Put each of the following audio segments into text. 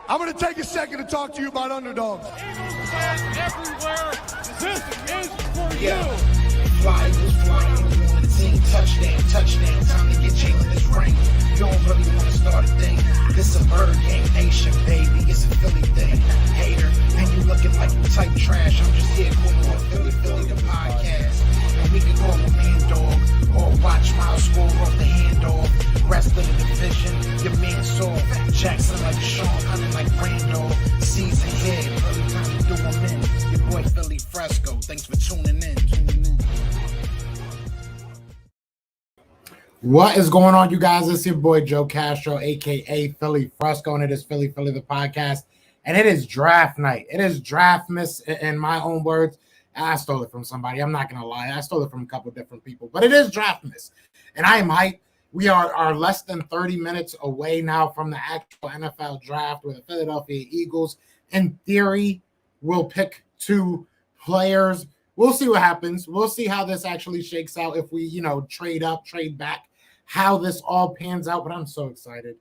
I'm going to take a second to talk to you about underdogs. Eagles fans everywhere, this is for Yeah. you. Fly, Eagles flying on the team. Touchdown, touchdown. Time to get Jalen this ring. You don't really want to start a thing. This a bird game nation, baby. It's a Philly thing. Hater, and you looking like you type trash. I'm just here calling on Philly the podcast. And we can call a man dog or watch Miles score off the handoff. Rest of the division, your man saw Jackson like Sean, hunting like Randolph. Season here, early time to do them in. Your boy Philly Fresco. Thanks for tuning in. What is going on, you guys? It's your boy Joe Castro, aka Philly Fresco, and it is Philly the podcast. And it is draft night. It is draft miss, in my own words. I stole it from somebody. I'm not gonna lie. I stole it from a couple different people, but it is draft miss. And I am hyped. We are less than 30 minutes away now from the actual NFL draft, where the Philadelphia Eagles, in theory, will pick 2 players. We'll see what happens. We'll see how this actually shakes out if we, trade up, trade back, how this all pans out. But I'm so excited.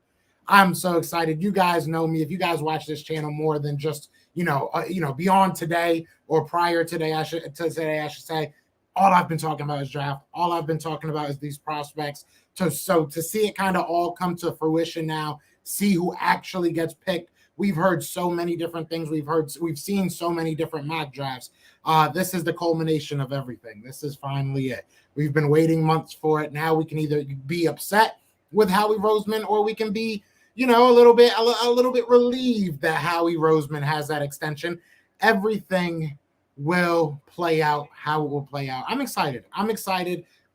I'm so excited. You guys know me. If you guys watch this channel more than just, beyond today or prior today, I should say, all I've been talking about is draft. All I've been talking about is these prospects. So to see it kind of all come to fruition now, see who actually gets picked. We've heard so many different things. We've seen so many different mock drafts. This is the culmination of everything. This is finally it. We've been waiting months for it. Now we can either be upset with Howie Roseman, or we can be, a little bit relieved that Howie Roseman has that extension. Everything will play out how it will play out. I'm excited.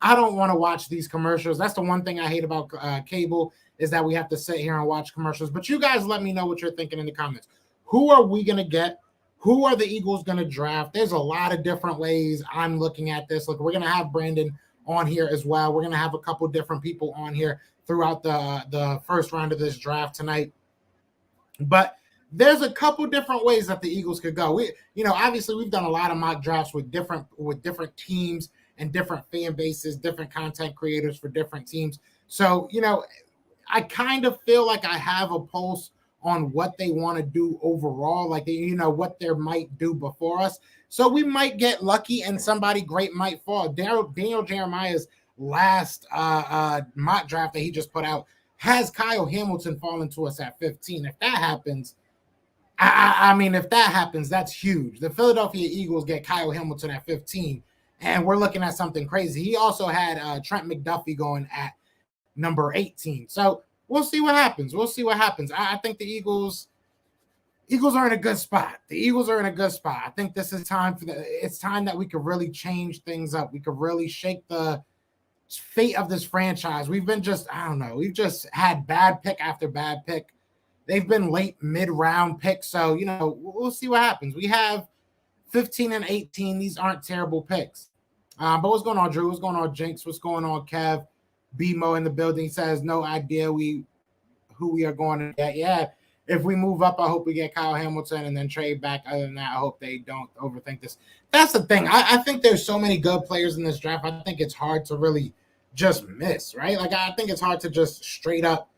I don't want to watch these commercials. That's the one thing I hate about cable, is that we have to sit here and watch commercials. But you guys let me know what you're thinking in the comments. Who are we going to get? Who are the Eagles going to draft? There's a lot of different ways I'm looking at this. Look, we're going to have Brandon on here as well. We're going to have a couple different people on here throughout the first round of this draft tonight. But there's a couple different ways that the Eagles could go. Obviously we've done a lot of mock drafts with different teams and different fan bases, different content creators for different teams. So, I kind of feel like I have a pulse on what they want to do overall, like, what they might do before us. So we might get lucky and somebody great might fall. Daniel Jeremiah's last mock draft that he just put out has Kyle Hamilton falling to us at 15. If that happens, if that happens, that's huge. The Philadelphia Eagles get Kyle Hamilton at 15, and we're looking at something crazy. He also had Trent McDuffie going at number 18. So we'll see what happens. I think the Eagles are in a good spot. I think this is it's time that we could really change things up. We could really shake the fate of this franchise. We've just had bad pick after bad pick. They've been late mid-round picks. So, we'll see what happens. We have 15 and 18. These aren't terrible picks. But what's going on, Drew? What's going on, Jinx? What's going on, Kev? BMO in the building. He says, no idea who we are going to get. Yeah, if we move up, I hope we get Kyle Hamilton and then trade back. Other than that, I hope they don't overthink this. That's the thing. I think there's so many good players in this draft. I think it's hard to really just miss, right? Like, I think it's hard to just straight up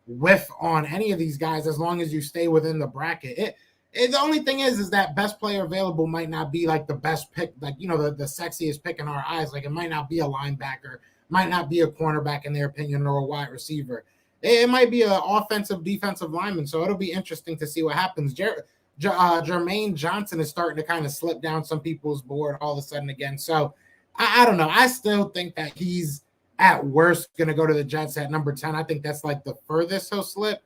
whiff on any of these guys as long as you stay within the bracket. The only thing is that best player available might not be like the best pick, like, the sexiest pick in our eyes. Like, it might not be a linebacker, might not be a cornerback in their opinion, or a wide receiver. It might be an offensive, defensive lineman. So it'll be interesting to see what happens. Jermaine Johnson is starting to kind of slip down some people's board all of a sudden again. So I don't know. I still think that he's at worst going to go to the Jets at number 10. I think that's like the furthest he'll slip,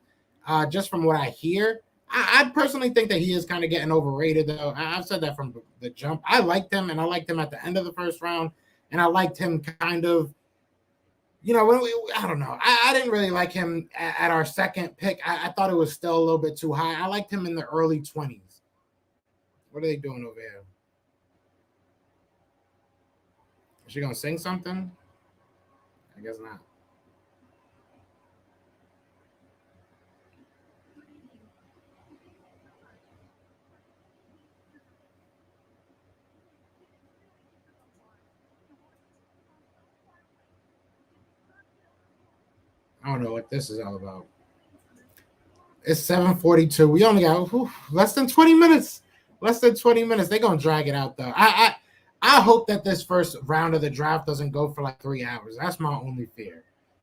just from what I hear. I personally think that he is kind of getting overrated, though. I've said that from the jump. I liked him, and I liked him at the end of the first round, and I liked him kind of, I don't know. I didn't really like him at our second pick. I thought it was still a little bit too high. I liked him in the early 20s. What are they doing over here? Is she going to sing something? I guess not. I don't know what this is all about. It's 7:42. We only got less than 20 minutes. Less than 20 minutes. They're gonna drag it out though. I hope that this first round of the draft doesn't go for like 3 hours. That's my only fear.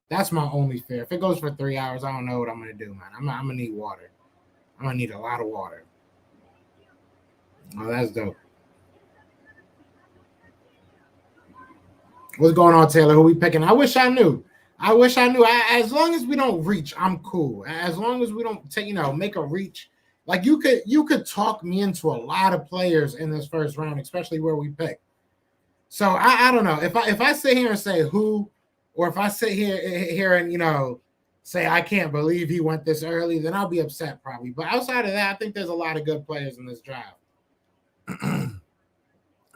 That's my only fear. If it goes for 3 hours, I don't know what I'm gonna do, man. I'm gonna need water. I'm gonna need a lot of water. Oh, that's dope. What's going on, Taylor? Who we picking? I wish I knew. As long as we don't reach, I'm cool. As long as we don't take, make a reach. Like you could talk me into a lot of players in this first round, especially where we pick. So I don't know. If I sit here and say who, or if I sit here and say I can't believe he went this early, then I'll be upset probably. But outside of that, I think there's a lot of good players in this draft.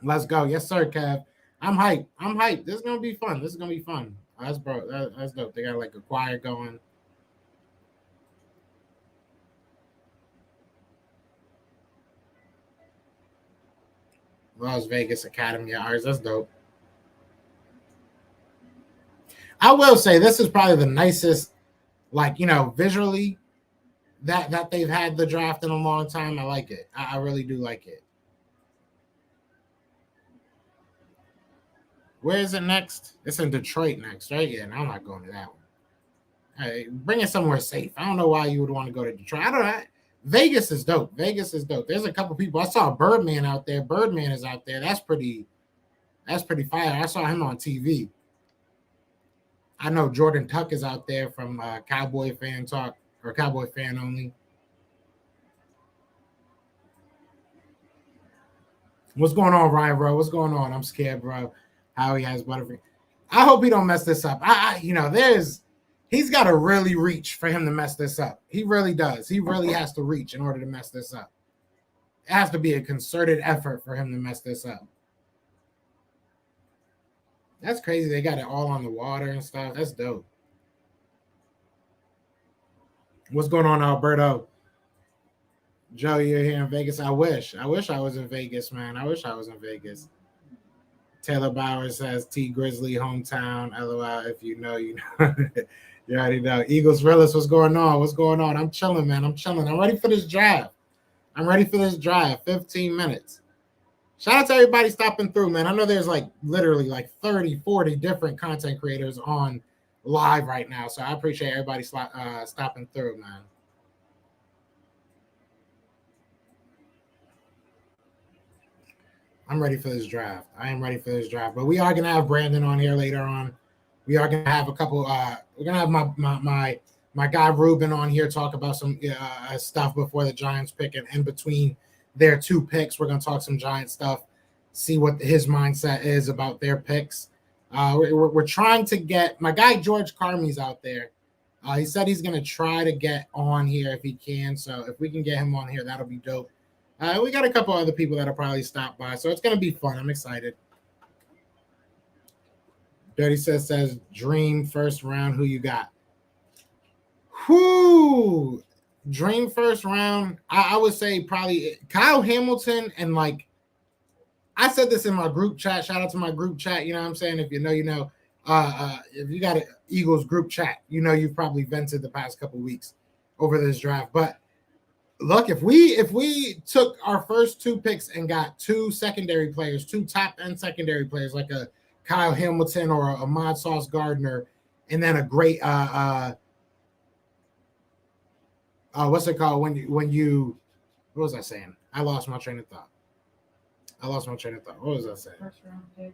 Let's go. Yes, sir, Kev. I'm hyped. This is gonna be fun. That's dope. They got like a choir going. Las Vegas Academy of Arts. That's dope. I will say this is probably the nicest, visually that they've had the draft in a long time. I like it. I really do like it. Where is it next? It's in Detroit next, right? Yeah, and I'm not going to that one. Hey, bring it somewhere safe. I don't know why you would want to go to Detroit. I don't know. Vegas is dope. There's a couple people. I saw Birdman out there. Birdman is out there. That's pretty fire. I saw him on TV. I know Jordan Tuck is out there from Cowboy Fan Talk or Cowboy Fan Only. What's going on, Ryan, bro? What's going on? I'm scared, bro. How he has Butterfield. I hope he don't mess this up. He's got to really reach for him to mess this up. He really does. He really has to reach in order to mess this up. It has to be a concerted effort for him to mess this up. That's crazy. They got it all on the water and stuff. That's dope. What's going on, Alberto? Joe, you're here in Vegas. I wish I was in Vegas, man. I wish I was in Vegas. Taylor Bauer says T Grizzly hometown. LOL. If you know, you know. You already know. Eagles Realist, what's going on? I'm chilling, man. I'm ready for this draft. 15 minutes. Shout out to everybody stopping through, man. I know there's literally 30, 40 different content creators on live right now. So I appreciate everybody stopping through, man. I'm ready for this draft. I am ready for this draft. But we are gonna have Brandon on here later on. We are gonna have a couple. We're gonna have my guy Ruben on here talk about some stuff before the Giants pick, and in between their two picks, we're gonna talk some Giant stuff. See what his mindset is about their picks. We're trying to get my guy George Carmey's out there. He said he's gonna try to get on here if he can. So if we can get him on here, that'll be dope. We got a couple other people that'll probably stop by, so it's gonna be fun. I'm excited. Dirty says dream first round. Who you got? Whoo! Dream first round. I would say probably Kyle Hamilton, and I said this in my group chat. Shout out to my group chat. You know what I'm saying? If you know, you know. If you got an Eagles group chat, you've probably vented the past couple weeks over this draft. But look, if we took our first two picks and got two secondary players, two top end secondary players, like a Kyle Hamilton or a Ahmad Sauce Gardner, and then a great what's it called when you what was I saying? I lost my train of thought. What was I saying? First round pick.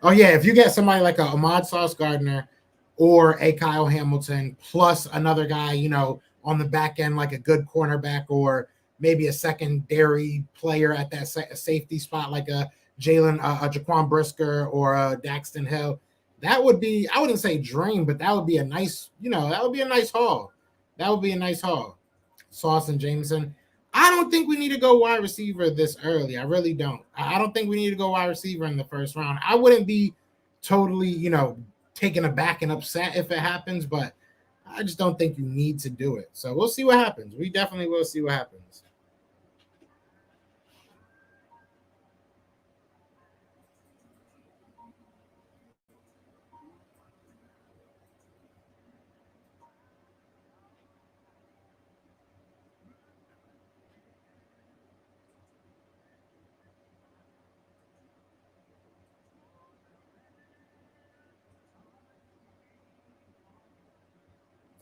Oh yeah, if you get somebody like a Ahmad Sauce Gardner or a Kyle Hamilton plus another guy, on the back end, like a good cornerback or maybe a secondary player at that safety spot, like a Jaquan Brisker or a Daxton Hill. That would be, I wouldn't say dream, but that would be a nice, that would be a nice haul. Sauce and Jameson. I don't think we need to go wide receiver this early. I really don't. I don't think we need to go wide receiver in the first round. I wouldn't be totally, taken aback and upset if it happens, but I just don't think you need to do it. So we'll see what happens. We definitely will see what happens.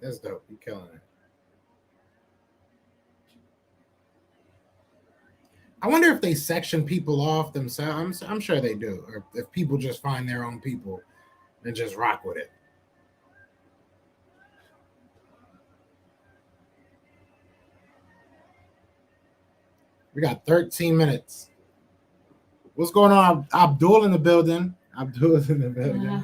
That's dope. You're killing it. I wonder if they section people off themselves. I'm sure they do, or if people just find their own people and just rock with it. We got 13 minutes. What's going on? Abdul in the building. Abdul's in the building.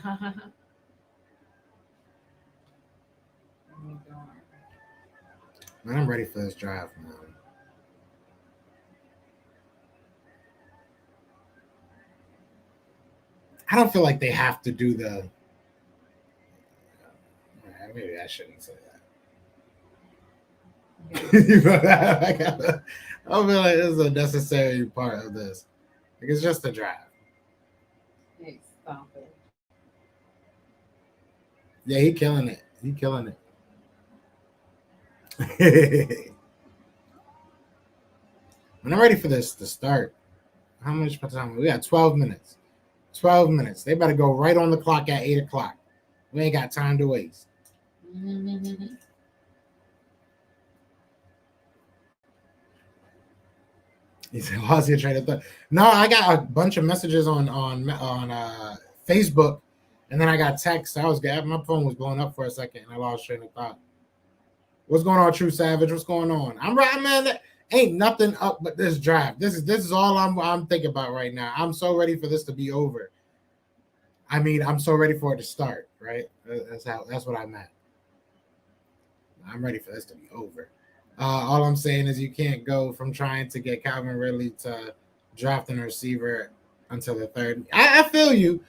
Man, I'm ready for this draft, man. I don't feel like they have to do the. Maybe I shouldn't say that. I feel like this is a necessary part of this. Like, it's just a draft. Hey, stop it. Yeah, he killing it. He killing it. When I'm ready for this to start, how much time? We got 12 minutes. 12 minutes. They better go right on the clock at 8 o'clock. We ain't got time to waste. He said, "Lost your train of thought." No, I got a bunch of messages on Facebook, and then I got texts. My phone was blowing up for a second, and I lost train of thought. What's going on, True Savage? What's going on? I'm right, man. There ain't nothing up but this draft. This is all I'm thinking about right now. I'm so ready for this to be over. I mean, I'm so ready for it to start. Right? That's what I meant. I'm ready for this to be over. All I'm saying is you can't go from trying to get Calvin Ridley to drafting a receiver until the third. I feel you.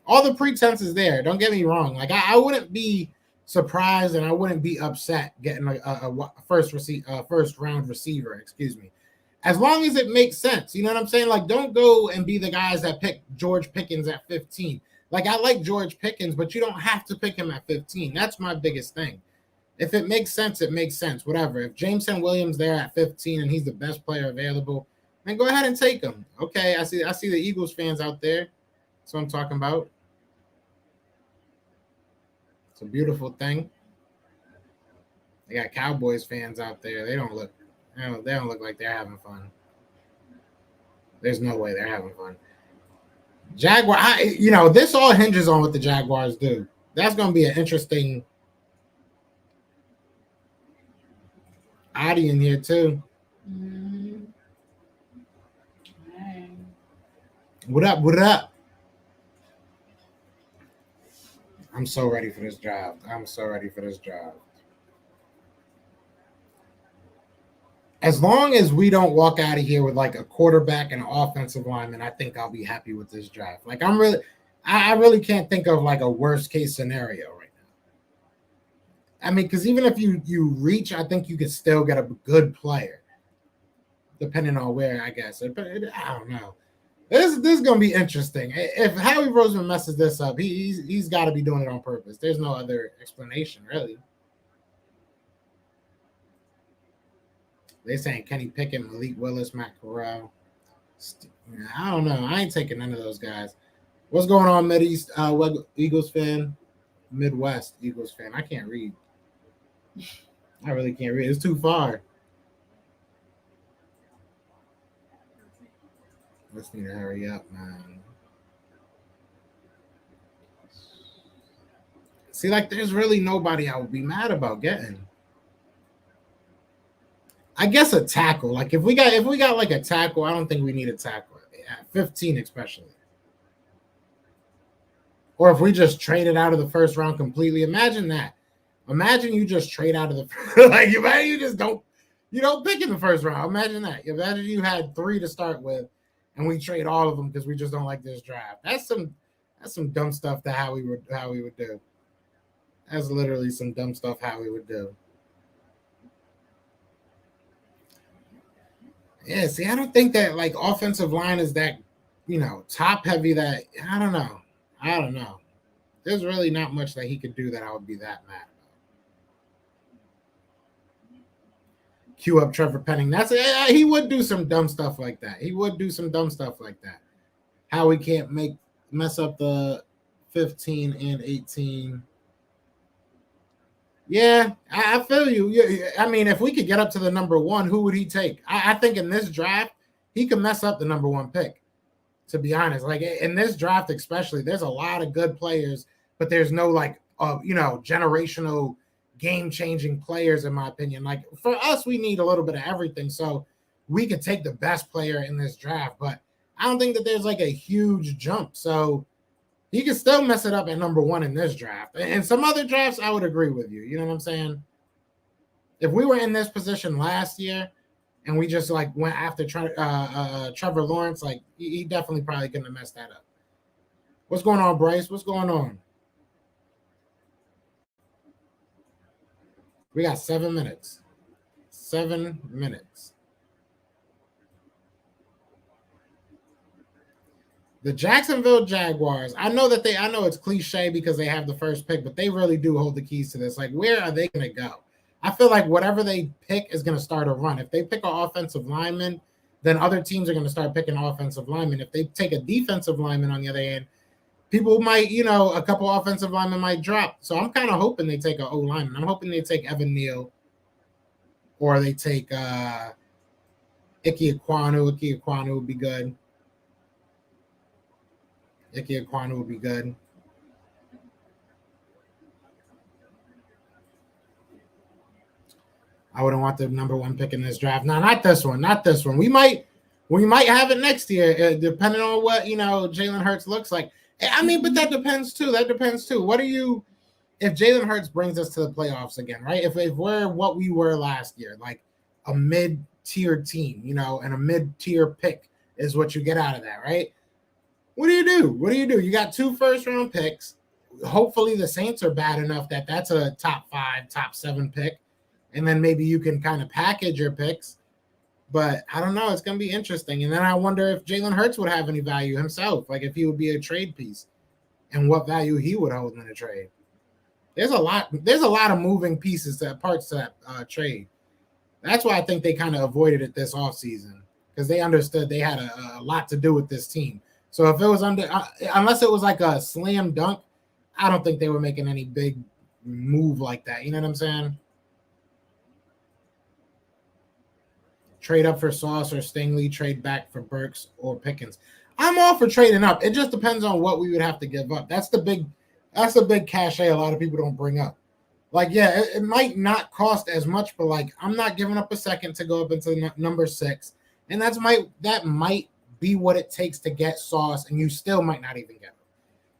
All the pretense is there. Don't get me wrong. Like I wouldn't be surprised and I wouldn't be upset getting a first round receiver. Excuse me. As long as it makes sense. You know what I'm saying? Like, don't go and be the guys that pick George Pickens at 15. Like, I like George Pickens, but you don't have to pick him at 15. That's my biggest thing. If it makes sense, it makes sense. Whatever. If Jameson Williams there at 15 and he's the best player available, then go ahead and take him. Okay, I see the Eagles fans out there. That's what I'm talking about. It's a beautiful thing. They got Cowboys fans out there. They don't look like they're having fun. There's no way they're having fun. Jaguar, this all hinges on what the Jaguars do. That's going to be an interesting Adi in here too. Mm-hmm. Hey. What up? I'm so ready for this draft. As long as we don't walk out of here with like a quarterback and an offensive lineman, I think I'll be happy with this draft. Like I really can't think of like a worst case scenario right now. I mean, because even if you reach, I think you could still get a good player, depending on where, I guess. But I don't know. This is gonna be interesting. If Howie Roseman messes this up, he's got to be doing it on purpose. There's no other explanation, really. They saying Kenny Pickett, Malik Willis, Matt Corral. I don't know. I ain't taking none of those guys. What's going on, Mideast Eagles fan? Midwest Eagles fan. I can't read. I really can't read. It's too far. Let's need to hurry up, man. See, like, there's really nobody I would be mad about getting. I guess a tackle. Like if we got like a tackle, I don't think we need a tackle at 15 especially. Or if we just traded out of the first round completely. Imagine that. Imagine you just trade out of the like imagine you just don't pick in the first round. Imagine that. Imagine you had 3 to start with and we trade all of them because we just don't like this draft. That's some dumb stuff that how we would do. That's literally some dumb stuff how we would do. Yeah, see, I don't think that like offensive line is that, top heavy that I don't know. There's really not much that he could do that I would be that mad about. Cue up Trevor Penning. He would do some dumb stuff like that. How we can't mess up the 15 and 18. Yeah, I feel you. I mean, if we could get up to the number one, who would he take? I think in this draft, he could mess up the number one pick. To be honest, like in this draft, especially, there's a lot of good players, but there's no like, generational, game-changing players, in my opinion. Like for us, we need a little bit of everything, so we could take the best player in this draft. But I don't think that there's like a huge jump, so he can still mess it up at number one in this draft. And some other drafts, I would agree with you. You know what I'm saying? If we were in this position last year and we just like went after Trevor Lawrence, like he definitely probably couldn't have messed that up. What's going on, Bryce? What's going on? We got 7 minutes. 7 minutes. The Jacksonville Jaguars, I know it's cliche because they have the first pick, but they really do hold the keys to this. Like, where are they going to go? I feel like whatever they pick is going to start a run. If they pick an offensive lineman, then other teams are going to start picking offensive linemen. If they take a defensive lineman on the other hand, people might, a couple offensive linemen might drop. So I'm kind of hoping they take an O lineman. I'm hoping they take Evan Neal, or they take Ike Ekwonu. Ike Ekwonu would be good. Ike Ekwonu would be good. I wouldn't want the number one pick in this draft. No, not this one. Not this one. We might have it next year, depending on what Jalen Hurts looks like. I mean, but that depends too. What are you? If Jalen Hurts brings us to the playoffs again, right? If we're what we were last year, like a mid-tier team, and a mid-tier pick is what you get out of that, right? What do you do? You got 2 first-round picks. Hopefully the Saints are bad enough that that's a top 5, top 7 pick. And then maybe you can kind of package your picks. But I don't know. It's going to be interesting. And then I wonder if Jalen Hurts would have any value himself, like if he would be a trade piece and what value he would hold in a trade. There's a lot of moving pieces, parts to that trade. That's why I think they kind of avoided it this offseason, because they understood they had a lot to do with this team. So if it was unless it was like a slam dunk, I don't think they were making any big move like that. You know what I'm saying? Trade up for Sauce or Stingley, trade back for Burks or Pickens. I'm all for trading up. It just depends on what we would have to give up. That's the big cachet a lot of people don't bring up. Like, yeah, it might not cost as much, but like I'm not giving up a second to go up into number 6. And that might be what it takes to get Sauce, and you still might not even get him.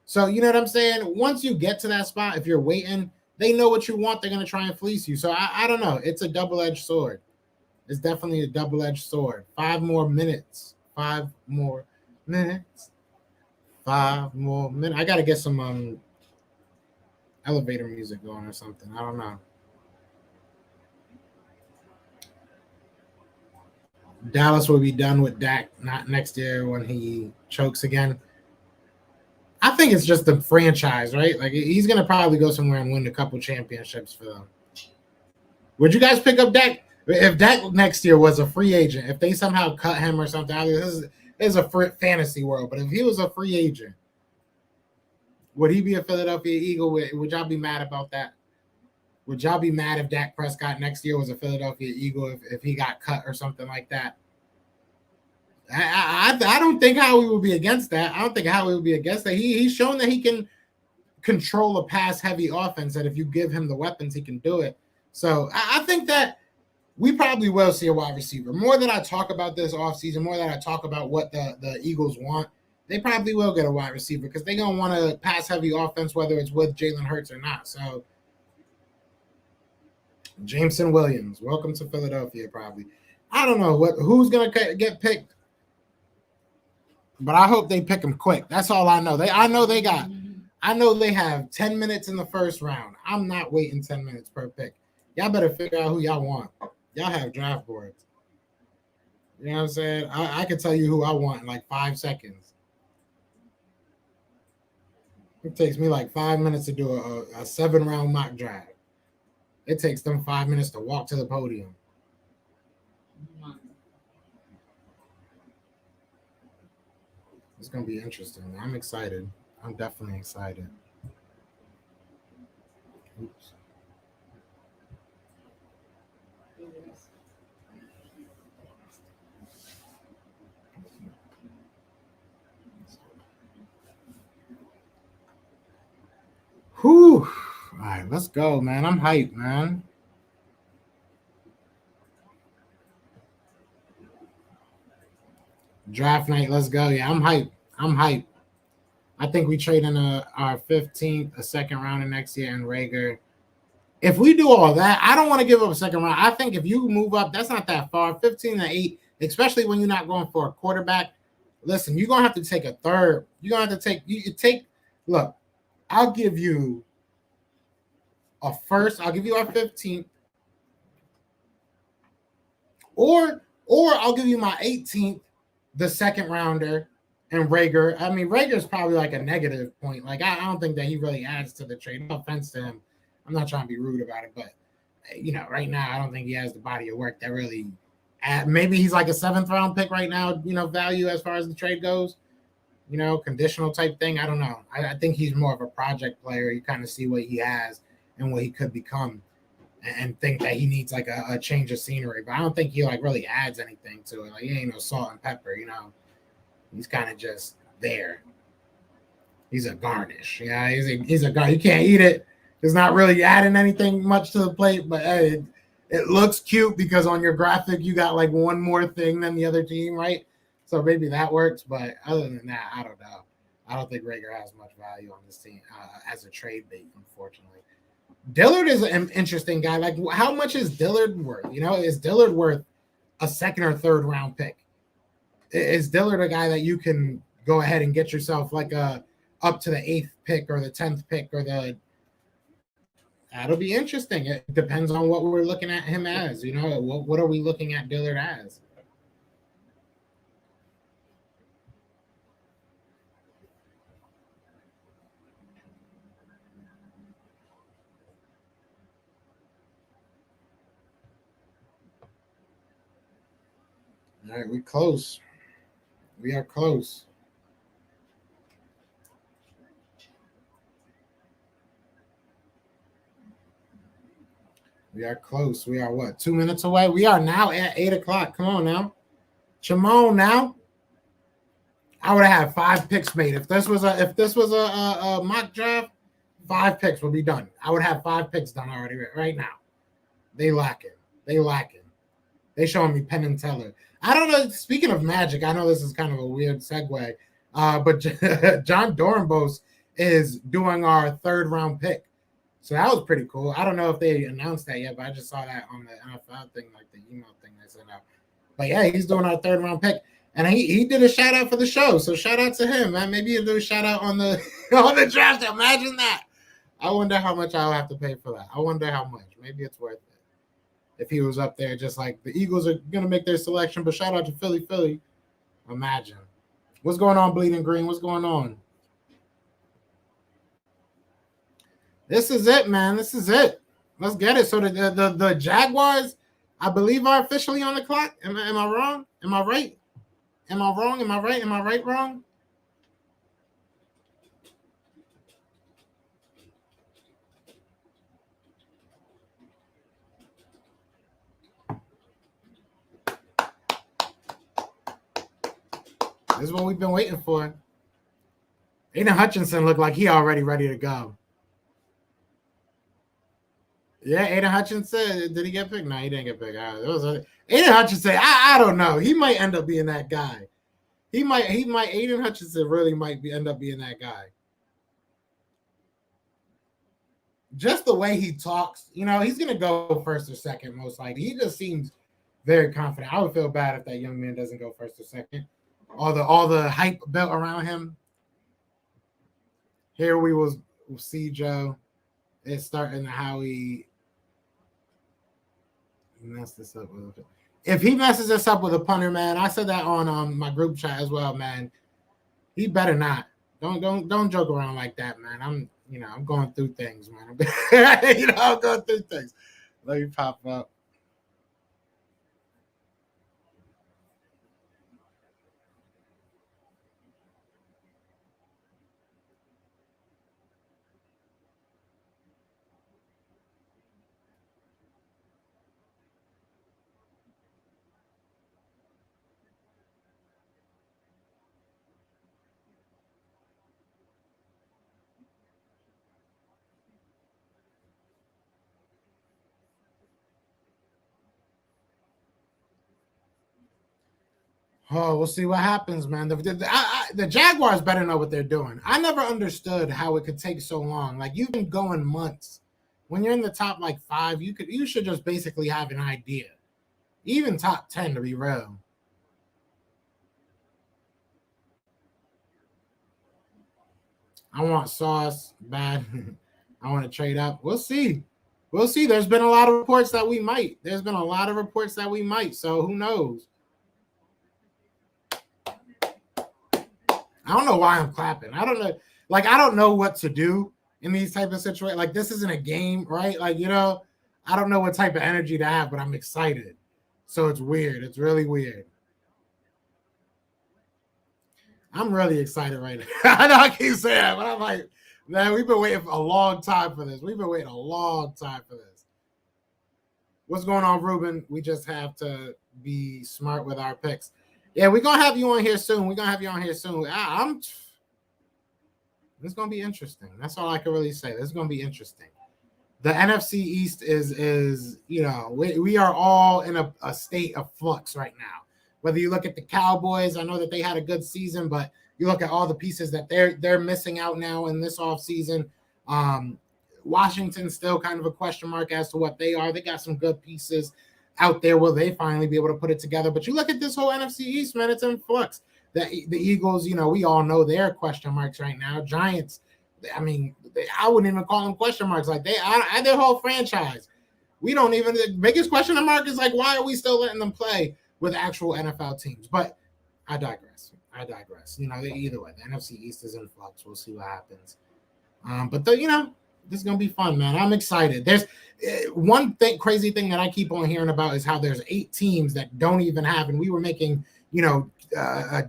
So you know what I'm saying? Once you get to that spot, if you're waiting, they know what you want. They're going to try and fleece you. So I don't know. It's a double-edged sword. It's definitely a double-edged sword. 5 more minutes. 5 more minutes. 5 more minutes. I got to get some elevator music going or something. I don't know. Dallas will be done with Dak not next year when he chokes again. I think it's just the franchise, right? Like he's going to probably go somewhere and win a couple championships for them. Would you guys pick up Dak? If Dak next year was a free agent, if they somehow cut him or something, this is a fantasy world. But if he was a free agent, would he be a Philadelphia Eagle? Would y'all be mad about that? Would y'all be mad if Dak Prescott next year was a Philadelphia Eagle if he got cut or something like that? I don't think Howie would be against that. He's shown that he can control a pass-heavy offense, that if you give him the weapons, he can do it. So I think that we probably will see a wide receiver. More than I talk about this offseason, more than I talk about what the Eagles want, they probably will get a wide receiver because they're going to want a pass-heavy offense, whether it's with Jalen Hurts or not. So, Jameson Williams, welcome to Philadelphia probably. I don't know who's going to get picked, but I hope they pick him quick. That's all I know. I know they have 10 minutes in the first round. I'm not waiting 10 minutes per pick. Y'all better figure out who y'all want. Y'all have draft boards. You know what I'm saying? I can tell you who I want in like 5 seconds. It takes me like 5 minutes to do a 7-round mock draft. It takes them 5 minutes to walk to the podium. It's going to be interesting. I'm excited. I'm definitely excited. Oops. Let's go, man. I'm hyped, man. Draft night, let's go. Yeah, I'm hyped. I'm hyped. I think we trade in our 15th, a second round in next year, and Rager. If we do all that, I don't want to give up a second round. I think if you move up, that's not that far. 15 to 8, especially when you're not going for a quarterback. Listen, you're gonna have to take a third. You're gonna have to take. Look, I'll give you a first. I'll give you our 15th, or I'll give you my 18th, the second rounder, and Rager. I mean, Rager's probably like a negative point. Like I don't think that he really adds to the trade. No offense to him. I'm not trying to be rude about it, but right now I don't think he has the body of work that really. Maybe he's like a 7th round pick right now. Value as far as the trade goes. Conditional type thing. I don't know. I think he's more of a project player. You kind of see what he has and what he could become, and think that he needs like a change of scenery. But I don't think he like really adds anything to it. Like he ain't no salt and pepper. He's kind of just there. He's a garnish. Yeah, he's a garnish. You can't eat it. It's not really adding anything much to the plate, but hey, it looks cute because on your graphic you got like one more thing than the other team, right? So maybe that works, but other than that, I don't know. I don't think Rager has much value on this team as a trade bait, unfortunately. Dillard is an interesting guy. Like, how much is Dillard worth? Is Dillard worth a 2nd or 3rd round pick? Is Dillard a guy that you can go ahead and get yourself like up to the 8th pick or the 10th pick or that'll be interesting. It depends on what we're looking at him as. What are we looking at Dillard as? All right, we close. We are close. We are close. We are what? 2 minutes away. We are now at 8 o'clock. Come on now. Shimon now. I would have had 5 picks made. If this was a mock draft, 5 picks would be done. I would have 5 picks done already right now. They lacking. They showing me Penn and Teller. I don't know. Speaking of Magic, I know this is kind of a weird segue, but John Dornbos is doing our 3rd round pick. So that was pretty cool. I don't know if they announced that yet, but I just saw that on the NFL thing, like the email thing they sent out. But yeah, he's doing our 3rd round pick. And he did a shout out for the show. So shout out to him, man. Maybe he'll do a shout out on the draft. Imagine that. I wonder how much I'll have to pay for that. I wonder how much. Maybe it's worth it. If he was up there, just like the Eagles are gonna make their selection, but shout out to Philly. Imagine. What's going on, Bleeding Green? What's going on? This is it, man. This is it. Let's get it. So the Jaguars, I believe, are officially on the clock. Am I wrong? Am I right? Am I wrong? Am I right? Am I right? Wrong? This is what we've been waiting for. Aiden Hutchinson looked like he already ready to go. Yeah, Aiden Hutchinson. Did he get picked? No, he didn't get picked. Aiden Hutchinson. I don't know. He might end up being that guy. He might. Aiden Hutchinson really might end up being that guy. Just the way he talks, he's gonna go 1st or 2nd most likely. He just seems very confident. I would feel bad if that young man doesn't go 1st or 2nd. All the hype built around him. Here we will see Joe. It's starting how he messed this up with it. If he messes this up with a punter, man, I said that on my group chat as well, man. He better not. Don't joke around like that, man. I'm going through things, man. I'm going through things. Let me pop up. Oh, we'll see what happens, man. The Jaguars better know what they're doing. I never understood how it could take so long. Like, you've been going months. When you're in the top like 5, you should just basically have an idea. Even top 10 to be real. I want Sauce bad. I want to trade up. We'll see. We'll see. There's been a lot of reports that we might. So who knows? I don't know why I'm clapping. I don't know. Like, I don't know what to do in these type of situations. Like, this isn't a game, right? Like, I don't know what type of energy to have, but I'm excited. So it's weird. It's really weird. I'm really excited right now. I know I keep saying that, but I'm like, man, we've been waiting for a long time for this. What's going on, Ruben? We just have to be smart with our picks. Yeah, we're going to have you on here soon. It's going to be interesting. That's all I can really say. This is going to be interesting. The NFC East is we are all in a state of flux right now. Whether you look at the Cowboys, I know that they had a good season, but you look at all the pieces that they're missing out now in this offseason. Washington's still kind of a question mark as to what they are. They got some good pieces out there. Will they finally be able to put it together? But you look at this whole NFC East, man, it's in flux. The Eagles, we all know they're question marks right now. Giants, I mean, I wouldn't even call them question marks. Like, their whole franchise. The biggest question mark is like, why are we still letting them play with actual NFL teams? But I digress. Either way, the NFC East is in flux. We'll see what happens. But this is going to be fun, man. I'm excited. There's one crazy thing that I keep on hearing about is how there's 8 teams that don't even have, and we were making,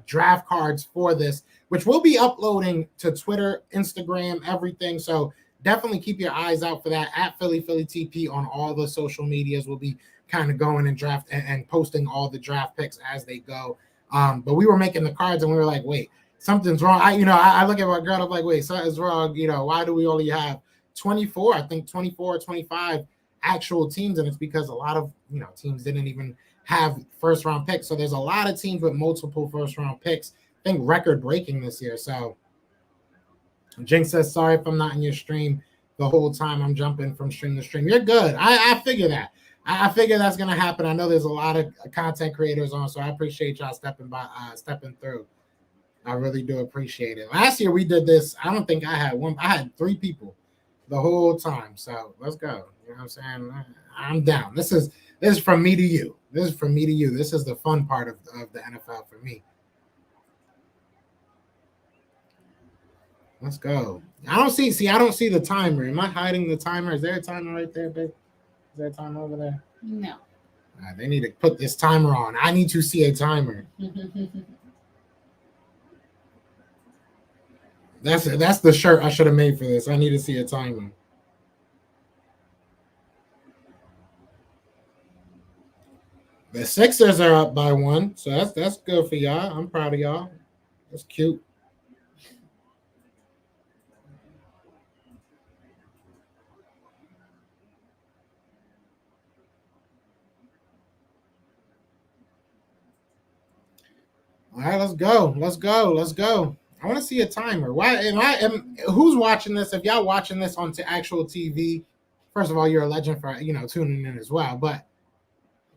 draft cards for this, which we'll be uploading to Twitter, Instagram, everything. So definitely keep your eyes out for that at Philly TP on all the social medias. We'll be kind of going and draft and posting all the draft picks as they go. But we were making the cards and we were like, wait, something's wrong. I look at my girl, I'm like, wait, something's wrong. Why do we only have 24 or 25 actual teams? And it's because a lot of teams didn't even have first round picks. So there's a lot of teams with multiple first round picks. I think record breaking this year. So Jinx says, sorry if I'm not in your stream the whole time. I'm jumping from stream to stream. You're good. I figure that. I figure that's gonna happen. I know there's a lot of content creators on, so I appreciate y'all stepping through. I really do appreciate it. Last year we did this. I don't think I had one. I had 3 people the whole time. So let's go. You know what I'm saying? I'm down. This is from me to you. This is the fun part of the NFL for me. Let's go. I don't see the timer. Am I hiding the timer? Is there a timer right there, babe? Is there a timer over there? No. They need to put this timer on. I need to see a timer. That's the shirt I should have made for this. I need to see a timer. The Sixers are up by 1, so that's good for y'all. I'm proud of y'all. That's cute. All right, let's go. I want to see a timer. Who's watching this? If y'all watching this on actual TV, first of all, you're a legend for tuning in as well. But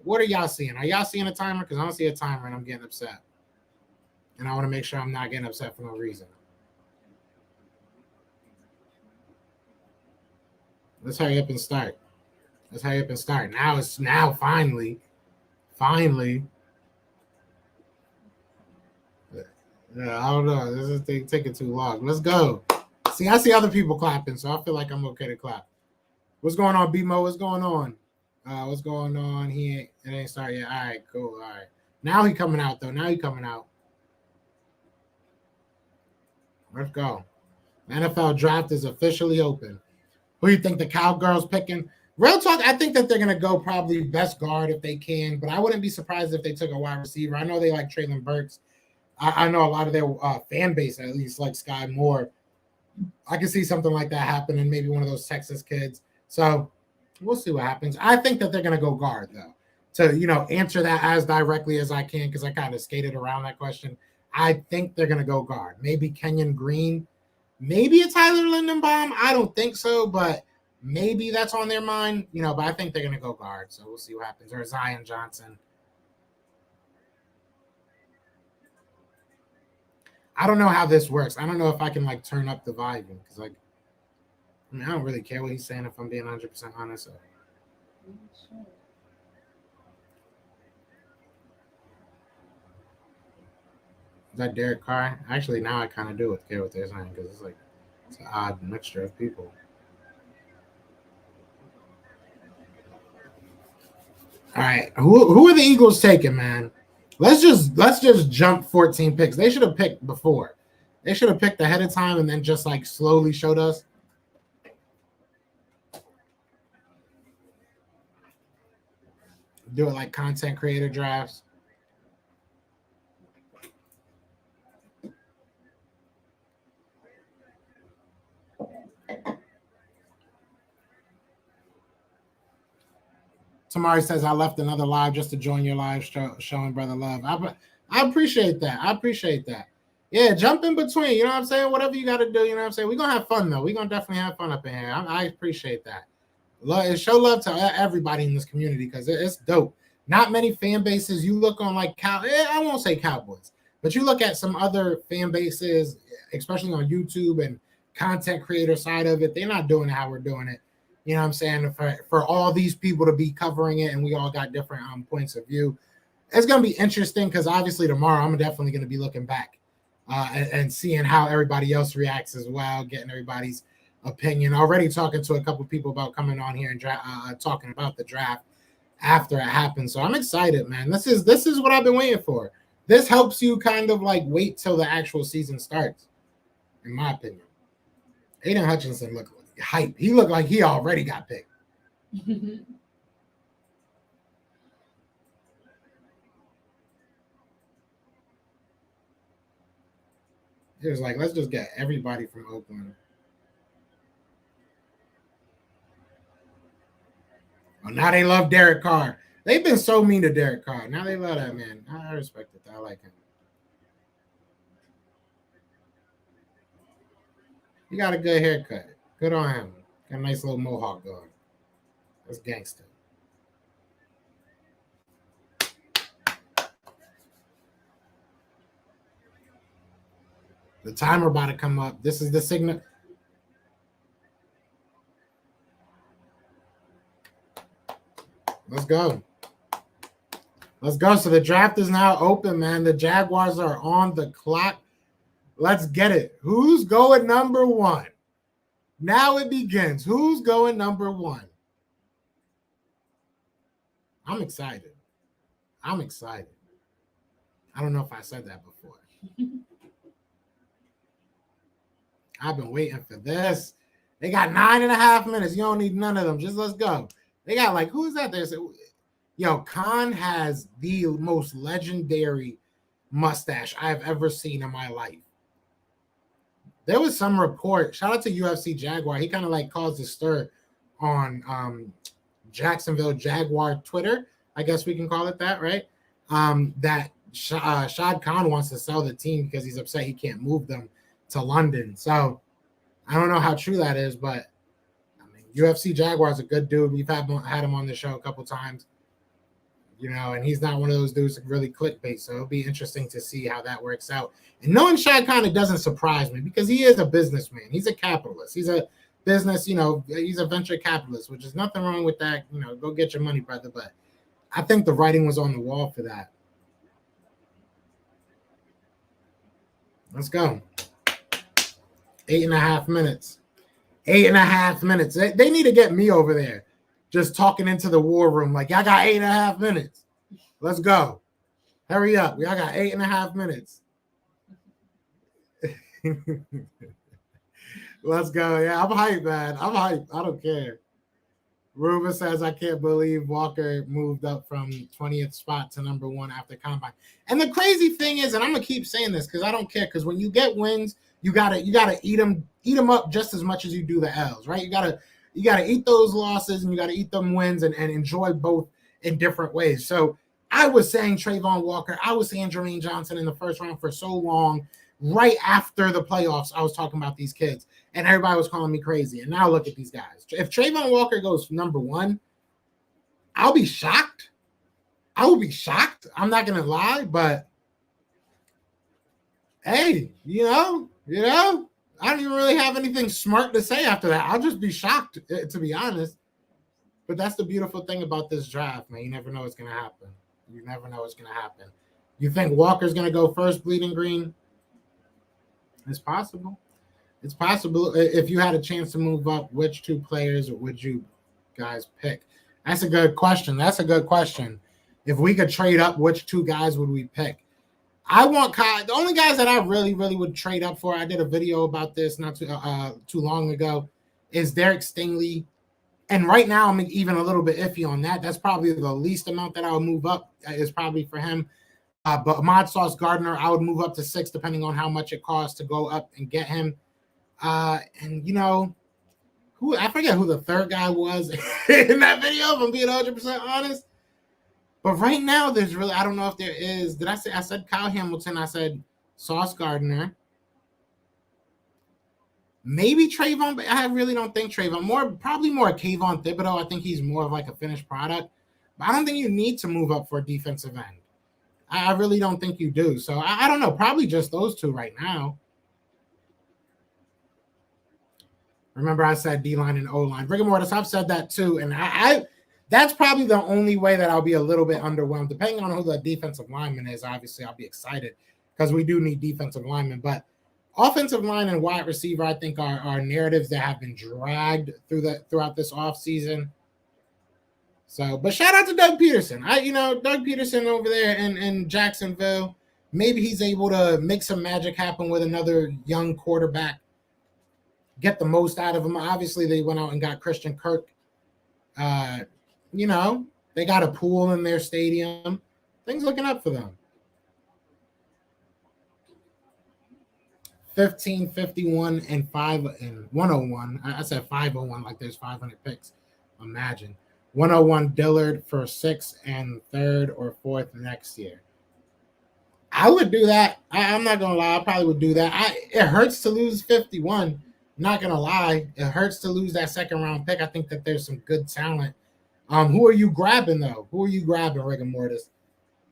what are y'all seeing? Are y'all seeing a timer? Because I don't see a timer and I'm getting upset. And I want to make sure I'm not getting upset for no reason. Let's hurry up and start. Now finally. Yeah, I don't know. This is taking too long. Let's go. See, I see other people clapping, so I feel like I'm okay to clap. What's going on, BMO? What's going on? It ain't started yet. All right, cool. All right. Now he coming out, though. Let's go. The NFL draft is officially open. Who do you think the Cowgirls picking? Real talk, I think that they're going to go probably best guard if they can, but I wouldn't be surprised if they took a wide receiver. I know they like Traylon Burks. I know a lot of their fan base at least like Sky Moore. I can see something like that happening, maybe one of those Texas kids. So we'll see what happens. I think that they're going to go guard, though. to answer that as directly as I can, because I kind of skated around that question. I think they're going to go guard. Maybe Kenyon Green, maybe a Tyler Lindenbaum. I don't think so, but maybe that's on their mind, but I think they're going to go guard. So we'll see what happens. Or Zion Johnson. I don't know how this works. I don't know if I can turn up the volume because I don't really care what he's saying if I'm being 100% honest. So. Is that Derek Carr? Actually, now I kind of do care what they're saying because it's an odd mixture of people. All right, who are the Eagles taking, man? Let's just jump 14 picks. They should have picked before. They should have picked ahead of time and then just slowly showed us. Do it like content creator drafts. Tamari says, I left another live just to join your live showing brother love. I appreciate that. I appreciate that. Yeah, jump in between. You know what I'm saying? Whatever you got to do, you know what I'm saying? We're going to have fun, though. We're going to definitely have fun up in here. I appreciate that. Show love to everybody in this community because it's dope. Not many fan bases. You look on I won't say Cowboys, but you look at some other fan bases, especially on YouTube and content creator side of it. They're not doing it how we're doing it. You know what I'm saying? For all these people to be covering it and we all got different points of view. It's going to be interesting because obviously tomorrow I'm definitely going to be looking back and seeing how everybody else reacts as well, getting everybody's opinion. Already talking to a couple people about coming on here and talking about the draft after it happens. So I'm excited, man. This is what I've been waiting for. This helps you kind of wait till the actual season starts, in my opinion. Aiden Hutchinson looked hype. He looked like he already got picked. It was let's just get everybody from Oakland. Oh, now they love Derek Carr. They've been so mean to Derek Carr. Now they love that man. I respect it. I like him. He got a good haircut. Good on him. Got a nice little mohawk going. That's gangster. The timer about to come up. This is the signal. Let's go. Let's go. So the draft is now open, man. The Jaguars are on the clock. Let's get it. Who's going number one? Now it begins. Who's going number one? I'm excited. I'm excited. I don't know if I said that before. I've been waiting for this. They got 9.5 minutes. You don't need none of them. Just let's go. They got who is that there? Yo, Khan has the most legendary mustache I've ever seen in my life. There was some report, shout out to UFC Jaguar. He kind of caused a stir on Jacksonville Jaguar Twitter. I guess we can call it that, right? That Shad Khan wants to sell the team because he's upset he can't move them to London. So I don't know how true that is, but UFC Jaguar is a good dude. We've had him on the show a couple times, and he's not one of those dudes that really clickbait. So it'll be interesting to see how that works out. And knowing Shad Khan, it doesn't surprise me because he is a businessman. He's a capitalist. He's a business, he's a venture capitalist, which is nothing wrong with that. Go get your money, brother. But I think the writing was on the wall for that. Let's go. 8.5 minutes. 8.5 minutes. They need to get me over there just talking into the war room. Y'all got 8.5 minutes. Let's go. Hurry up. Y'all got 8.5 minutes. Let's go. Yeah, I'm hyped, man. I'm hyped. I don't care. Ruben says, I can't believe Walker moved up from 20th spot to number one after combine. And the crazy thing is, and I'm going to keep saying this because I don't care, because when you get wins, you gotta eat them up just as much as you do the L's, right? You gotta eat those losses and you gotta eat them wins and enjoy both in different ways. So I was saying Trayvon Walker, I was saying Jermaine Johnson in the first round for so long. Right after the playoffs, I was talking about these kids, and everybody was calling me crazy. And now look at these guys. If Trayvon Walker goes number 1, I'll be shocked. I will be shocked. I'm not gonna lie, but hey, you know, I don't even really have anything smart to say after that. I'll just be shocked, to be honest. But that's the beautiful thing about this draft, man. You never know what's gonna happen. You never know what's gonna happen. You think Walker's gonna go first, Bleeding Green? It's possible. It's possible. If you had a chance to move up, which 2 players would you guys pick? That's a good question. If we could trade up, which 2 guys would we pick? I want Kyle. The only guys that I really would trade up for, I did a video about this not too long ago, is Derek Stingley. And right now, I'm even a little bit iffy on that. That's probably the least amount that I'll move up is probably for him. But Ahmad Sauce Gardner, I would move up to 6, depending on how much it costs to go up and get him. And, you know, I forget who the third guy was in that video, if I'm being 100% honest. But right now, there's really, I don't know if there is. I said Kyle Hamilton. I said Sauce Gardner. Maybe Trayvon, but I really don't think Trayvon. Probably more Kayvon Thibodeau. I think he's more of like a finished product. But I don't think you need to move up for a defensive end. I really don't think you do. So I don't know. Probably just those 2 right now. Remember, I said D-line and O-line. Rigor Mortis, I've said that too. And I that's probably the only way that I'll be a little bit underwhelmed. Depending on who the defensive lineman is, obviously, I'll be excited because we do need defensive linemen. But offensive line and wide receiver, I think, are narratives that have been dragged throughout this offseason. So, but shout out to Doug Peterson. Doug Peterson over there in Jacksonville, maybe he's able to make some magic happen with another young quarterback, get the most out of him. Obviously, they went out and got Christian Kirk. They got a pool in their stadium. Things looking up for them. 15, 51, and 5 and 101. I said 501 like there's 500 picks. Imagine. 101 Dillard for 6th and 3rd or 4th next year. I would do that. I'm not gonna lie. I probably would do that. It hurts to lose 51. Not gonna lie. It hurts to lose that 2nd round pick. I think that there's some good talent. Who are you grabbing though? Who are you grabbing, Rigor Mortis?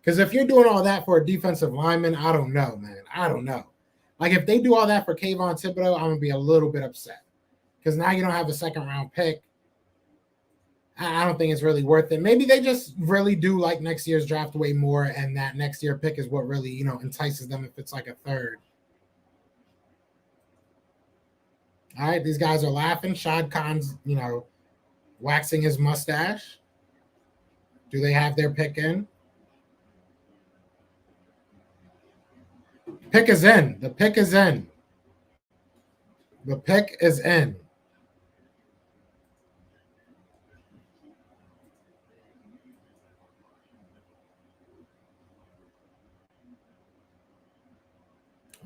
Because if you're doing all that for a defensive lineman, I don't know, man. I don't know. Like if they do all that for Kayvon Thibodeau, I'm gonna be a little bit upset because now you don't have a 2nd round pick. I don't think it's really worth it. Maybe they just really do like next year's draft way more, and that next year pick is what really, entices them if it's like a 3rd. All right, these guys are laughing. Shad Khan's, waxing his mustache. Do they have their pick in? Pick is in. The pick is in. The pick is in.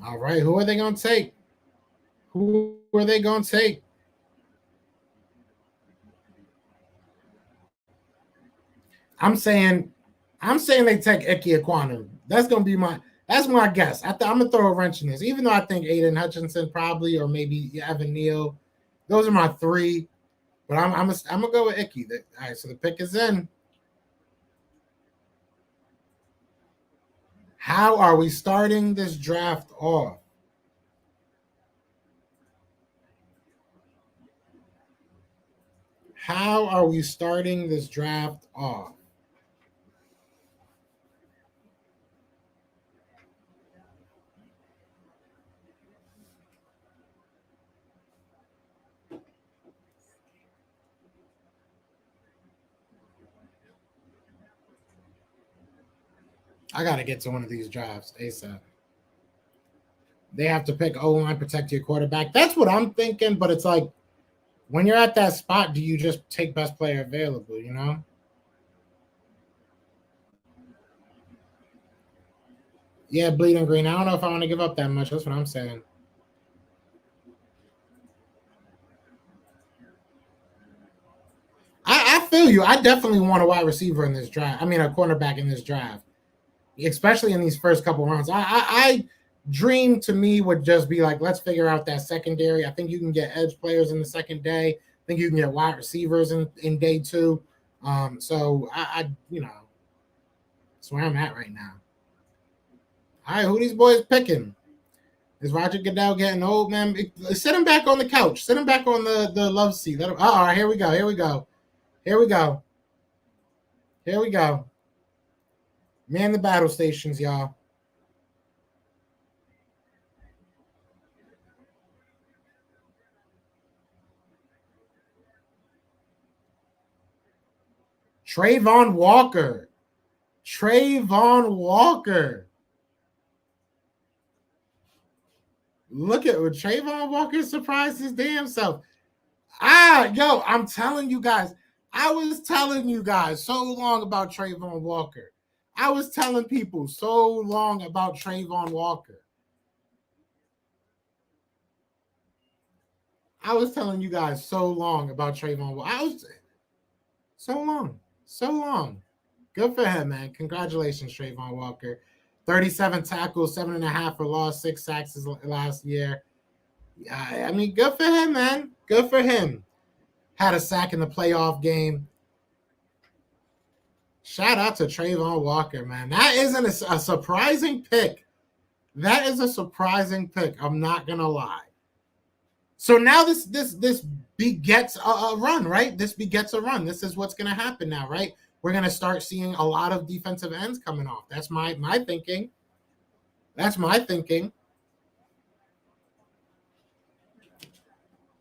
All right, who are they going to take? Who are they going to take? I'm saying they take Ike Ekwonu. That's going to be that's my guess. I'm going to throw a wrench in this, even though I think Aiden Hutchinson probably, or maybe Evan Neal. Those are my 3. But I'm going to go with Ike. All right, so the pick is in. How are we starting this draft off? How are we starting this draft off? I got to get to one of these drafts ASAP. They have to pick O-line, protect your quarterback. That's what I'm thinking, but it's like, when you're at that spot, do you just take best player available, Yeah, Bleeding Green. I don't know if I want to give up that much. That's what I'm saying. I feel feel you. I definitely want a wide receiver in this draft. I mean, a cornerback in this draft, especially in these first couple rounds. I dream to me would just be like, let's figure out that secondary. I think you can get edge players in the second day. I think you can get wide receivers in day 2. So I that's where I'm at right now. All right, who these boys picking? Is Roger Goodell getting old, man? Sit him back on the couch. Sit him back on the love seat. Let him, all right, here we go. Here we go. Here we go. Here we go. Man the battle stations, y'all. Trayvon Walker. Trayvon Walker. Look at what Trayvon Walker surprised his damn self. I'm telling you guys. I was telling you guys so long about Trayvon Walker. I was telling people so long about Trayvon Walker. I was telling you guys so long about Trayvon Walker. I was so long. Good for him, man. Congratulations, Trayvon Walker. 37 tackles, 7.5 for loss, 6 sacks last year. I mean, good for him, man. Good for him. Had a sack in the playoff game. Shout out to Trayvon Walker, man. That isn't a surprising pick. That is a surprising pick. I'm not gonna lie. So now this begets a run, right? This begets a run. This is what's gonna happen now, right? We're gonna start seeing a lot of defensive ends coming off. That's my thinking. That's my thinking.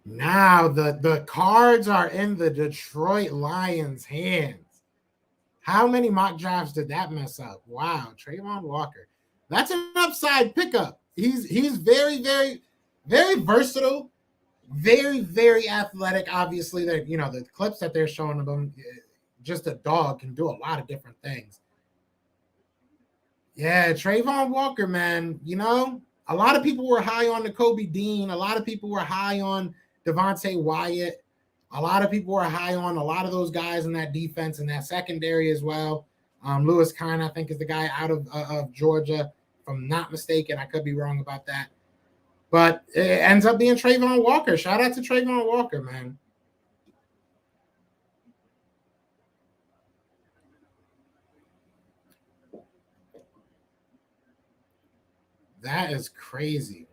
Now the cards are in the Detroit Lions' hands. How many mock drafts did that mess up? Wow, Trayvon Walker. That's an upside pickup. He's very, very, very versatile, very, very athletic. Obviously, the clips that they're showing of him, just a dog can do a lot of different things. Yeah, Trayvon Walker, man. A lot of people were high on Nakobe Dean. A lot of people were high on Devontae Wyatt. A lot of people were high on a lot of those guys in that defense and that secondary as well. Lewis Kine, I think, is the guy out of Georgia, if I'm not mistaken. I could be wrong about that. But it ends up being Trayvon Walker. Shout out to Trayvon Walker, man. That is crazy.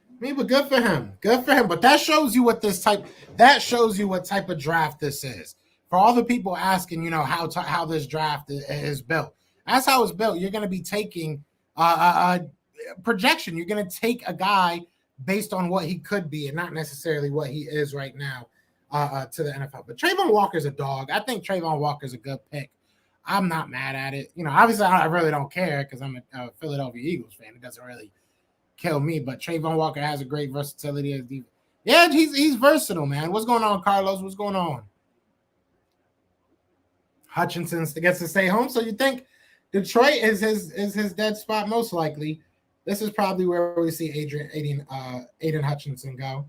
I mean, but good for him. Good for him. But that shows you what type of draft this is. For all the people asking, how this draft is built. That's how it's built. You're going to be taking a projection. You're going to take a guy based on what he could be and not necessarily what he is right now to the NFL. But Trayvon Walker's a dog. I think Trayvon Walker's a good pick. I'm not mad at it. Obviously, I really don't care because I'm a Philadelphia Eagles fan. It doesn't really kill me, but Trayvon Walker has a great versatility as defense. Yeah, he's versatile, man. What's going on, Carlos? What's going on? Hutchinson gets to stay home. So you think Detroit is his dead spot? Most likely. This is probably where we see Aiden Hutchinson go.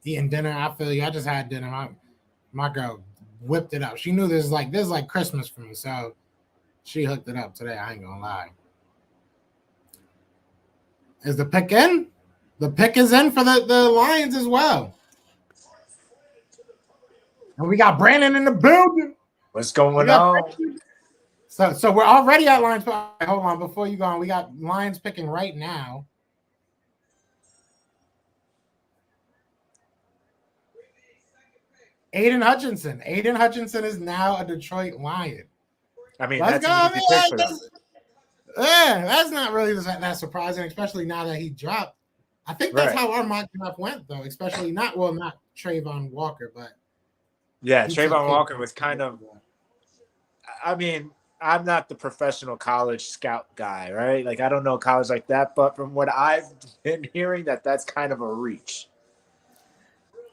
Eating dinner, I feel you. I just had dinner. My girl whipped it up. She knew this is like Christmas for me, so she hooked it up today. I ain't gonna lie. Is the pick in? The pick is in for the Lions as well. And we got Brandon in the building. What's going on? So we're already at Lions. Hold on, before you go on, we got Lions picking right now. Aiden Hutchinson. Aiden Hutchinson is now a Detroit Lion. I mean, let's that's go. That's not really that surprising, especially now that he dropped. I think that's how our mock draft went, though. Especially not Trayvon Walker, but Trayvon Walker was kind of. I mean, I'm not the professional college scout guy, right? Like, I don't know college like that, but from what I've been hearing, that's kind of a reach.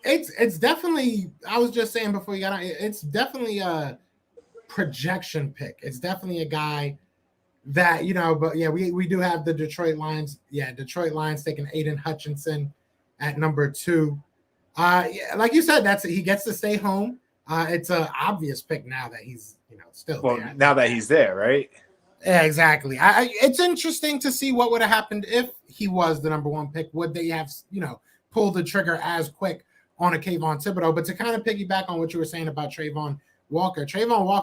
It's definitely. I was just saying before you got on. It's definitely a projection pick. It's definitely a guy that But yeah, we do have the Detroit Lions. Yeah, Detroit Lions taking Aiden Hutchinson at number 2. Yeah, like you said, he gets to stay home. It's an obvious pick now that he's still there. Now that he's there, right? Yeah, exactly. It's interesting to see what would have happened if he was the number 1 pick. Would they have pulled the trigger as quick on a Kayvon Thibodeau? But to kind of piggyback on what you were saying about Trayvon Walker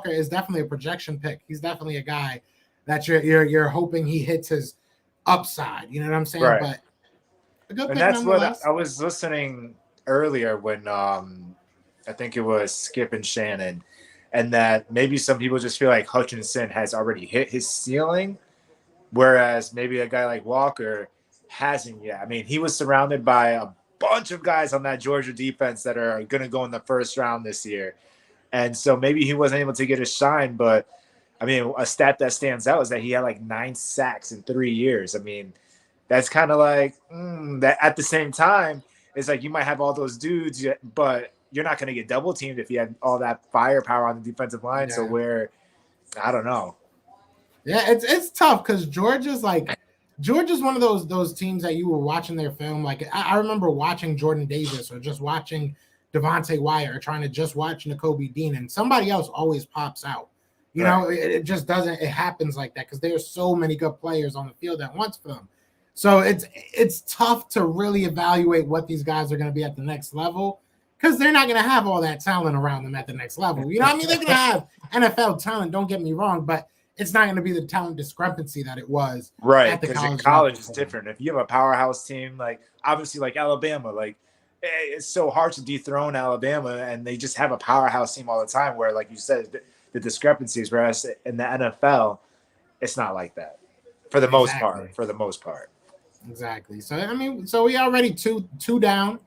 is definitely a projection pick. He's definitely a guy that you're hoping he hits his upside. You know what I'm saying? Right. But a good and pick that's what nonetheless. I was listening earlier when I think it was Skip and Shannon, and that maybe some people just feel like Hutchinson has already hit his ceiling, whereas maybe a guy like Walker hasn't yet. I mean, he was surrounded by a bunch of guys on that Georgia defense that are going to go in the first round this year. And so maybe he wasn't able to get his shine, but I mean, a stat that stands out is that he had like 9 sacks in 3 years. I mean, that's kind of like that. At the same time, it's like you might have all those dudes, but you're not going to get double teamed if you had all that firepower on the defensive line. Yeah. So I don't know. Yeah, it's tough because Georgia's one of those teams that you were watching their film. Like I remember watching Jordan Davis or just watching Devontae Wyatt or trying to just watch Nakobe Dean, and somebody else always pops out. It just doesn't. It happens like that because there's so many good players on the field at once for them. So it's tough to really evaluate what these guys are going to be at the next level because they're not going to have all that talent around them at the next level. You know what I mean? They're going to have NFL talent. Don't get me wrong, but it's not going to be the talent discrepancy that it was. Right, because college is different. If you have a powerhouse team, like obviously like Alabama, like it's so hard to dethrone Alabama, and they just have a powerhouse team all the time where, like you said, the discrepancies, whereas in the NFL, it's not like that for the most part. Exactly. So, I mean, we already two down,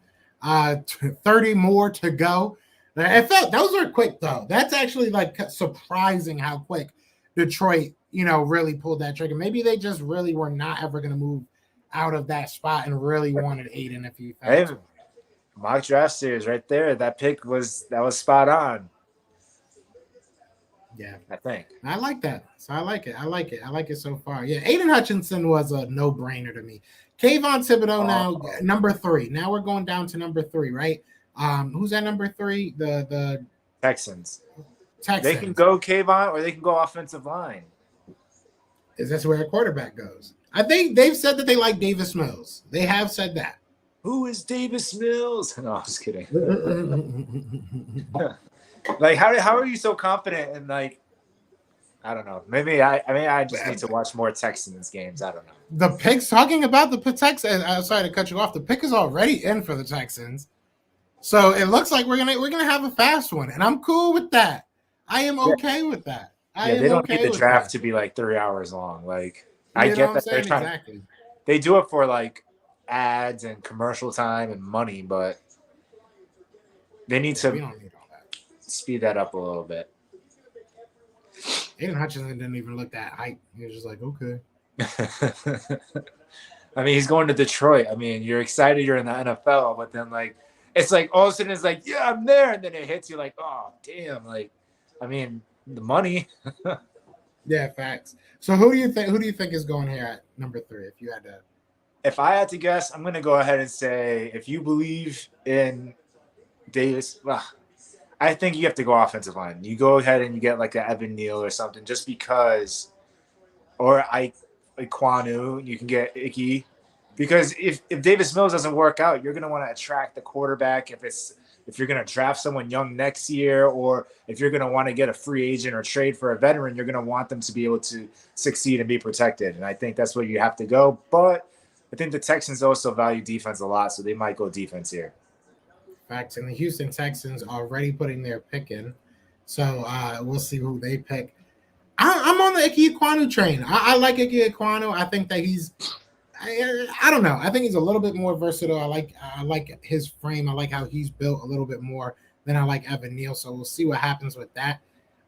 30 more to go. Those were quick, though. That's actually like surprising how quick Detroit, really pulled that trigger. Maybe they just really were not ever going to move out of that spot and really wanted Aiden if he felt mock draft series right there. That pick was spot on. Yeah, I think. I like that. So I like it. I like it so far. Yeah, Aiden Hutchinson was a no-brainer to me. Kayvon Thibodeau now number 3. Now we're going down to number 3, right? Who's at number 3? The Texans. They can go Kayvon or they can go offensive line. Is this where a quarterback goes? I think they've said that they like Davis Mills. They have said that. Who is Davis Mills? No, I was kidding. Like, how are you so confident in, like, I don't know. Maybe I just need to watch more Texans games. I don't know. The pick's talking about the Texans. Sorry to cut you off. The pick is already in for the Texans. So it looks like we're gonna have a fast one, and I'm cool with that. I am okay with that. They don't need the draft to be like 3 hours long. Like, I get that they're trying. Exactly. They do it for like ads and commercial time and money, but they need to. We don't need all that. Speed that up a little bit. Aiden Hutchinson didn't even look that hype. He was just like, okay. I mean, he's going to Detroit. I mean, you're excited you're in the NFL, but then like it's like all of a sudden it's like, yeah, I'm there, and then it hits you like, oh damn, like I mean the money. Yeah, facts. So who do you think is going here at number 3? If I had to guess, I'm gonna go ahead and say if you believe in Davis, I think you have to go offensive line. You go ahead and you get like an Evan Neal or something just because, or Iquanu, you can get Icky. Because if Davis Mills doesn't work out, you're going to want to attract the quarterback if you're going to draft someone young next year, or if you're going to want to get a free agent or trade for a veteran, you're going to want them to be able to succeed and be protected. And I think that's where you have to go. But I think the Texans also value defense a lot, so they might go defense here. Facts, and the Houston Texans are already putting their pick in, so we'll see who they pick. I'm on the Ike Ekwonu train. I like Ike Ekwonu. I think that he's, I don't know. I think he's a little bit more versatile. I like his frame. I like how he's built a little bit more than I like Evan Neal. So we'll see what happens with that.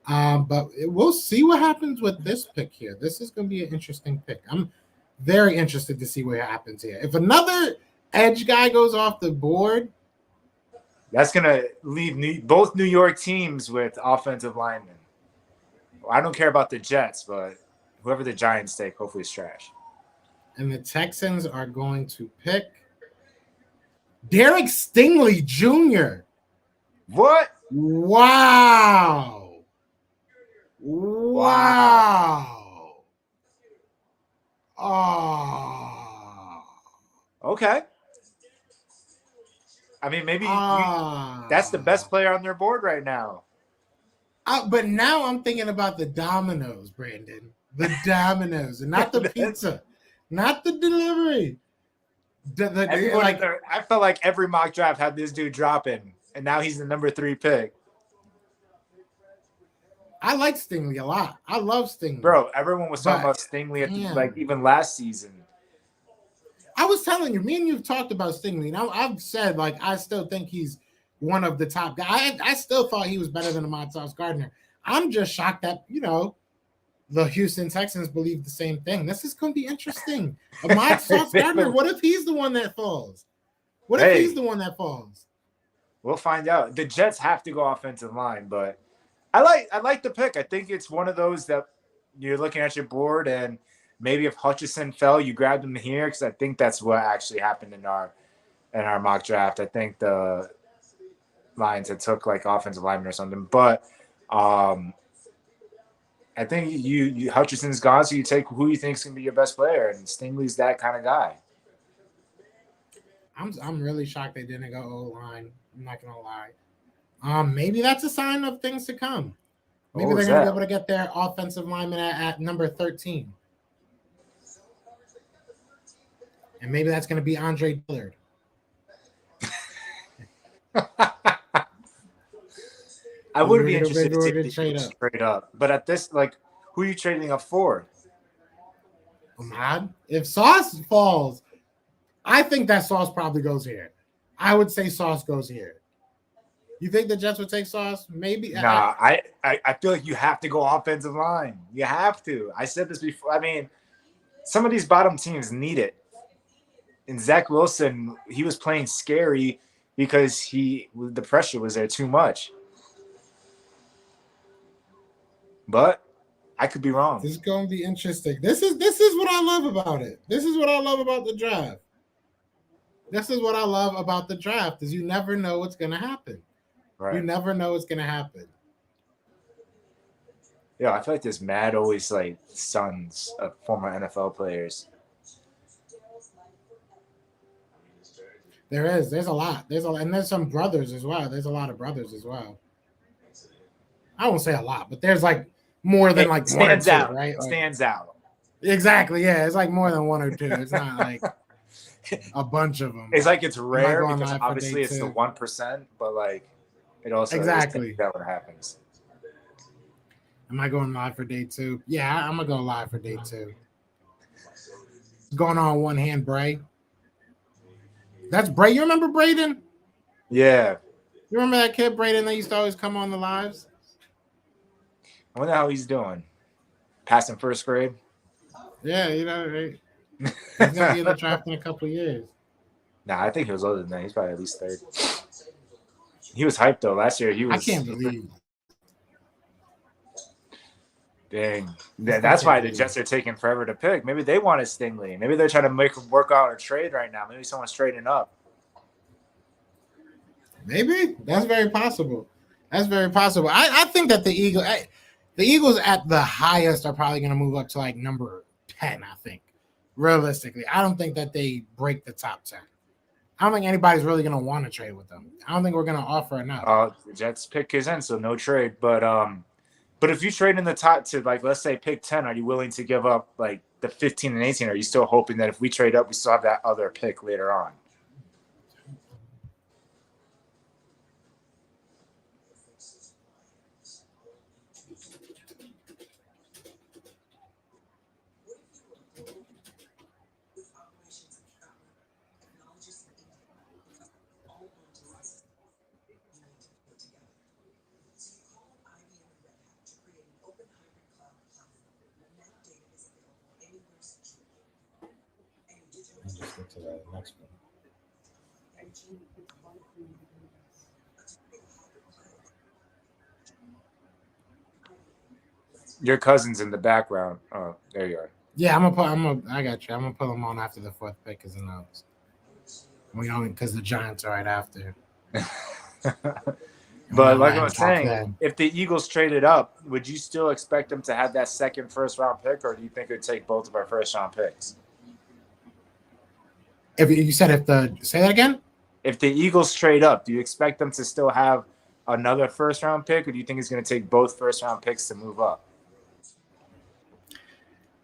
But we'll see what happens with this pick here. This is going to be an interesting pick. I'm very interested to see what happens here. If another edge guy goes off the board, That's gonna leave both New York teams with offensive linemen. I don't care about the Jets, but whoever the Giants take, hopefully it's trash. And the Texans are going to pick Derek Stingley Jr. What? Wow. Wow. Oh. Okay. I mean, maybe that's the best player on their board right now. But now I'm thinking about the Dominoes, Brandon. The Dominoes, and not the pizza, not the delivery. I felt like every mock draft had this dude dropping, and now he's the number 3 pick. I like Stingley a lot. I love Stingley. Bro, everyone was talking about Stingley even last season. I was telling you, me and you've talked about Stingley. Now I've said I still think he's one of the top guys. I still thought he was better than Ahmad Sauce Gardner. I'm just shocked that the Houston Texans believe the same thing. This is going to be interesting. Ahmad Sauce Gardner. What if he's the one that falls? What if he's the one that falls? We'll find out. The Jets have to go offensive line, but I like the pick. I think it's one of those that you're looking at your board, and maybe if Hutchinson fell, you grabbed him here, because I think that's what actually happened in our mock draft. I think the Lions had took offensive lineman or something, but I think you Hutchinson's gone, so you take who you think is going to be your best player, and Stingley's that kind of guy. I'm really shocked they didn't go O-line. I'm not gonna lie. Maybe that's a sign of things to come. Maybe they're gonna be able to get their offensive lineman at number 13. And maybe that's gonna be Andre Dillard. I would be interested to trade up. But at this, who are you trading up for? Ahmad? If Sauce falls, I think that Sauce probably goes here. I would say Sauce goes here. You think the Jets would take Sauce? Maybe. Nah, I feel like you have to go offensive line. You have to. I said this before. I mean, some of these bottom teams need it. And Zach Wilson, he was playing scary because the pressure was there too much. But I could be wrong. This is going to be interesting. This is what I love about it. This is what I love about the draft. This is what I love about the draft is you never know what's going to happen. Right. You never know what's going to happen. Yeah, I feel like there's mad always sons of former NFL players. There is. There's a lot. And there's some brothers as well. There's a lot of brothers as well. I won't say a lot, but there's more than one or two, right? Stands out. Exactly. Yeah, it's more than one or two. It's not a bunch of them. It's it's rare because obviously it's the 1%, but it also exactly that what happens. Am I going live for day 2? Yeah, I'm gonna go live for day 2. Going on one hand, Bray. That's Bray. You remember Braden? Yeah. You remember that kid Braden that used to always come on the lives? I wonder how he's doing. Passing first grade? Yeah, right? He's gonna be in the draft in a couple of years. Nah, I think he was older than that. He's probably at least 30. He was hyped though. Last year he was. I can't believe. Dang. That's why the Jets are taking forever to pick. Maybe they want a Stingley. Maybe they're trying to make him work out a trade right now. Maybe someone's trading up. Maybe. That's very possible. I think that the Eagles at the highest are probably going to move up to number 10, I think. Realistically. I don't think that they break the top 10. I don't think anybody's really going to want to trade with them. I don't think we're going to offer enough. The Jets pick is in, so no trade. But if you trade in the top to let's say pick 10, are you willing to give up the 15 and 18? Are you still hoping that if we trade up, we still have that other pick later on? Just get to the next one. Your cousin's in the background. Oh, there you are. Yeah, I got you. I'm gonna put them on after the 4th pick is announced. We only because the Giants are right after. But like I was saying, if the Eagles traded up, would you still expect them to have that second first-round pick, or do you think it would take both of our first-round picks? If you said say that again? If the Eagles trade up, do you expect them to still have another first-round pick, or do you think it's going to take both first-round picks to move up?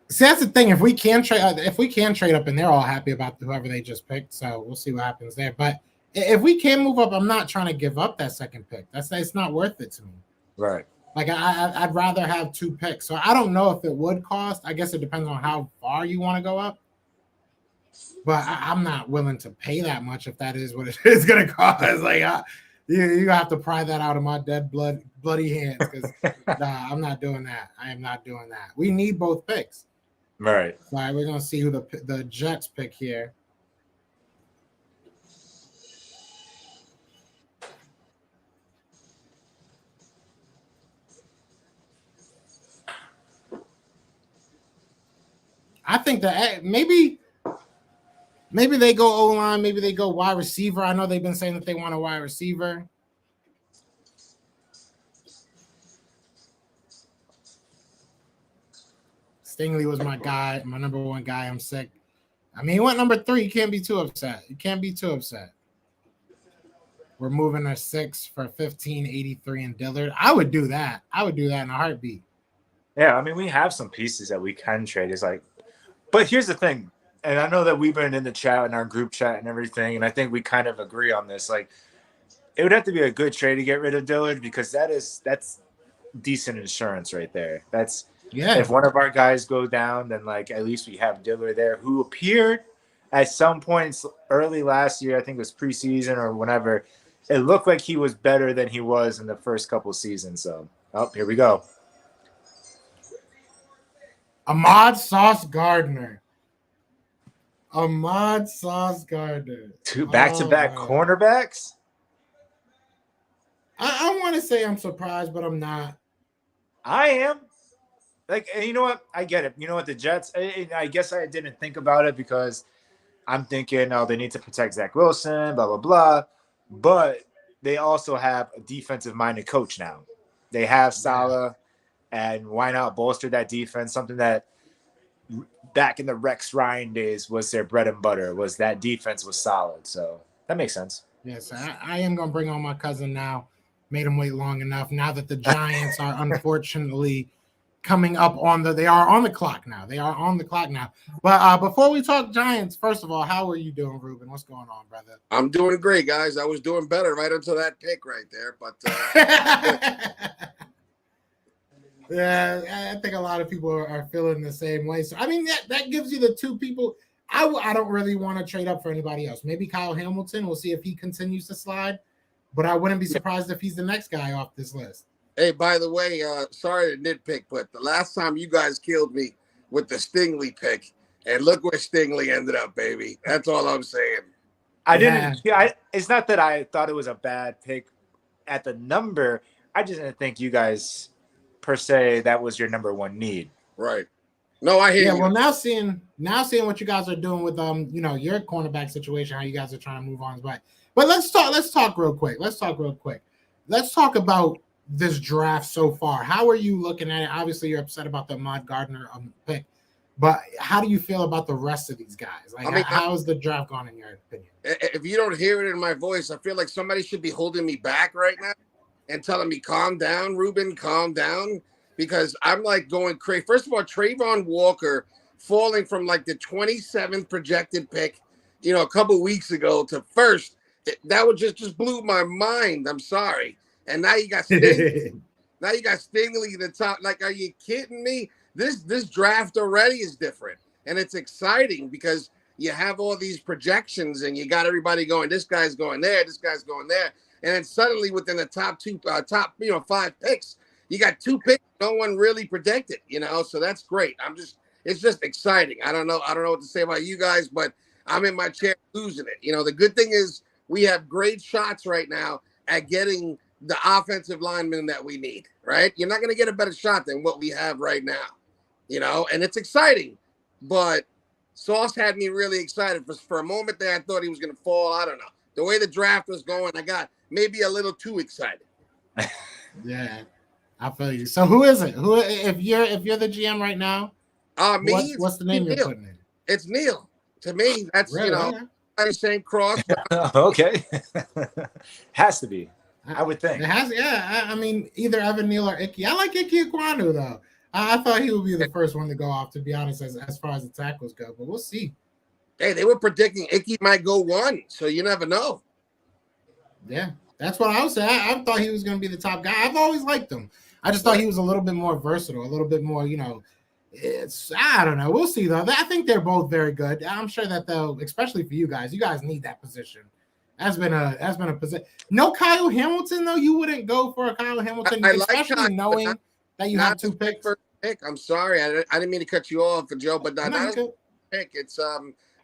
See, that's the thing. If we can trade up, and they're all happy about whoever they just picked, so we'll see what happens there. But if we can move up, I'm not trying to give up that second pick. It's not worth it to me. Right. Like I'd rather have 2 picks. So I don't know if it would cost. I guess it depends on how far you want to go up. But I'm not willing to pay that much if that is what it is going to cost. Like you have to pry that out of my dead bloody hands because I'm not doing that. I am not doing that. We need both picks. Right. All right, we're gonna see who the Jets pick here. I think that maybe they go O-line, maybe they go wide receiver. I know they've been saying that they want a wide receiver. Stingley was my guy, my number 1 guy. I'm sick. I mean, he went number 3. You can't be too upset. We're moving our 6 for 1583 and Dillard. I would do that. In a heartbeat. Yeah, I mean, we have some pieces that we can trade. It's like, but here's the thing, and I know that we've been in the chat, in our group chat and everything, and I think we kind of agree on this. Like, it would have to be a good trade to get rid of Dillard because that's decent insurance right there. That's if one of our guys go down, then like at least we have Dillard there, who appeared at some points early last year. I think it was preseason or whenever. It looked like he was better than he was in the first couple seasons. So, here we go. Ahmad Sauce Gardner. 2 back-to-back cornerbacks. I want to say I'm surprised, but I'm not. I am. Like, and you know what? I get it. You know what? The Jets, I guess I didn't think about it because I'm thinking, they need to protect Zach Wilson, blah, blah, blah. But they also have a defensive-minded coach now. They have Saleh. And why not bolster that defense? Something that back in the Rex Ryan days was their bread and butter, was that defense was solid. So that makes sense. Yes, I am going to bring on my cousin now. Made him wait long enough. Now that the Giants are unfortunately coming up they are on the clock now. But before we talk Giants, first of all, how are you doing, Ruben? What's going on, brother? I'm doing great, guys. I was doing better right until that pick right there. But yeah, I think a lot of people are feeling the same way. So, I mean, that gives you the 2 people. I don't really want to trade up for anybody else. Maybe Kyle Hamilton. We'll see if he continues to slide. But I wouldn't be surprised if he's the next guy off this list. hey, by the way, sorry to nitpick, but the last time you guys killed me with the Stingley pick, and look where Stingley ended up, baby. That's all I'm saying. It's not that I thought it was a bad pick at the number. I just didn't think you guys per se that was your number 1 need. Right. No, I hear you. Well, now seeing what you guys are doing with your cornerback situation, how you guys are trying to move on, but let's talk real quick. Let's talk about this draft so far. How are you looking at it? Obviously, you're upset about the Ahmad Gardner pick, but how do you feel about the rest of these guys? Like, how is the draft gone in your opinion? If you don't hear it in my voice, I feel like somebody should be holding me back right now and telling me, calm down, Ruben, calm down, because I'm like going crazy. First of all, Trayvon Walker falling from like the 27th projected pick, a couple weeks ago to first, that would just blew my mind. I'm sorry. And now you got Stingley. Now you got Stingley in the top. Like, are you kidding me? This draft already is different, and it's exciting because you have all these projections, and you got everybody going. This guy's going there. This guy's going there, and then suddenly within the top 5 picks, you got 2 picks no one really predicted. So that's great. It's just exciting. I don't know what to say about you guys, but I'm in my chair losing it. The good thing is we have great shots right now at getting the offensive lineman that we need, right? You're not going to get a better shot than what we have right now, and it's exciting. But Sauce had me really excited. For a moment there, I thought he was going to fall. I don't know. The way the draft was going, I got maybe a little too excited. Yeah, I feel you. So who is it? Who if you're the GM right now? Me. What's the name you're putting in? It's Neal. To me, that's Really? same cross. Okay, has to be. I would think. It has, yeah. I mean, either Evan Neal or Icky. I like Icky Ekwonu, though. I thought he would be the first one to go off, to be honest, as far as the tackles go. But we'll see. Hey, they were predicting Icky might go 1, so you never know. Yeah, that's what I was saying. I thought he was going to be the top guy. I've always liked him. I just thought he was a little bit more versatile, a little bit more, I don't know. We'll see, though. I think they're both very good. I'm sure that they'll, especially for you guys need that position. That's been a position. No Kyle Hamilton, though. You wouldn't go for a Kyle Hamilton, especially like knowing that you have 2 picks. First pick. I'm sorry, I didn't mean to cut you off, Joe, but not a pick. It's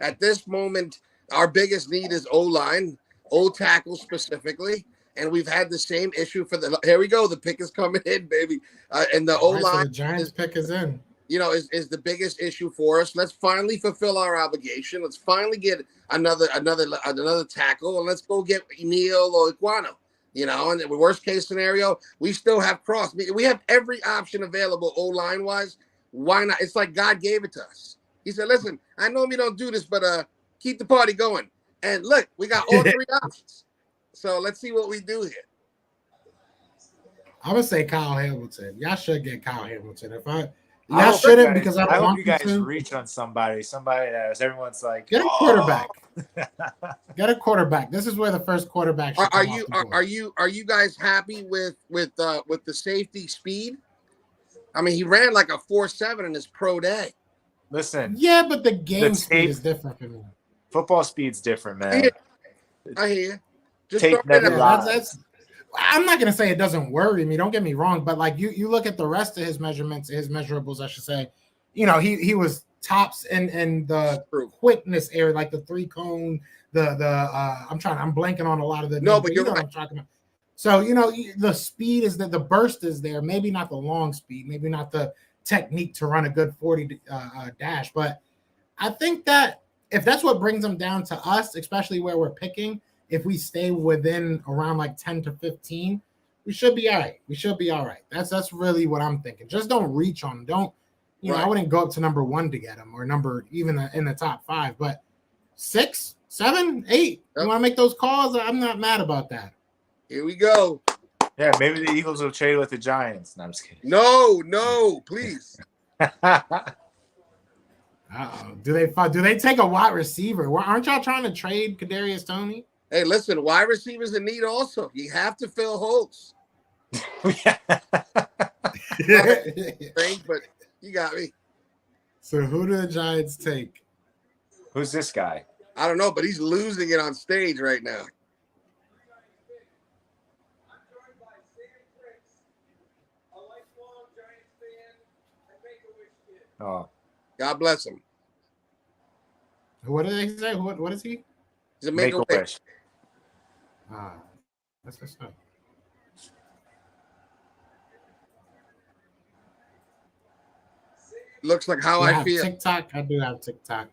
at this moment our biggest need is O-line, O-tackle specifically, and we've had the same issue for the. Here we go. The pick is coming in, baby, and the O-line. So the Giants pick is in. Is the biggest issue for us. Let's finally fulfill our obligation. Let's finally get another tackle, and let's go get Neal or Ekwonu. And the worst case scenario, we still have Cross. We have every option available O-line wise. Why not? It's like God gave it to us. He said, "Listen, I know we don't do this, but keep the party going." And look, we got all 3 options. So let's see what we do here. I'm gonna say Kyle Hamilton. Y'all should get Kyle Hamilton. Y'all shouldn't, because I hope you guys reach on somebody that everyone's like, get a quarterback. Get a quarterback. This is where the first quarterback should are you guys happy with the safety speed? I mean, he ran like a 4.7 in his pro day. Listen. Yeah, but the game speed is different for me. Football speed's different, man. I hear you. I'm not going to say it doesn't worry me. Don't get me wrong. But like you look at the rest of his measurements, his measurables, I should say, he was tops in the quickness area, like the 3-cone, I'm blanking on a lot of the. No, but you're right. What I'm talking about. So, the speed is that the burst is there. Maybe not the long speed, maybe not the technique to run a good 40 dash. But I think that if that's what brings them down to us, especially where we're picking, if we stay within around like 10 to 15, we should be all right. That's really what I'm thinking. Just don't reach on them. Don't, I wouldn't go up to number 1 to get them, or number even in the top 5, but 6, 7, 8. You want to make those calls? I'm not mad about that. Here we go. Yeah, maybe the Eagles will trade with the Giants. No, I'm just kidding. No, please. Do they take a wide receiver? Aren't y'all trying to trade Kadarius Toney? Hey, listen, wide receivers in need also. You have to fill holes. Strange, but you got me. So who do the Giants take? Who's this guy? I don't know, but he's losing it on stage right now. Oh, God bless him. What did they say? What is he? He's a Make-A-Wish. That's what's up. Looks like how I feel. TikTok. I do have TikTok.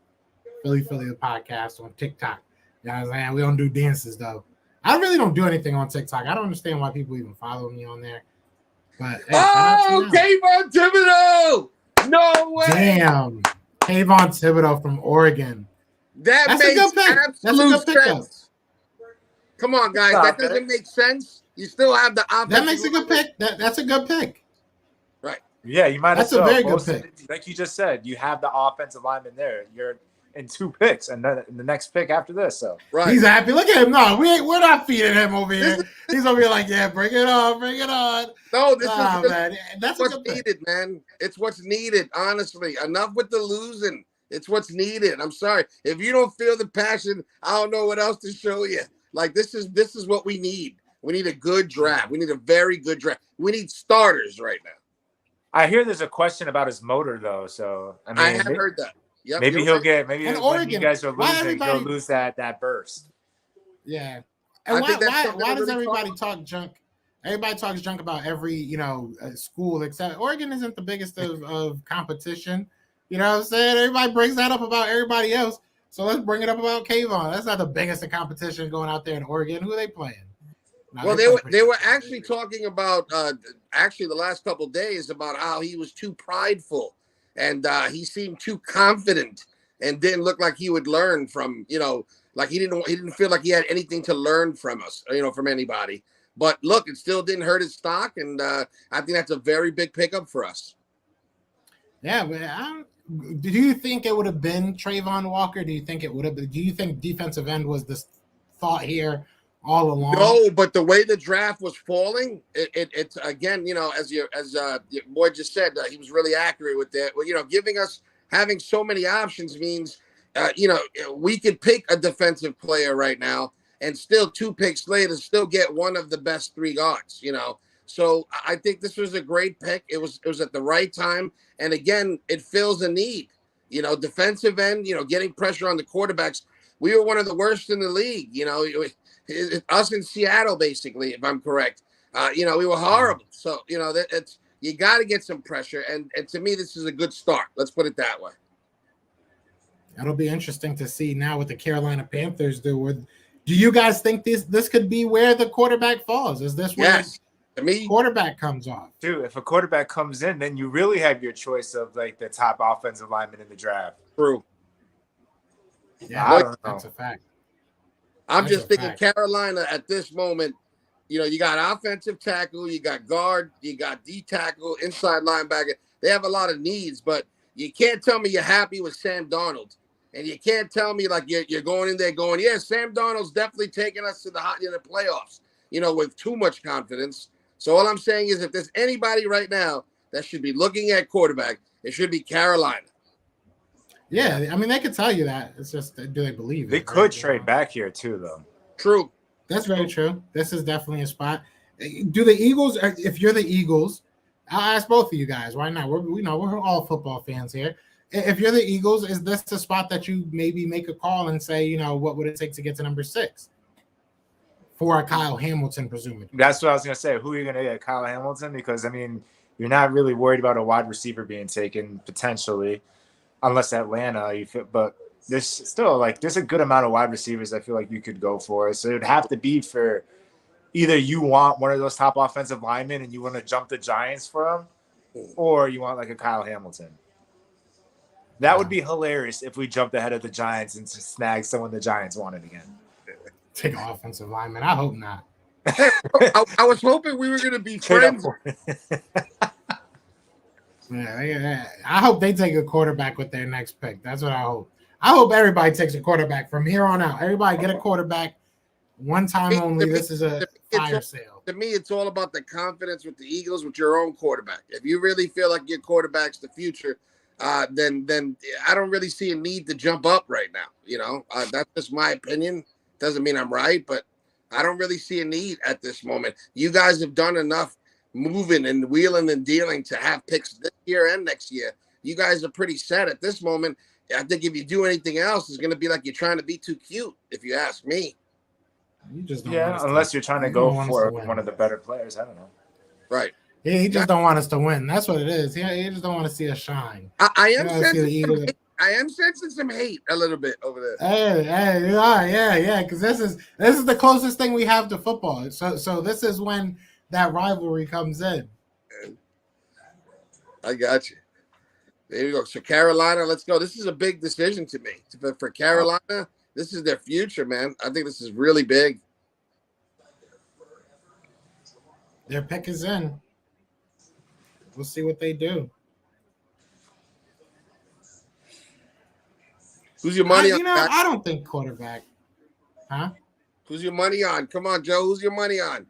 Philly the podcast on TikTok. You know what I'm saying? We don't do dances though. I really don't do anything on TikTok. I don't understand why people even follow me on there. But hey, Kayvon Thibodeau! No way! Damn, Kayvon Thibodeau from Oregon. That's makes absolute sense. Come on, guys. That doesn't make sense. You still have the offense. That makes a good pick. That's a good pick. Right. Yeah, you might That's as well. a very good pick. Like you just said, you have the offensive lineman there. You're in 2 picks, and then the next pick after this. So right. He's happy. Look at him. No, we're not feeding him over here. He's over here like, yeah, bring it on. No, man. That's what's needed, man. It's what's needed. Honestly, enough with the losing. It's what's needed. I'm sorry if you don't feel the passion. I don't know what else to show you. Like this is what we need. We need a good draft. We need a very good draft. We need starters right now. I hear there's a question about his motor though. So I have heard that. Yep, maybe he'll get when Oregon, you guys are losing, he'll lose that burst. Yeah. And why does everybody talk junk Everybody talks junk about every, school except Oregon isn't the biggest of competition. You know what I'm saying? Everybody brings that up about everybody else. So let's bring it up about Kayvon. That's not the biggest of competition going out there in Oregon. Who are they playing? No, Well, they were actually talking about the last couple of days about how he was too prideful and he seemed too confident and didn't look like he would learn from, like he didn't feel like he had anything to learn from us, from anybody. But look, it still didn't hurt his stock, and I think that's a very big pickup for us. Yeah, but do you think it would have been Trayvon Walker? Do you think it would have been? Do you think defensive end was the thought here all along? No, but the way the draft was falling, it's again, as your boy just said, he was really accurate with that. Well, having so many options means, we could pick a defensive player right now and still 2 picks later still get one of the best 3 guards. So I think this was a great pick. It was at the right time, and again, it fills a need. Defensive end, getting pressure on the quarterbacks. We were one of the worst in the league. Us in Seattle, basically, if I'm correct. We were horrible. So, it's you got to get some pressure. And to me, this is a good start. Let's put it that way. It'll be interesting to see now what the Carolina Panthers do. Do you guys think this could be where the quarterback falls? Is this where to me, quarterback comes off? Dude, if a quarterback comes in, then you really have your choice of like the top offensive lineman in the draft. True. Yeah, that's a fact. I'm just thinking Carolina at this moment, you got offensive tackle, you got guard, you got D tackle, inside linebacker. They have a lot of needs, but you can't tell me you're happy with Sam Darnold. And you can't tell me like you're going in there going, yeah, Sam Darnold's definitely taking us to the playoffs, with too much confidence. So all I'm saying is if there's anybody right now that should be looking at quarterback, it should be Carolina. Yeah, I mean, they could tell you that. It's just, do they believe it? They could trade back here too, though. True. That's very true. This is definitely a spot. Do the Eagles, if you're the Eagles, I'll ask both of you guys. Why not? We're all football fans here. If you're the Eagles, is this the spot that you maybe make a call and say, what would it take to get to number 6 for a Kyle Hamilton, presumably? That's what I was going to say. Who are you going to get, Kyle Hamilton? Because, I mean, you're not really worried about a wide receiver being taken potentially, unless Atlanta. But there's still, there's a good amount of wide receivers I feel like you could go for. So it would have to be for either you want one of those top offensive linemen and you want to jump the Giants for him, or you want, a Kyle Hamilton. That would be hilarious if we jumped ahead of the Giants and snagged someone the Giants wanted again. Take an offensive lineman. I hope not. I was hoping we were going to be friends. Yeah, I hope they take a quarterback with their next pick. That's what I hope. I hope everybody takes a quarterback from here on out. Everybody get a quarterback one time only. This is a fire sale. To me, it's all about the confidence with the Eagles, with your own quarterback. If you really feel like your quarterback's the future, then I don't really see a need to jump up right now. That's just my opinion. Doesn't mean I'm right, but I don't really see a need at this moment. You guys have done enough moving and wheeling and dealing to have picks this year and next year. You guys are pretty set at this moment. I think if you do anything else, it's going to be like you're trying to be too cute, if you ask me. You just don't unless you're trying to go for one of the better players. I don't know. Right. Yeah, he just don't want us to win. That's what it is. He just don't want to see us shine. I am sensing some hate a little bit over there. Hey, yeah. Because this is the closest thing we have to football. So this is when that rivalry comes in. I got you. There you go. So Carolina, let's go. This is a big decision to me. For Carolina, this is their future, man. I think this is really big. Their pick is in. We'll see what they do. Who's your money on? I don't think quarterback. Huh? Who's your money on? Come on, Joe. Who's your money on?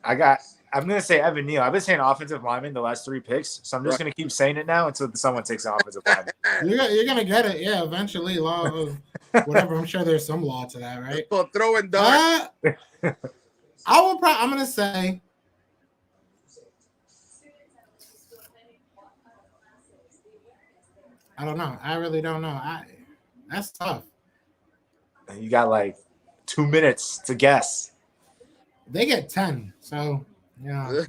I'm going to say Evan Neal. I've been saying offensive lineman the last 3 picks, so I'm just going to keep saying it now until someone takes an offensive lineman. You're going to get it, yeah, eventually. Law of whatever. I'm sure there's some law to that, right? Well, throwing darts. I'm going to say I don't know. I really don't know. That's tough. You got 2 minutes to guess. They get 10. So, yeah.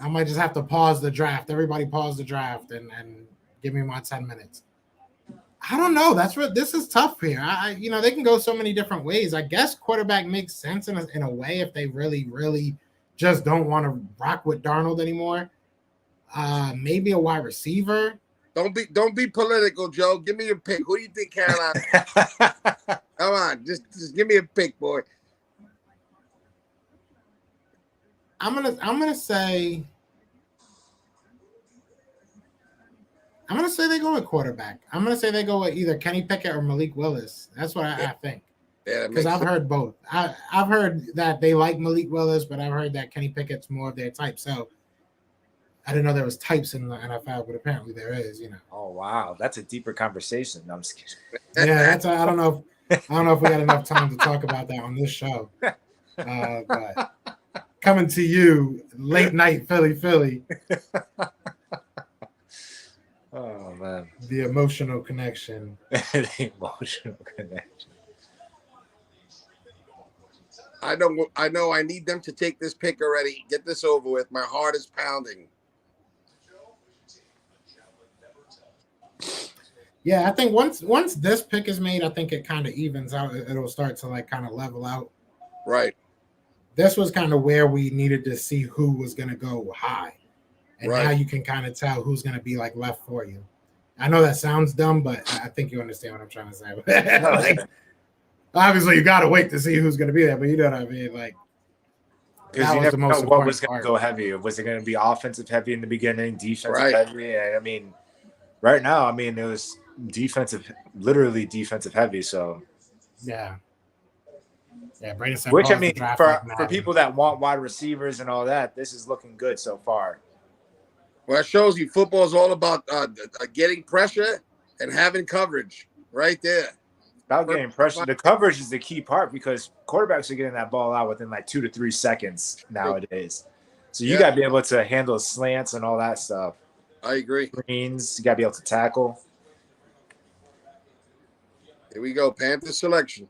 I might just have to pause the draft. Everybody pause the draft and give me my 10 minutes. I don't know. This is tough here. They can go so many different ways. I guess quarterback makes sense in a way if they really, really just don't want to rock with Darnold anymore. Maybe a wide receiver. Don't be political, Joe. Give me your pick. Who do you think Carolina? Come on, just give me a pick, boy. I'm gonna say they go with quarterback. I'm gonna say they go with either Kenny Pickett or Malik Willis. That's what I think. Yeah, because I've heard both. I've heard that they like Malik Willis, but I've heard that Kenny Pickett's more of their type. So I didn't know there was types in the NFL, but apparently there is. Oh wow, that's a deeper conversation. No, I'm just kidding. Yeah, I don't know if we got enough time to talk about that on this show. But coming to you, late night Philly. Oh man, the emotional connection. The emotional connection. I know. I need them to take this pick already. Get this over with. My heart is pounding. Yeah, I think once this pick is made, I think it kind of evens out. It'll start to like kind of level out. Right. This was kind of where we needed to see who was going to go high. And now you can kind of tell who's going to be like left for you. I know that sounds dumb, but I think you understand what I'm trying to say. Like, obviously, you got to wait to see who's going to be there, but you know what I mean? Like, because you never know what was going to go heavy. Was it going to be offensive heavy in the beginning, defensive heavy? I mean, right now, it was literally defensive heavy. So, yeah. Yeah, Brandon said, which for people that want wide receivers and all that, this is looking good so far. Well, it shows you football is all about getting pressure and having coverage right there. About getting pressure. The coverage is the key part because quarterbacks are getting that ball out within like 2 to 3 seconds nowadays. So you got to be able to handle slants and all that stuff. I agree. Screens, you got to be able to tackle. Here we go, Panthers selection.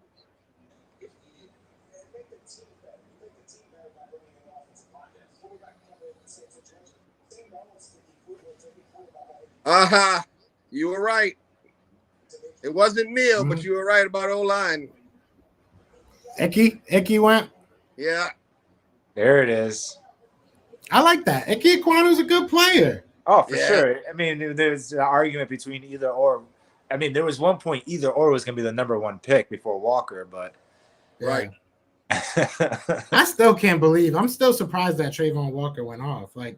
You were right. It wasn't Neal, but you were right about O-line. Icky went. Yeah. There it is. I like that. Ike Ekwuanu's a good player. Oh, for sure. There's an argument between either or. There was one point either or was going to be the number one pick before Walker, but right. I still can't believe. I'm still surprised that Trayvon Walker went off like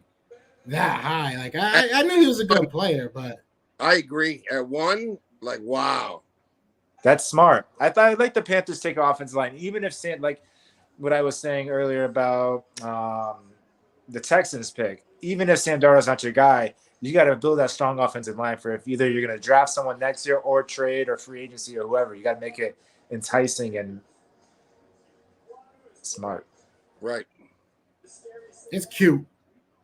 that high. Like I knew he was a good player, but I agree. At one, like wow, that's smart. I'd like the Panthers take offensive line, even if like what I was saying earlier about the Texans pick. Even if Sam Darnold's not your guy, you got to build that strong offensive line for if either you're going to draft someone next year or trade or free agency or whoever. You got to make it enticing and smart. Right. It's cute.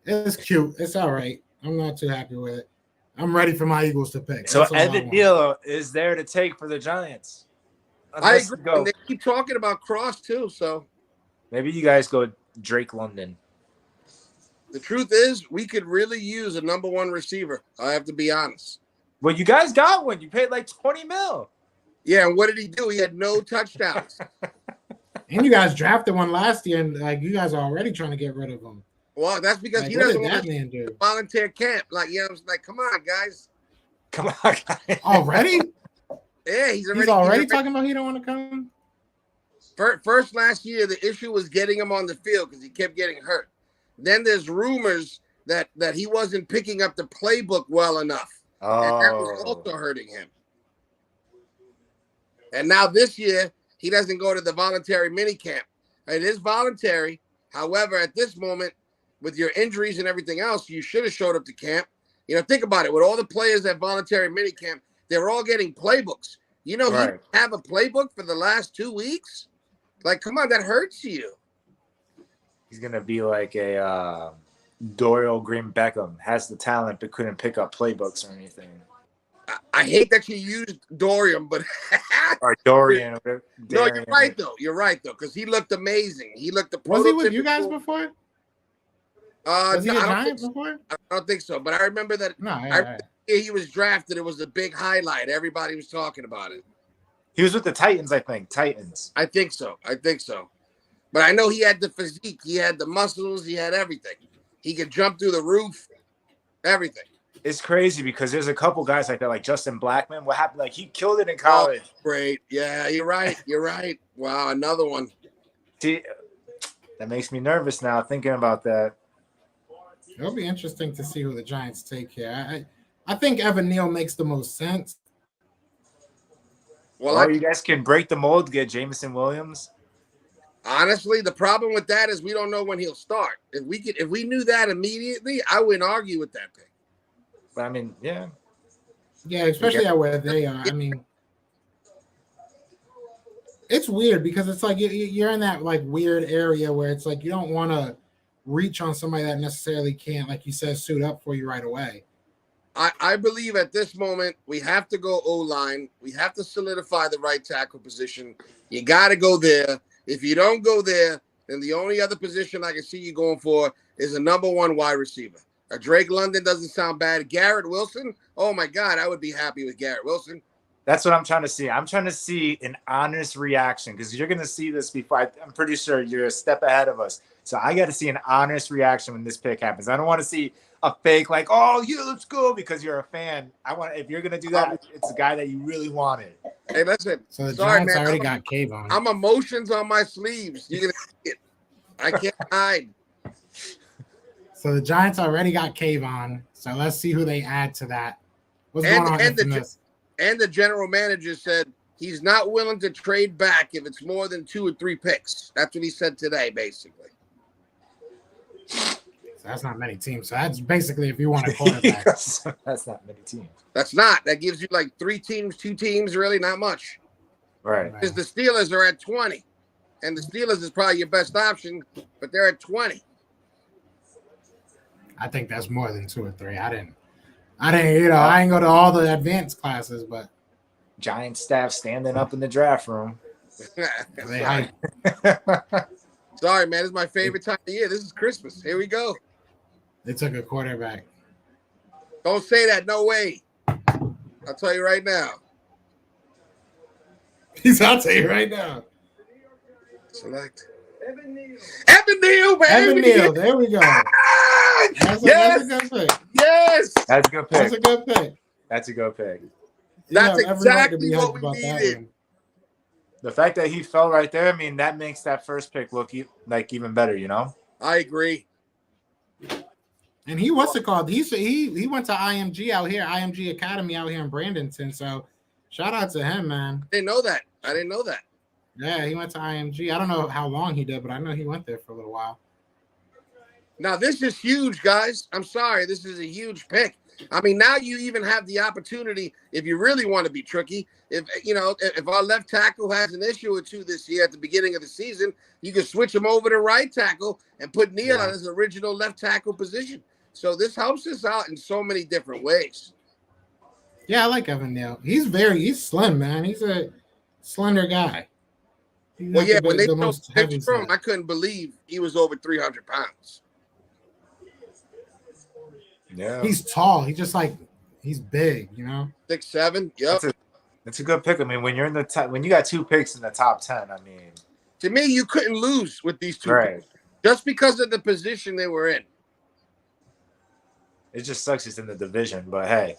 It's all right. I'm not too happy with it. I'm ready for my Eagles to pick. So Evan Neal is there to take for the Giants. I agree. And they keep talking about Cross too. So maybe you guys go Drake London. The truth is, we could really use a number one receiver. I have to be honest. Well, you guys got one. You paid like $20 million. Yeah, and what did he do? He had no touchdowns. And you guys drafted one last year, and like you guys are already trying to get rid of him. Well, that's because he doesn't want to do volunteer camp. Like, like, come on, guys. Come on, guys. Already? Yeah, he's already talking about he don't want to come. First last year, the issue was getting him on the field because he kept getting hurt. Then there's rumors that he wasn't picking up the playbook well enough. Oh. And that was also hurting him. And now this year, he doesn't go to the voluntary minicamp. It is voluntary. However, at this moment, with your injuries and everything else, you should have showed up to camp. Think about it. With all the players at voluntary minicamp, they were all getting playbooks. He didn't have a playbook for the last 2 weeks? Like, come on, that hurts you. He's going to be like a Dorial Green Beckham. Has the talent but couldn't pick up playbooks or anything. I hate that you used Dorian, but Or Dorian. Or no, Darren. you're right though. You're right though, because he looked amazing. He looked the Was he with you prototypical- guys before? Was he no, a I don't Giant think so. before? I don't think so. But I remember that. No, I yeah. remember the year he was drafted. It was a big highlight. Everybody was talking about it. He was with the Titans, I think. Titans. I think so. But I know he had the physique. He had the muscles. He had everything. He could jump through the roof. Everything. It's crazy because there's a couple guys like that, like Justin Blackman. What happened? Like he killed it in college. Oh, great. Yeah, you're right. You're right. Wow, another one. See, that makes me nervous now thinking about that. It'll be interesting to see who the Giants take here. I think Evan Neal makes the most sense. Well, You guys can break the mold to get Jameson Williams. honestly, the problem with that is we don't know when he'll start. If we knew that immediately, I wouldn't argue with that pick. But I mean, yeah. Yeah, especially at where they are. I mean, it's weird because it's like you're in that like weird area where it's like you don't want to reach on somebody that necessarily can't, like you said, suit up for you right away. I believe at this moment we have to go O-line. We have to solidify the right tackle position. You got to go there. If you don't go there, then the only other position I can see you going for is a number one wide receiver. A Drake London doesn't sound bad. Garrett Wilson, oh my God, I would be happy with Garrett Wilson. That's what I'm trying to see. I'm trying to see an honest reaction because you're going to see this before. I'm pretty sure you're a step ahead of us. So I got to see an honest reaction when this pick happens. I don't want to see a fake like, oh, yeah, let's go because you're a fan. If you're going to do that, it's a guy that you really wanted. Hey, listen. So the Sorry, Giants man. already got Cave on. I'm emotions on my sleeves. You're going to see it. I can't hide. So the Giants already got Cave on. So let's see who they add to that. What's going on? And the general manager said he's not willing to trade back if it's more than 2 or 3 picks. That's what he said today, basically. So that's not many teams. So that's basically if you want a quarterback. That's not many teams. That's not. That gives you like 3 teams, 2 teams, really not much. Right. Because the Steelers are at 20. And the Steelers is probably your best option, but they're at 20. I think that's more than 2 or 3. I didn't, I ain't go to all the advanced classes, but Giant staff standing up in the draft room. they hype. Sorry, man. It's my favorite time of year. This is Christmas. Here we go. They took a quarterback. Don't say that. No way. I'll tell you right now. I'll tell you right now. Select. Evan Neal, baby. Evan Neal. There we go. That's a good pick. Yes. That's a good pick. That's a good pick. That's a good pick. That's have every right to exactly be what hyped we about that needed. one. The fact that he fell right there, I mean, that makes that first pick look like even better, you know? I agree. And he what's it called? He went to IMG out here, IMG Academy out here in Bradenton. So shout out to him, man. I didn't know that. Yeah, he went to IMG. I don't know how long he did, but I know he went there for a little while. Now, this is huge, guys. I'm sorry. This is a huge pick. I mean, now you even have the opportunity, if you really want to be tricky, if our left tackle has an issue or 2 this year at the beginning of the season, you can switch him over to right tackle and put Neal on his original left tackle position. So this helps us out in so many different ways. Yeah, I like Evan Neal. He's slim, man. He's a slender guy. Well, yeah, when they showed pictures from him, I couldn't believe he was over 300 pounds. Yeah. He's tall. He's big, you know? 6'7". Yep. That's a good pick. I mean, when you're in the top, when you got 2 picks in the top 10, I mean, to me, you couldn't lose with these 2 right. picks just because of the position they were in. It just sucks it's in the division, but hey,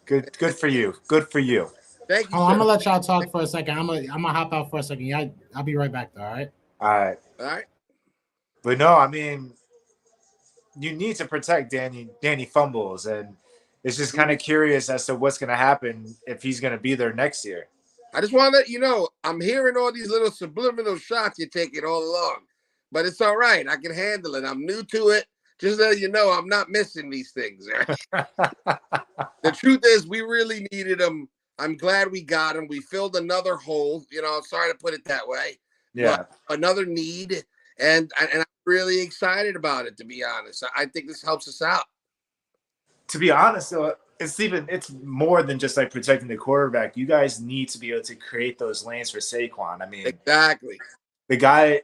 good for you. Good for you. Thank you. I'm gonna let y'all talk for a second. I'm gonna hop out for a second. I'll be right back though. All right. All right. But no, I mean, you need to protect Danny Fumbles, and it's just kind of curious as to what's going to happen if he's going to be there next year. I just want to let you know, I'm hearing all these little subliminal shots you're taking all along, but it's all right. I can handle it. I'm new to it. Just so you know, I'm not missing these things. The truth is, we really needed them. I'm glad we got them. We filled another hole. Sorry to put it that way. Yeah. But another need, and I'm really excited about it, to be honest. I think this helps us out. To be honest, though, it's more than just like protecting the quarterback. You guys need to be able to create those lanes for Saquon. I mean, Exactly. the guy,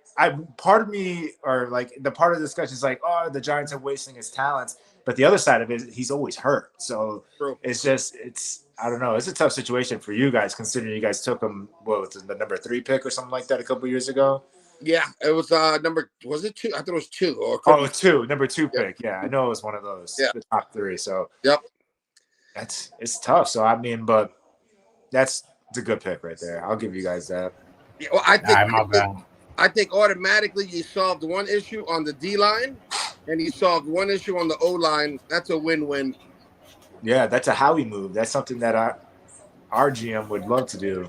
part of me, or like the part of the discussion is like, oh, the Giants are wasting his talents. But the other side of it is he's always hurt. So True. I don't know. It's a tough situation for you guys, considering you guys took him, what was it, the number 3 pick or something like that a couple years ago? Yeah, it was was it 2? I thought it was 2. Or 2, number 2 pick. Yeah, I know it was one of those, the top 3. So yep, it's tough. So I mean, but it's a good pick right there. I'll give you guys that. Yeah, well, I think automatically you solved one issue on the D line, and you solved one issue on the O line. That's a win-win. Yeah, that's a Howie move. That's something that our GM would love to do.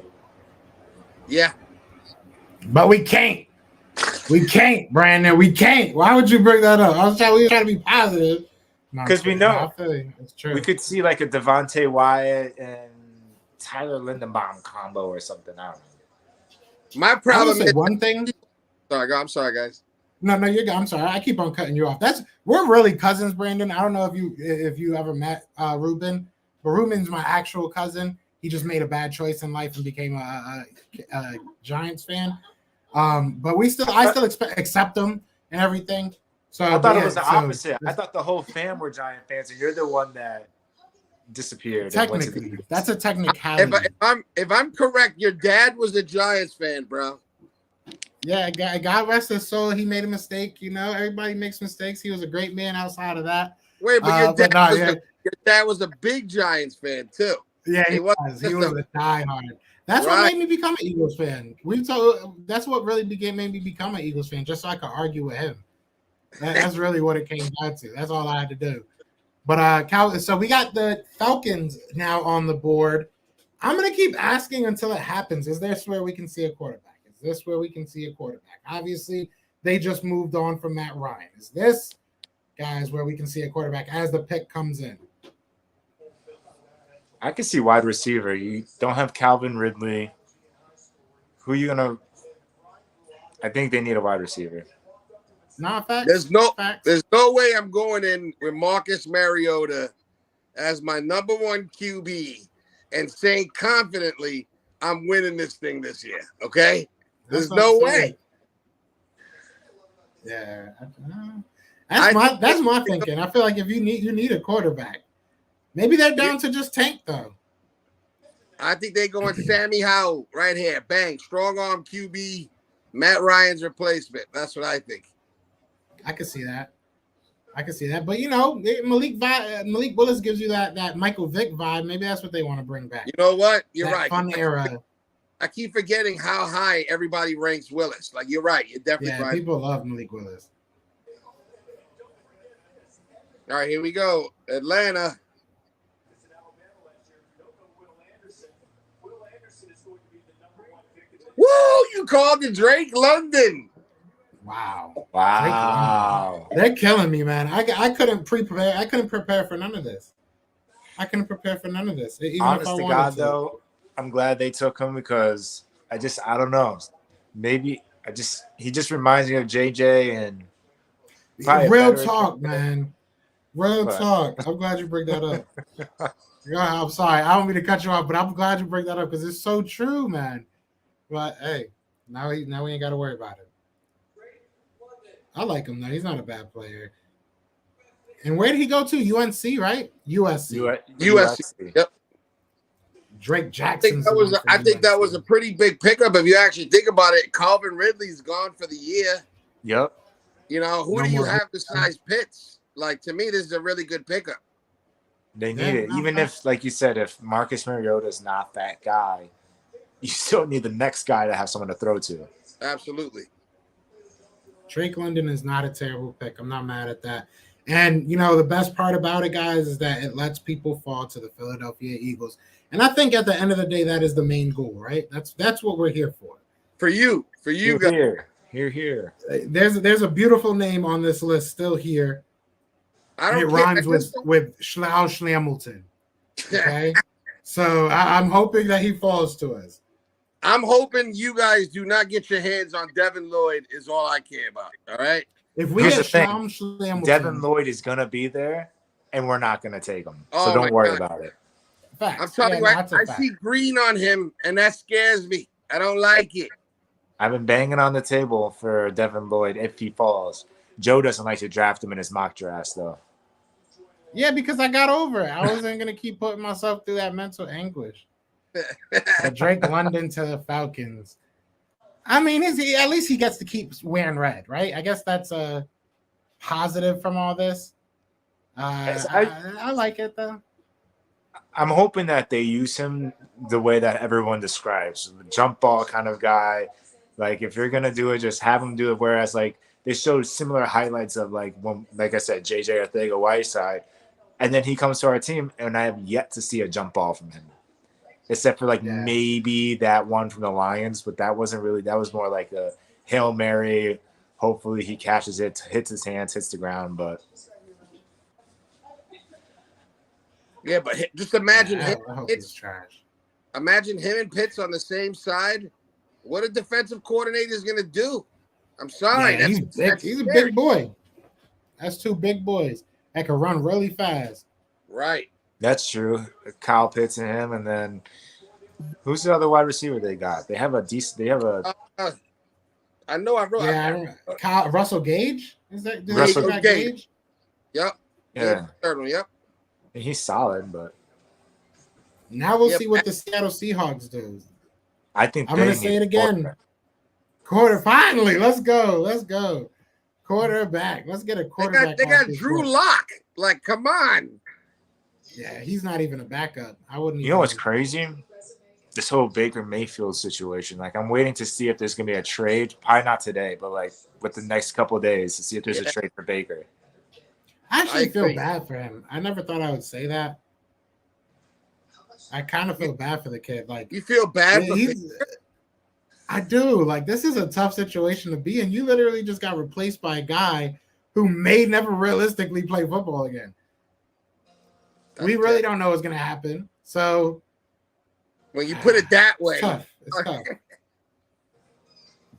Yeah, but we can't. We can't, Brandon. We can't. Why would you bring that up? We were trying to be positive. Because we know. It's true. We could see like a Devontae Wyatt and Tyler Lindenbaum combo or something. I don't know. My problem is one thing. I'm sorry, guys. No, you're good. I'm sorry. I keep on cutting you off. We're really cousins, Brandon. I don't know if you ever met Ruben, but Ruben's my actual cousin. He just made a bad choice in life and became a Giants fan. But I still accept him and everything. So I thought it was the opposite. I thought the whole fam were Giant fans, and you're the one that disappeared. Technically, that's a technicality. If I'm correct, your dad was a Giants fan, bro. Yeah, God rest his soul. He made a mistake. You know, everybody makes mistakes. He was a great man outside of that. Wait, but your dad was a big Giants fan too. Yeah, he was. He was a diehard. That's what made me become an Eagles fan. That's what really made me become an Eagles fan, just so I could argue with him. That's really what it came down to. That's all I had to do. But so we got the Falcons now on the board. I'm gonna keep asking until it happens. Is this where we can see a quarterback? Is this where we can see a quarterback? Obviously, they just moved on from Matt Ryan. Is this, guys, where we can see a quarterback as the pick comes in? I can see wide receiver. You don't have Calvin Ridley. Who are you gonna? I think they need a wide receiver. Not facts. There's no way I'm going in with Marcus Mariota as my number 1 QB and saying confidently I'm winning this thing this year. Okay, there's no way. Yeah, that's my thinking. I feel like if you need a quarterback. Maybe they're down to just tank, though. I think they're going Sammy Howell right here. Bang. Strong arm QB. Matt Ryan's replacement. That's what I think. I can see that. But, you know, Malik Willis gives you that Michael Vick vibe. Maybe that's what they want to bring back. You know what? You're that right. Fun era. I keep forgetting how high everybody ranks Willis. Like, you're right. You're definitely right. People love Malik Willis. All right, here we go. Atlanta. Woo! You called it Drake London. Wow. They're killing me, man. I couldn't prepare. I couldn't prepare for none of this. Even Honest if to God, though, I'm glad they took him because I don't know. Maybe he just reminds me of JJ and real talk, man. Real talk. I'm glad you bring that up. I'm sorry. I don't mean to cut you off, but I'm glad you bring that up because it's so true, man. But hey, now we ain't got to worry about it. I like him though. He's not a bad player. And where did he go to? UNC, right? USC. USC. Yep. Drake Jackson. I think that was a pretty big pickup. If you actually think about it, Calvin Ridley's gone for the year. Yep. You know, who do you have besides Pitts? Like, to me, this is a really good pickup. They need it. Even if, like you said, if Marcus Mariota is not that guy, you still need the next guy to have someone to throw to. Absolutely. Drake London is not a terrible pick. I'm not mad at that. And, you know, the best part about it, guys, is that it lets people fall to the Philadelphia Eagles. And I think at the end of the day, that is the main goal, right? That's what we're here for. For you guys. Here. There's a beautiful name on this list still here. It rhymes with Schlamilton. Okay? So I'm hoping that he falls to us. I'm hoping you guys do not get your hands on Devin Lloyd is all I care about. All right. If we get Schlamilton, Devin Lloyd is gonna be there, and we're not going to take him. Oh, So don't my worry God. about it. Facts. I'm telling you, that's a I fact. see green on him, and that scares me. I don't like it. I've been banging on the table for Devin Lloyd if he falls. Joe doesn't like to draft him in his mock drafts, though. Yeah, because I got over it. I wasn't gonna keep putting myself through that mental anguish. But Drake London to the Falcons. I mean, at least he gets to keep wearing red, right? I guess that's a positive from all this. I like it though. I'm hoping that they use him the way that everyone describes, the jump ball kind of guy. Like if you're gonna do it, just have him do it. Whereas like they showed similar highlights of like when, like I said, JJ Arcega-Whiteside, and then he comes to our team, and I have yet to see a jump ball from him, except for maybe that one from the Lions, but that wasn't really. That was more like a Hail Mary. Hopefully he catches it, hits his hands, hits the ground, but. Yeah, but just imagine him. I hope he's trash. Imagine him and Pitts on the same side. What a defensive coordinator is going to do. I'm sorry. Yeah, he's a big boy. That's two big boys that can run really fast. Right. That's true. Kyle Pitts and him, and then who's the other wide receiver they got? They have a decent. They have a. I know. I wrote. Yeah, Russell Gage. Is that Russell Gage? Yep. Yeah. Third one. Yep. He's solid, but now we'll see what the Seattle Seahawks do. I think I'm gonna say it again. Finally, let's go. Quarterback. Let's get a quarterback. They got Drew Lock. Like, come on. Yeah, he's not even a backup. I wouldn't. You know what's crazy? This whole Baker Mayfield situation. Like, I'm waiting to see if there's gonna be a trade. Probably not today, but like with the next couple of days to see if there's a trade for Baker. I actually feel bad for him. I never thought I would say that. I kind of feel bad for the kid. Like, you feel bad for Baker? I do. Like, this is a tough situation to be in. You literally just got replaced by a guy who may never realistically play football again. We really don't know what's going to happen. So, when you put it that way, it's tough.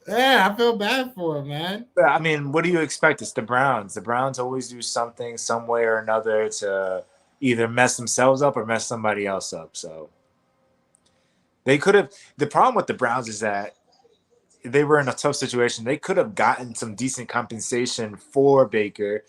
Yeah, I feel bad for him, man. I mean, what do you expect? It's the Browns. The Browns always do something, some way or another, to either mess themselves up or mess somebody else up. So they could have. The problem with the Browns is that they were in a tough situation. They could have gotten some decent compensation for Baker,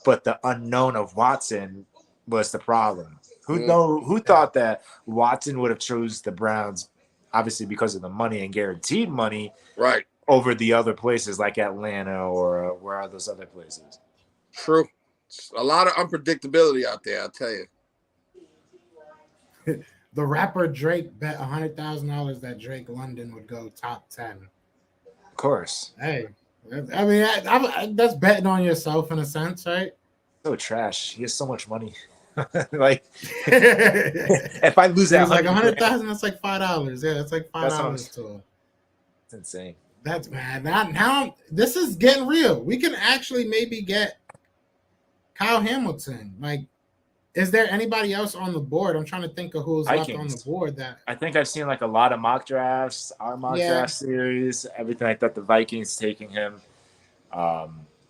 but the unknown of Watson was the problem. Who thought that Watson would have chose the Browns, obviously because of the money and guaranteed money, right, over the other places like Atlanta or where are those other places? True. It's a lot of unpredictability out there, I'll tell you. The rapper Drake bet $100,000 that Drake London would go top 10. Of course. Hey, I mean, that's betting on yourself in a sense, right? So trash. He has so much money. Like, if I lose that, like $100,000, that's like $5. Yeah, that's like $5 to him. It's insane. That's mad. Now this is getting real. We can actually maybe get Kyle Hamilton. Like, is there anybody else on the board? I'm trying to think of who's left on the board. That I think I've seen like a lot of mock drafts, our mock draft series, everything like that. The Vikings taking him.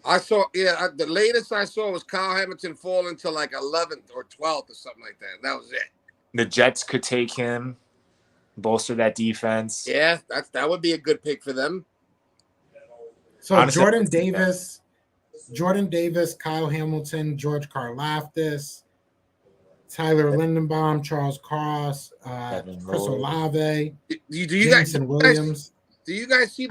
I saw, the latest I saw was Kyle Hamilton falling to like 11th or 12th or something like that. That was it. The Jets could take him, bolster that defense. Yeah, that would be a good pick for them. So honestly, Jordan Davis, Kyle Hamilton, George Karlaftis, Tyler Lindenbaum, Charles Cross, Chris Olave, Jameson Williams. Do you guys see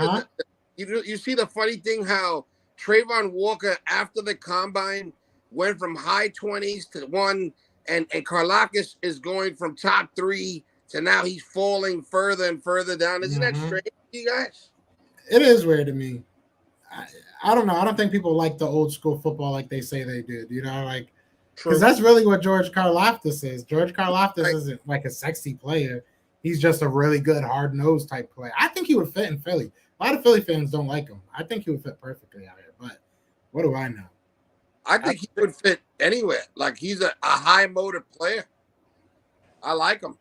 you see the funny thing how Trayvon Walker after the combine went from high 20s to 1, and Karlaftis is going from top 3 to now he's falling further and further down. Isn't that strange to you guys? It is weird to me. I don't know. I don't think people like the old school football like they say they did. You know, like, because that's really what George Karlaftis is. George Karlaftis isn't like a sexy player. He's just a really good hard-nosed type player. I think he would fit in Philly. A lot of Philly fans don't like him. I think he would fit perfectly out here, but what do I know? I think he would fit anywhere. Like, he's a high motor player. I like him.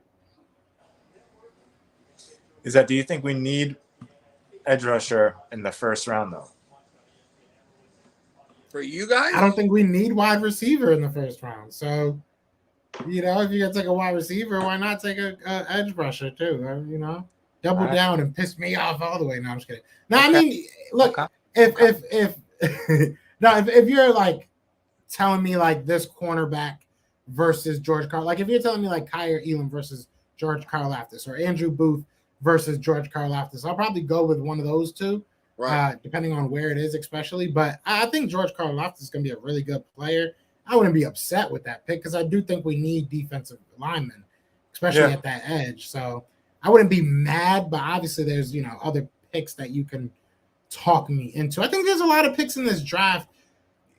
Do you think we need edge rusher in the first round, though? For you guys? I don't think we need wide receiver in the first round. So, if you're going to take a wide receiver, why not take a edge rusher too? Double down and piss me off all the way. No, I'm just kidding. No, okay. I mean, look, if if you're like telling me like this cornerback versus George Karl, like if you're telling me like Kyer Elam versus George Karlaftis or Andrew Booth versus George Karlaftis, I'll probably go with one of those two, right? Depending on where it is, especially. But I think George Karlaftis is going to be a really good player. I wouldn't be upset with that pick because I do think we need defensive linemen, especially at that edge. So I wouldn't be mad, but obviously there's, other picks that you can talk me into. I think there's a lot of picks in this draft,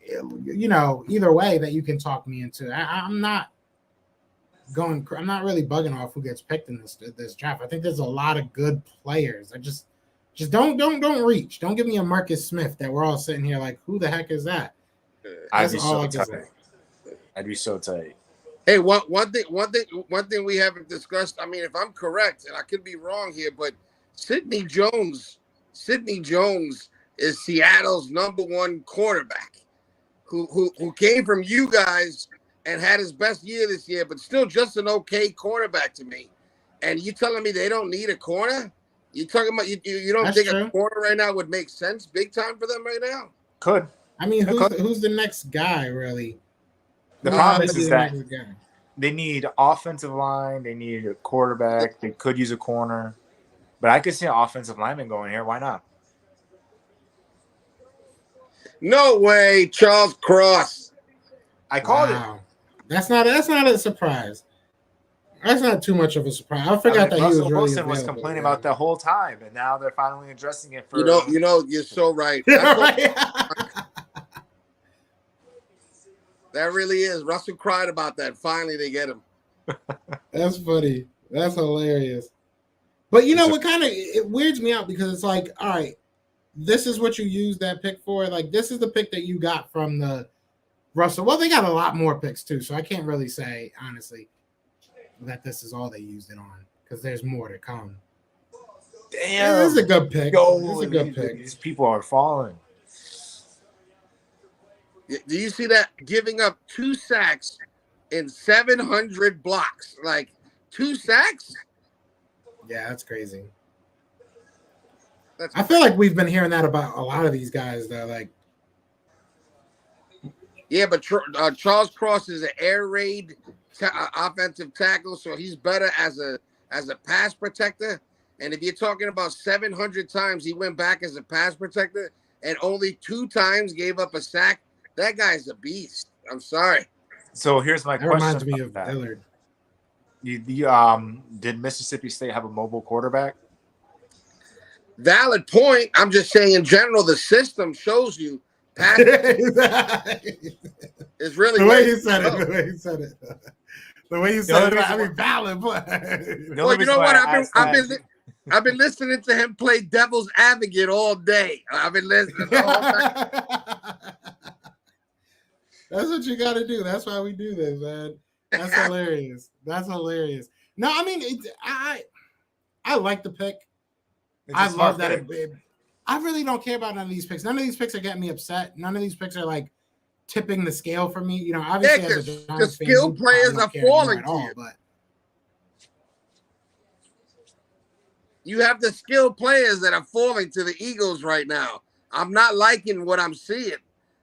either way that you can talk me into. I'm not really bugging off who gets picked in this draft. I think there's a lot of good players. I just don't reach. Don't give me a Marcus Smith that we're all sitting here like, who the heck is that? I'd be so tight. Hey, one thing we haven't discussed. I mean, if I'm correct, and I could be wrong here, but Sidney Jones is Seattle's #1 quarterback, who came from you guys and had his best year this year, but still just an okay quarterback to me. And you telling me they don't need a corner? You talking about you don't think a corner right now would make sense big time for them right now? Could. I mean, who's the next guy really? The problem is that they need offensive line. They need a quarterback. They could use a corner. But I could see an offensive lineman going here. Why not? No way, Charles Cross. I called it. That's not a surprise. That's not too much of a surprise. I forgot that he was really Wilson was complaining about that whole time, and now they're finally addressing it. For you're so right. That really is. Russell cried about that. Finally, they get him. That's funny. That's hilarious. But what kind of it weirds me out because it's like, all right, this is what you use that pick for. Like, this is the pick that you got from the Russell. Well, they got a lot more picks too, so I can't really say honestly that this is all they used it on because there's more to come. Damn, this is a good pick. This is a good pick. These people are falling. Do you see that? Giving up 2 sacks in 700 blocks. Like, 2 sacks? Yeah, that's crazy. I feel like we've been hearing that about a lot of these guys, though. Like, yeah, but Charles Cross is an air raid offensive tackle, so he's better as a pass protector. And if you're talking about 700 times he went back as a pass protector and only 2 times gave up a sack, that guy's a beast. I'm sorry. So here's my question. Reminds me of Dillard. Did Mississippi State have a mobile quarterback? Valid point. I'm just saying in general, the system shows you pass is really the way he said it. The way he said it. The way you said it. I mean, valid. Well, you know what? I've been listening to him play devil's advocate all day. I've been listening the whole time. That's what you got to do. That's why we do this, man. That's hilarious. That's hilarious. No, I mean, I like the pick. I love that. I really don't care about none of these picks. None of these picks are getting me upset. None of these picks are like tipping the scale for me. Obviously, the skill players are falling to you. But you have the skilled players that are falling to the Eagles right now. I'm not liking what I'm seeing.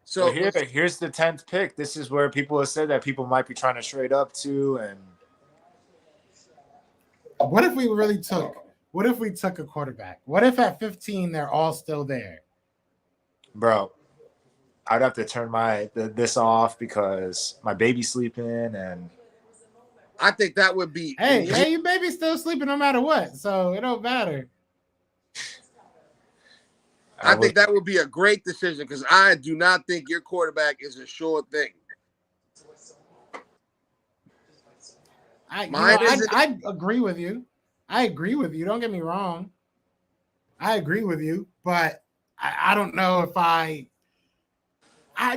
So here's the 10th pick. This is where people have said that people might be trying to trade up to. And what if we really took? What if we took a quarterback? What if at 15 they're all still there? Bro, I'd have to turn this off because my baby's sleeping, and I think that would be. Hey, your baby's still sleeping no matter what, so it don't matter. I think that would be a great decision because I do not think your quarterback is a sure thing. I agree with you. I agree with you. Don't get me wrong. I agree with you, but I don't know if I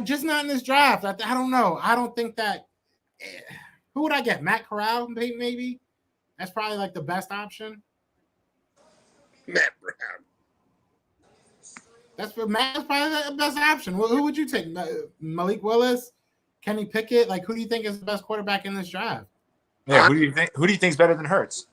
just not in this draft. I don't know. I don't think that. Who would I get? Matt Corral, maybe. That's probably like the best option. Matt Brown. That's probably the best option. Who would you take? Malik Willis, Kenny Pickett? Like, who do you think is the best quarterback in this draft? Yeah, who do you think? Who do you think is better than Hurts?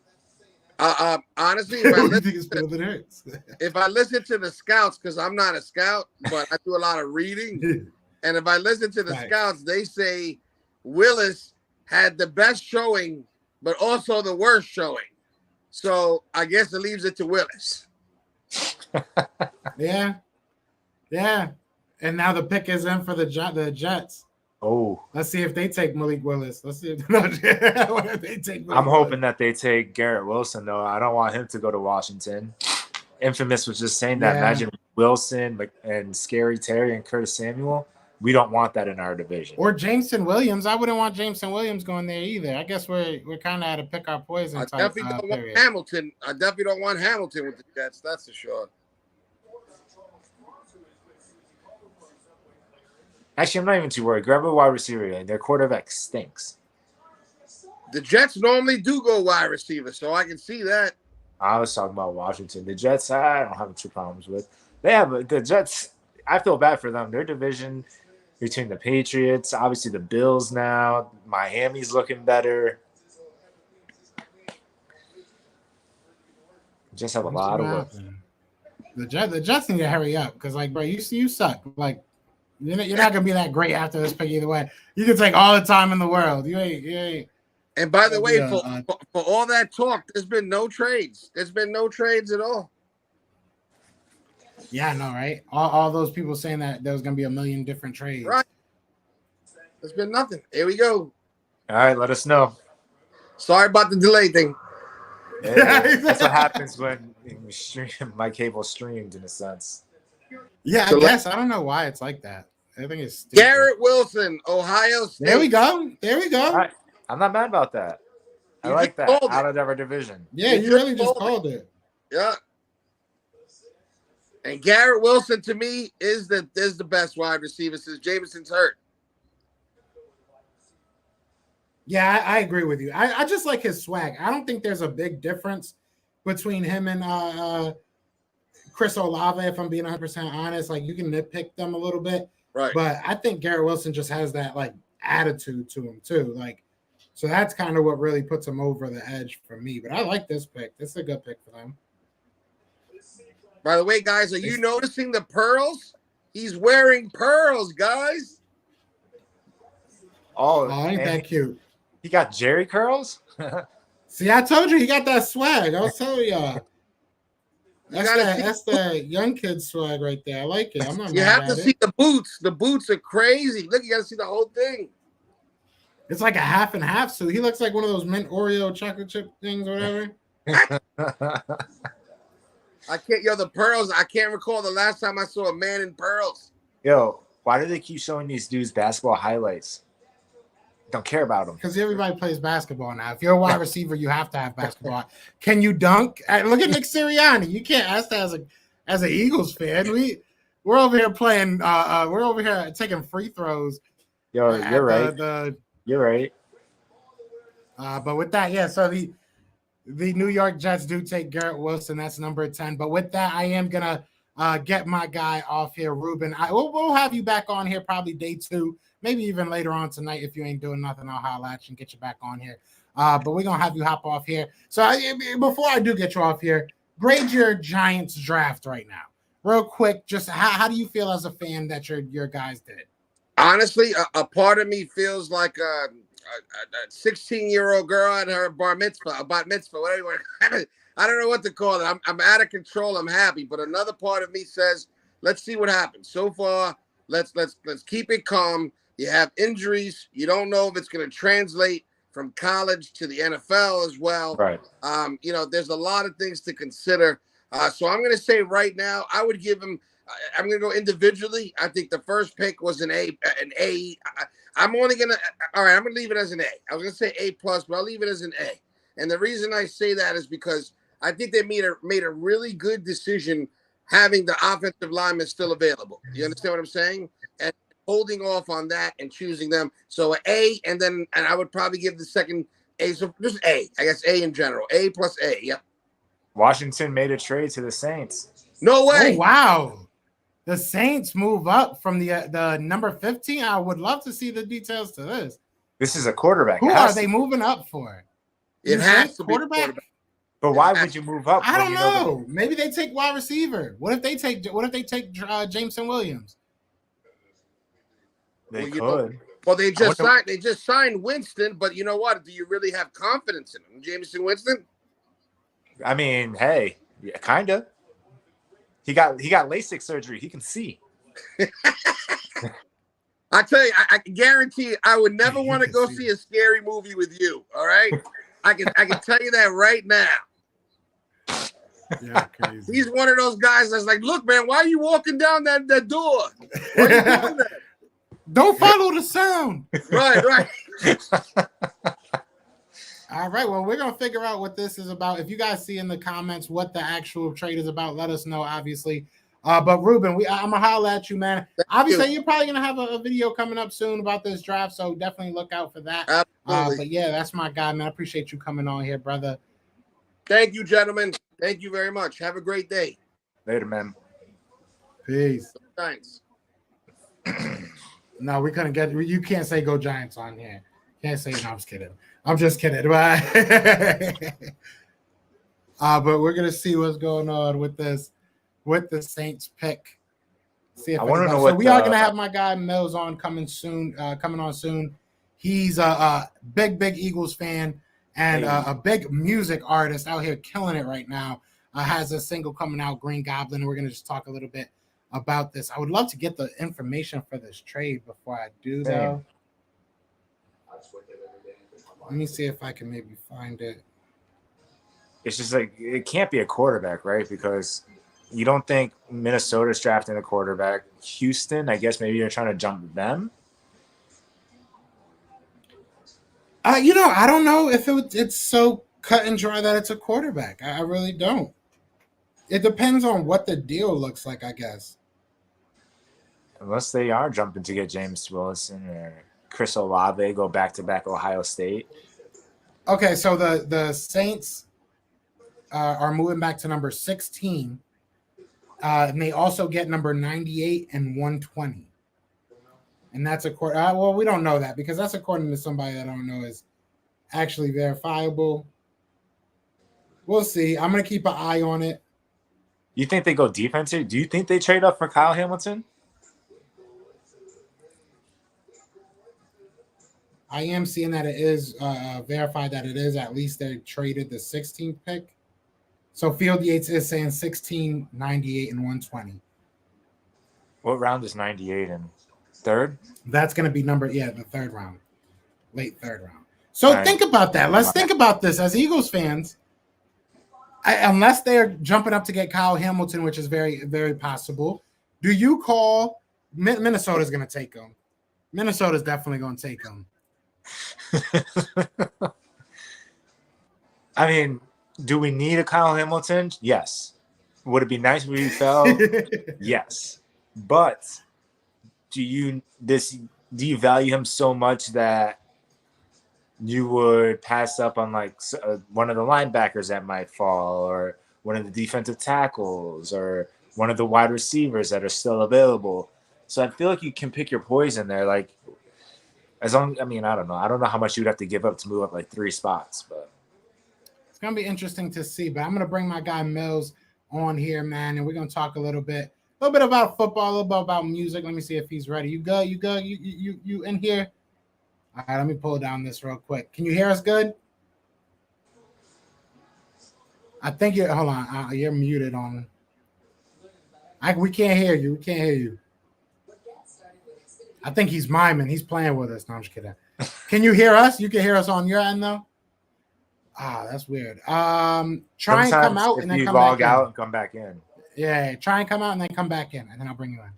Honestly, Who do you think is better than Hurts? if I listen to the scouts, because I'm not a scout, but I do a lot of reading, and if I listen to the scouts, they say Willis had the best showing, but also the worst showing. So I guess it leaves it to Willis. Yeah. And now the pick is in for the Jets. Oh, let's see if they take Malik Willis. Let's see if they take. I'm hoping that they take Garrett Wilson though. I don't want him to go to Washington. Infamous was just saying that. Yeah. Imagine Wilson and Scary Terry and Curtis Samuel. We don't want that in our division. Or Jameson Williams. I wouldn't want Jameson Williams going there either. I guess we're kind of at a pick our poison. I definitely don't want Hamilton. I definitely don't want Hamilton with the Jets. That's for sure. Actually, I'm not even too worried. Grab a wide receiver, and their quarterback stinks. The Jets normally do go wide receiver, so I can see that. I was talking about Washington. The Jets, I don't have too problems with. They have the Jets. I feel bad for them. Their division between the Patriots, obviously the Bills now. Miami's looking better. Just have a lot of work. The Jets need to hurry up because, like, bro, you suck. Like, you're not gonna be that great after this pick either way. You can take all the time in the world. You ain't. And by the way, for all that talk, there's been no trades. There's been no trades at all. Yeah, I know, right? All those people saying that there was gonna be a million different trades. Right. There's been nothing. Here we go. All right, let us know. Sorry about the delay thing. Yeah, that's what happens when my cable streamed in a sense. Yeah, I guess. I don't know why it's like that. I think it's stupid. Garrett Wilson, Ohio State. There we go. All right. I'm not mad about that. I like that. Out of our division. Yeah, you really just called it. Yeah. And Garrett Wilson, to me, is the best wide receiver since Jameson's hurt. Yeah, I agree with you. I just like his swag. I don't think there's a big difference between him and Chris Olave, if I'm being 100% honest. Like, you can nitpick them a little bit. Right. But I think Garrett Wilson just has that, like, attitude to him, too. Like, so that's kind of what really puts him over the edge for me. But I like this pick. This is a good pick for them. By the way, guys, are you noticing the pearls? He's wearing pearls, guys. Oh, ain't that cute? He got Jerry curls? See, I told you he got that swag. I was telling y'all. That's the young kid swag right there. I like it. I'm not You have to see the boots. The boots are crazy. Look, you got to see the whole thing. It's like a half and half suit. He looks like one of those mint Oreo chocolate chip things or whatever. The pearls. I can't recall the last time I saw a man in pearls. Yo, why do they keep showing these dudes basketball highlights? Don't care about them. Because everybody plays basketball now. If you're a wide receiver, you have to have basketball. Can you dunk? Look at Nick Sirianni. You can't ask that as an Eagles fan. We're over here playing. We're over here taking free throws. Yo, you're right. You're right. But with that, yeah. So the New York Jets do take Garrett Wilson. That's number 10. But with that, I am gonna get my guy off here, Ruben. We'll have you back on here probably day 2. Maybe even later on tonight. If you ain't doing nothing, I'll holler at you and get you back on here. But we're going to have you hop off here. So before I do get you off here, grade your Giants draft right now. Real quick, just how do you feel as a fan that your guys did? Honestly, a part of me feels like a 16-year-old girl at her bat mitzvah, whatever. I don't know what to call it. I'm out of control. I'm happy. But another part of me says, let's see what happens. So far, let's keep it calm. You have injuries. You don't know if it's going to translate from college to the NFL as well. Right. There's a lot of things to consider. So I'm going to say right now, I would give him. I'm going to go individually. I think the first pick was an A. I'm only going to. All right, I'm going to leave it as an A. I was going to say A+, but I'll leave it as an A. And the reason I say that is because I think they made a really good decision having the offensive linemen still available. You understand what I'm saying? And holding off on that and choosing them. So an A, and I would probably give the second A. So just A, I guess A in general. A plus A, yep. Washington made a trade to the Saints. No way. Oh, wow. the Saints move up from the number 15. I would love to see the details to this. This is a quarterback. Who are they moving up for? It has to be quarterback. But why would you move up? I don't know. Maybe they take wide receiver. What if they take Jameson Williams? They could. They just signed Winston, but you know what? Do you really have confidence in him, Jameson Winston? I mean, hey, yeah, kind of. He got LASIK surgery. He can see. I tell you, I can guarantee I would never want to go see a scary movie with you. All right, I can tell you that right now. Yeah, crazy. He's one of those guys that's like, look, man, why are you walking down that door? Why are you doing that? Don't follow the sound. Right. All right. Well, we're gonna figure out what this is about. If you guys see in the comments what the actual trade is about, let us know. Obviously, but Ruben, I'm gonna holler at you, man. Obviously, you're probably gonna have a video coming up soon about this draft, so definitely look out for that. But yeah, that's my guy, man. I appreciate you coming on here, brother. Thank you, gentlemen. Thank you very much. Have a great day. Later, man. Peace. Thanks. No, we couldn't get. You can't say "Go Giants" on here. Can't say. No, I'm just kidding. But we're gonna see what's going on with the Saints pick. See if I want to know what. So we are gonna have my guy Mills on coming on soon. He's a big Eagles fan and a big music artist out here killing it right now. Has a single coming out, Green Goblin. And we're gonna just talk a little bit about this. I would love to get the information for this trade before I do though. Let me see if I can maybe find it. It's just like it can't be a quarterback, right? Because you don't think Minnesota's drafting a quarterback. Houston, I guess maybe you're trying to jump them. I don't know if it's so cut and dry that it's a quarterback. I really don't. It depends on what the deal looks like, I guess. Unless they are jumping to get James Wilson or Chris Olave, go back-to-back Ohio State. Okay, so the Saints are moving back to number 16, and they also get number 98 and 120. And that's well, we don't know that because that's according to somebody that I don't know is actually verifiable. We'll see. I'm going to keep an eye on it. You think they go defensive? Do you think they trade up for Kyle Hamilton? I am seeing that it is verified that it is. At least they traded the 16th pick. So Field Yates is saying 16, 98, and 120. What round is 98 in? Third? That's going to be the third round. Late third round. So think about that. Let's think about this as Eagles fans. Unless they're jumping up to get Kyle Hamilton, which is very, very possible, do you call Minnesota's going to take him? Minnesota's definitely going to take him. I mean, do we need a Kyle Hamilton? Yes. Would it be nice if we fell? Yes. But do you value him so much that you would pass up on like one of the linebackers that might fall, or one of the defensive tackles, or one of the wide receivers that are still available? So I feel like you can pick your poison there. Like, I don't know. I don't know how much you'd have to give up to move up like 3 spots, but it's gonna be interesting to see. But I'm gonna bring my guy Mills on here, man, and we're gonna talk a little bit about football, a little bit about music. Let me see if he's ready. You good? You in here? All right, let me pull down this real quick. Can you hear us good? I think you're. Hold on, you're muted on. We can't hear you. We can't hear you. I think he's miming. He's playing with us. No, I'm just kidding. Can you hear us? You can hear us on your end, though? That's weird. Try and come out and then come log back out in. and come back in. Yeah, try and come out and then come back in, and then I'll bring you in.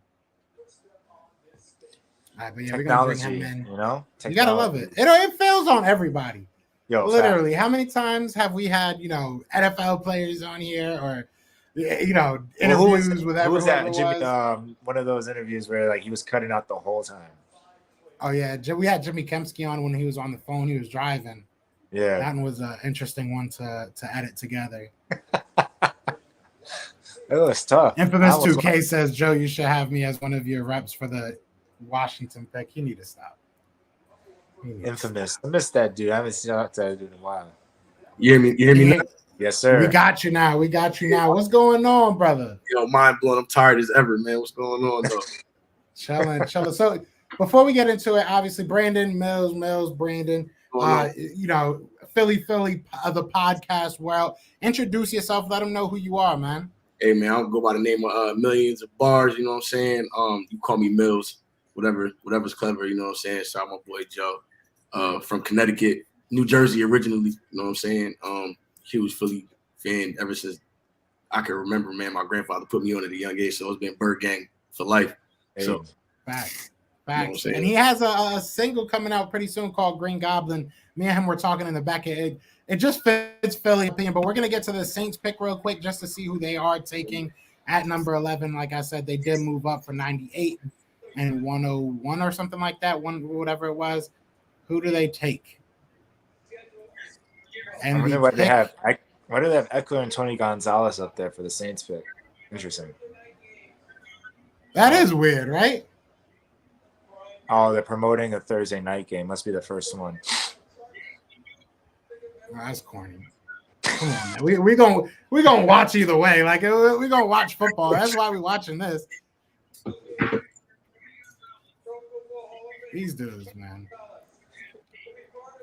All right, but yeah, Technology, we're gonna bring him in. you know? You gotta love it. It fails on everybody. Yo, literally, how many times have we had, NFL players on here or, interviews with everyone? Who was that? Jimmy, one of those interviews where like he was cutting out the whole time. Oh yeah, we had Jimmy Kempsky on when he was on the phone. He was driving. Yeah, that one was an interesting one to edit together. It was tough. Infamous 2K says, Joe, you should have me as one of your reps for the Washington pick. You need to stop. Infamous. I missed that dude. I haven't seen that dude in a while. You hear me? You hear me now? Yes, sir. We got you now. What's going on, brother? Yo, mind blown. I'm tired as ever, man. What's going on, though? Chilling. So before we get into it, obviously, Brandon, Brandon, Philly, the podcast world. Introduce yourself. Let them know who you are, man. Hey, man, I'll go by the name of Millions of Bars, you know what I'm saying? You call me Mills, whatever's clever, you know what I'm saying? So I'm my boy Joe from Connecticut, New Jersey originally, you know what I'm saying? Huge Philly fan ever since I can remember, man. My grandfather put me on at a young age, so it's been Bird Gang for life. Hey. So Facts. You know And he has a single coming out pretty soon called Green Goblin. Me and him were talking in the back of it. It just fits Philly opinion, but we're going to get to the Saints pick real quick just to see who they are taking at number 11. Like I said, they did move up for 98 and 101 or something like that, whatever it was. Who do they take? And I wonder why they have Eckler and Tony Gonzalez up there for the Saints pick. Interesting. That is weird, right? Oh, they're promoting a Thursday night game. Must be the first one. Oh, that's corny. Come on, man. We gonna watch either way. Like we gonna watch football. That's why we watching this. These dudes, man.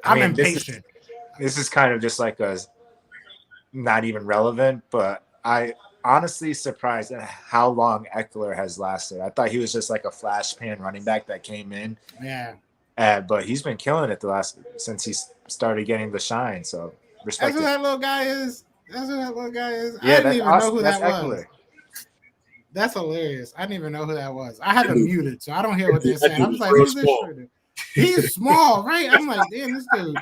I'm impatient. This is kind of just like a not even relevant, but I honestly surprised at how long Eckler has lasted. I thought he was just like a flash pan running back that came in. Yeah. But he's been killing it since he started getting the shine. So respect. That's who that little guy is. Yeah, I didn't even know who that Eckler. was. That's hilarious. I didn't even know who that was. I have it muted, so I don't hear what they're saying. I'm just like, who's this dude? He's small, right? I'm like, damn, this dude.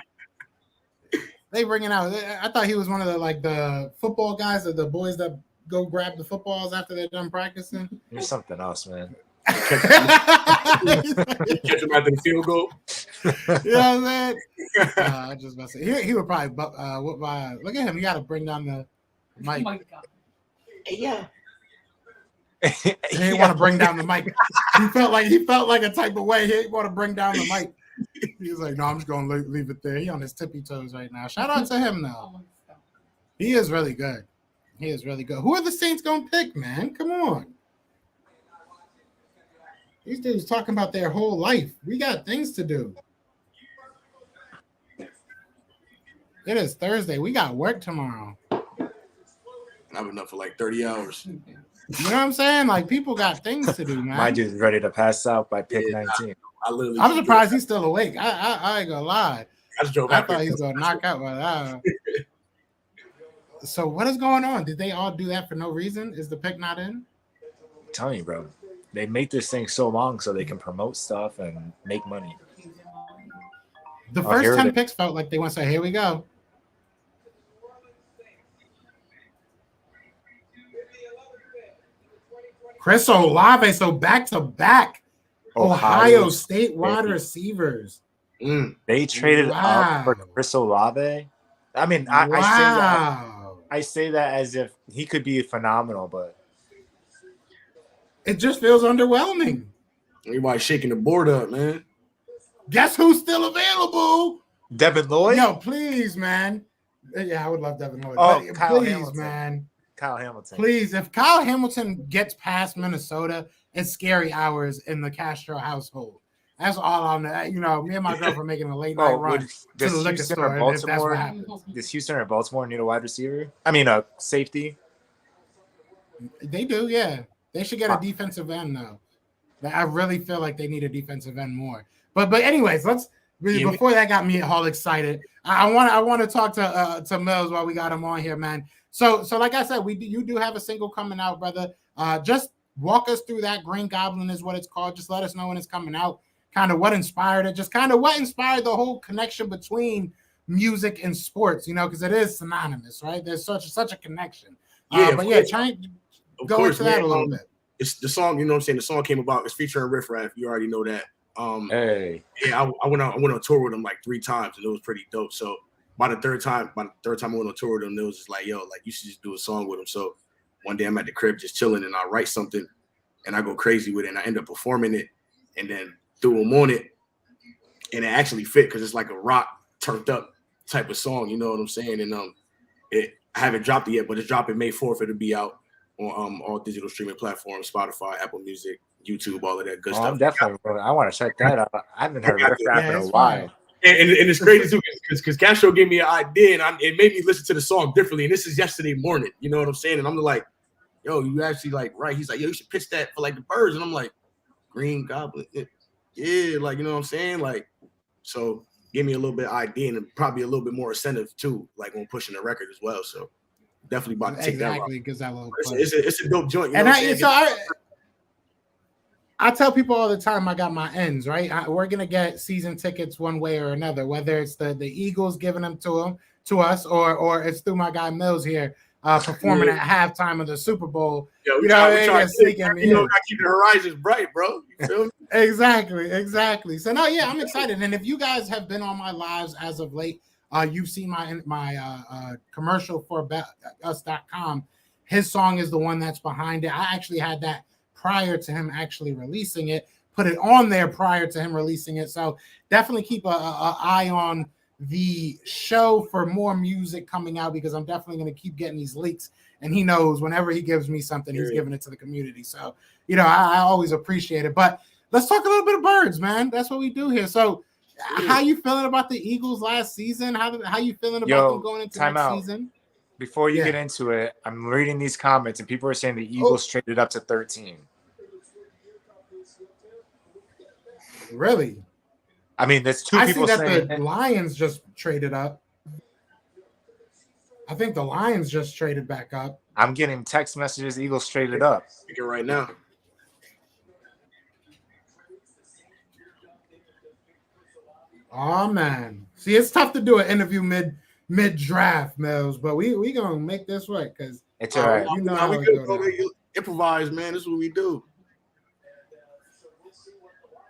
They bringing out. I thought he was one of the football guys, or the boys that go grab the footballs after they're done practicing. You're something else, man. catch him after the field goal. You know what I'm saying? I just about to say he would probably. Look at him. You got to bring down the mic. Oh my God. Yeah. He didn't want to bring down the mic. He felt like a type of way. He didn't want to bring down the mic. He was like, "No, I'm just gonna leave it there." He on his tippy toes right now. Shout out to him though. He is really good. Who are the Saints gonna pick, man? Come on. These dudes talking about their whole life. We got things to do. It is Thursday. We got work tomorrow. I've been up for like 30 hours. You know what I'm saying? Like, people got things to do, man. My dude's ready to pass out by pick 19. I'm surprised he's still awake. I ain't gonna lie. I thought he was gonna knock out. So what is going on? Did they all do that for no reason? Is the pick not in? I'm telling you, bro. They make this thing so long so they can promote stuff and make money. The first 10 picks felt like they want to say, here we go. Chris Olave, so back-to-back Ohio State wide receivers. They traded up for Chris Olave. I mean, I say that as if he could be phenomenal, but it just feels underwhelming. Everybody shaking the board up, man. Guess who's still available? Devin Lloyd? Yo, please, man. Yeah, I would love Devin Lloyd. Oh, but Kyle please, Hamilton. man. Kyle Hamilton. Please, if Kyle Hamilton gets past Minnesota, it's scary hours in the Castro household. That's all I'm. You know, me and my girlfriend making a late night run to the liquor store. If that's what happens. Does Houston or Baltimore need a wide receiver? I mean, a safety. They do, yeah. They should get a defensive end though. I really feel like they need a defensive end more. But anyways, before that got me all excited. I want to talk to Mills while we got him on here, man. So like I said, you do have a single coming out, brother. Just walk us through that. Green Goblin is what it's called. Just let us know when it's coming out. Kind of what inspired it. Just kind of what inspired the whole connection between music and sports. You know, because it is synonymous, right? There's such a connection. But yeah, try and go into that a little bit. It's the song. You know what I'm saying? The song came about. It's featuring Riff Raff. You already know that. Hey. Yeah, I went on tour with him like 3 times, and it was pretty dope. So by the third time I went on tour with him, it was just like, yo, like you should just do a song with him. So one day I'm at the crib just chilling and I write something and I go crazy with it and I end up performing it and then threw them on it and it actually fit because it's like a rock turned up type of song, you know what I'm saying? And I haven't dropped it yet, but it's dropping May 4th. It'll be out on all digital streaming platforms, Spotify, Apple Music, YouTube, all of that good stuff. I'm definitely. I want to check that out. I haven't heard Riff Rap in a while. And it's crazy too because Castro gave me an idea and it made me listen to the song differently. And this is yesterday morning, you know what I'm saying? And I'm like, yo, you actually like right? He's like, yo, you should pitch that for like the Birds. And I'm like, Green Goblin, yeah, like you know what I'm saying? Like, so give me a little bit of idea and probably a little bit more incentive too, like when pushing the record as well. So definitely about to take that route. Because that little it's a dope joint. You and know I tell people all the time I got my ends, right? We're gonna get season tickets one way or another, whether it's the Eagles giving them to us, or it's through my guy Mills here performing at halftime of the Super Bowl. Yeah, you know, gotta keep the horizons bright, bro. You feel me? Exactly. So no, yeah, I'm excited. And if you guys have been on my lives as of late, you've seen my commercial for us.com. His song is the one that's behind it. I actually had that prior to him actually releasing it, put it on there prior to him releasing it. So definitely keep a eye on the show for more music coming out because I'm definitely going to keep getting these leaks. And he knows whenever he gives me something, he's giving it to the community. So, you know, I always appreciate it. But let's talk a little bit of Birds, man. That's what we do here. So how you feeling about the Eagles last season? How you feeling about them going into next season? Before you get into it, I'm reading these comments and people are saying the Eagles traded up to 13. Really? I mean, there's two people see saying that the Lions just traded up. I think the Lions just traded back up. I'm getting text messages. Eagles traded up. Right now. Oh man, see, it's tough to do an interview mid draft, Mills, but we gonna make this work because it's all right. You know how we go improvise, man. This is what we do.